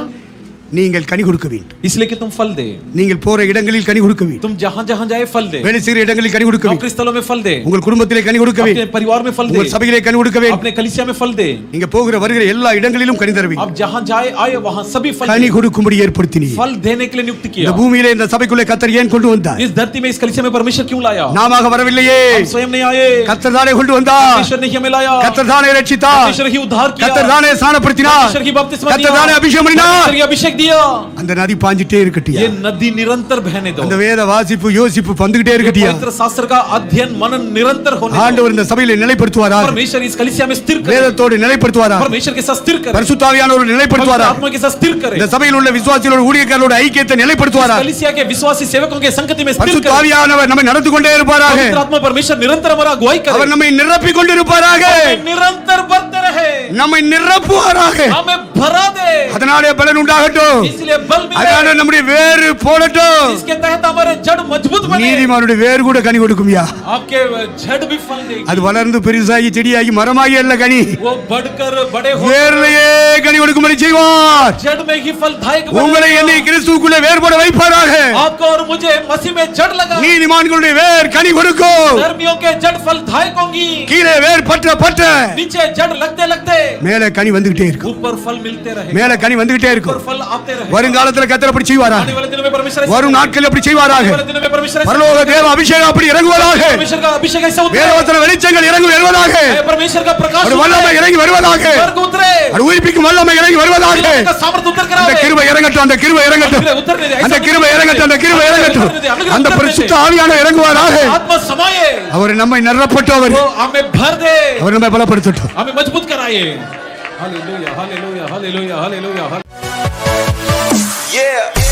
நீங்கள் கனி கொடுக்க வேண்டும். इसलिए कि तुम फल दे. நீங்கள் போற இடங்களில் கனி கொடுக்க வேண்டும். तुम जहां जहां जाए फल दे. வேலை செய்கிற இடங்களில் கனி கொடுக்க வேண்டும். नौकरी स्थलों में फल दे. உங்கள் குடும்பத்திலே கனி கொடுக்க अपने வேண்டும். परिवार में फल दे. உங்கள் சபையிலே கனி கொடுக்க வேண்டும். अपने कलीसिया में फल दे. நீங்க போகிற வருகிற எல்லா இடங்களிலும் கனி தர வேண்டும். अब जहां जाए आए वहां सभी फल கனி दे. கொடுக்கும்படி ஏற்படுத்தினீர். फल देने के लिए नियुक्त இந்த किया. பூமியிலே இந்த சபைக்குள்ளே கர்த்தர் ஏன் கொண்டு வந்தார்? इस धरती में इस कलीसिया में परमेश्वर क्यों लाया? நாமாக வரவில்லையே, हम स्वयं नहीं आए. கர்த்தர் தானே கொண்டு வந்தார். परमेश्वर ने ही हमें लाया. கர்த்தர் தானே ரட்சித்தார். परमेश्वर ही उद्धार किया. கர்த்தர் தானே ஸ்நானப்படுத்தினார். परमेश्वर ही बपतिस्मा दिया. கர்த்தர் தானே அபிஷேகம் பண்ணினார். परमेश्वर ही अभिषेक दिया. அந்த நதி பாஞ்சிட்டே இருக்கட்டியா. ये नदी निरंतर बहने दो. அந்த வேத வாசிப்பு யோசிப்பு வந்துகிட்டே இருக்கட்டியா. पवित्र शास्त्र का अध्ययन मनन निरंतर होने दो. ஆண்டவர் இந்த சபையிலே நிலைப்படுத்துவாரா? परमेश्वर इस कलीसिया में स्थिर करे. வேதத்தோடு நிலைப்படுத்துவாரா? परमेश्वर के साथ स्थिर करे. பரிசுத்தாவியானவர் पवित्र நிலைப்படுத்துவாரா? आत्मा के साथ स्थिर करे. இந்த சபையில் உள்ள விசுவாசிகளோட ஊழியக்காரரோட ஐக்கியத்தை நிலைப்படுத்துவாரா? कलीसिया के विश्वासी सेवकों के संगति में स्थिर करे. பரிசுத்தாவியானவர் நம்மை நடந்து கொண்டே இருப்பாராக. पवित्र आत्मा परमेश्वर निरंतर हमारा अगुवाई करे. அவர் நம்மை நிரப்பிக் கொண்டிருப்பாராக. निरंतर बढ़ते रहे. நம்மை நிரப்புவாராக. हमें भरा दे. அதனாலே பலன் உண்டாகட்டும். इसलिए बल அதனால मिले. நம்முடைய வேறு போடட்டும். इसके तहत हमारे जड़ मजबूत बने. நீதிமானுடைய வேறு கூட கனி கொடுக்கும்யா. आपके जड़ भी फल देगी. அது வளர்ந்து பெருசாகி செடியாகி மரமாகி அல்ல கனி. वो बढ़कर बड़े हो வேர்லயே கனி கொடுக்கும்படி செய்வார். जड़ में ही फलदायक உங்களை बनेगा. என்னை கிறிஸ்துவுக்குள்ளே வேறுபட வைப்பாராக. आपको और मुझे मसीह में जड़ लगा. நீதிமான்களுடைய வேர் கனி கொடுக்கும். धर्मियों के जड़ फलदायक होंगी. கீழே வேர் பற்ற नीचे जड़ लगते लगते மேலே கனி வந்துகிட்டே இருக்கும். ऊपर फल मिलते रहे. மேலே கனி வந்துகிட்டே ऊपर இருக்கும். फल आते रहे. வருங்காலத்தில் கர்த்தர் அப்படி செய்வாரா? आने वाले दिनों में परमेश्वर ऐसा வரும் करेगा. நாட்களில் அப்படி செய்வாராக. आने वाले दिनों में परमेश्वर ऐसा பரலோக தேவ அபிஷேகம் அப்படி இறங்குவதாக. परमेश्वर का अभिषेक ऐसा उतरे. வேதவசன வெளிச்சங்கள் இறங்கி வருவதாக. परमेश्वर का प्रकाश ஒரு வல்லமை இறங்கி வருவதாக. स्वर्ग उतरे. ஒரு உயிர்ப்பிக்கும் வல்லமை இறங்கி வருவதாக. का सामर्थ्य उतर कर அந்த आवे. கிருபை இறங்கட்டும். அந்த கிருபை இறங்கட்டும். उतरने दे. அந்த கிருபை இறங்கட்டும். அந்த கிருபை இறங்கட்டும். அந்த பரிசுத்த ஆவியானவர் இறங்குவாராக. आत्मा समाये. அவர் நம்மை நிரப்பட்டவர். वो हमें भर दे. அவர் நம்மை பலப்படுத்தட்டும். हमें मजबूत कराए. Hallelujah hallelujah hallelujah hallelujah. Yeah.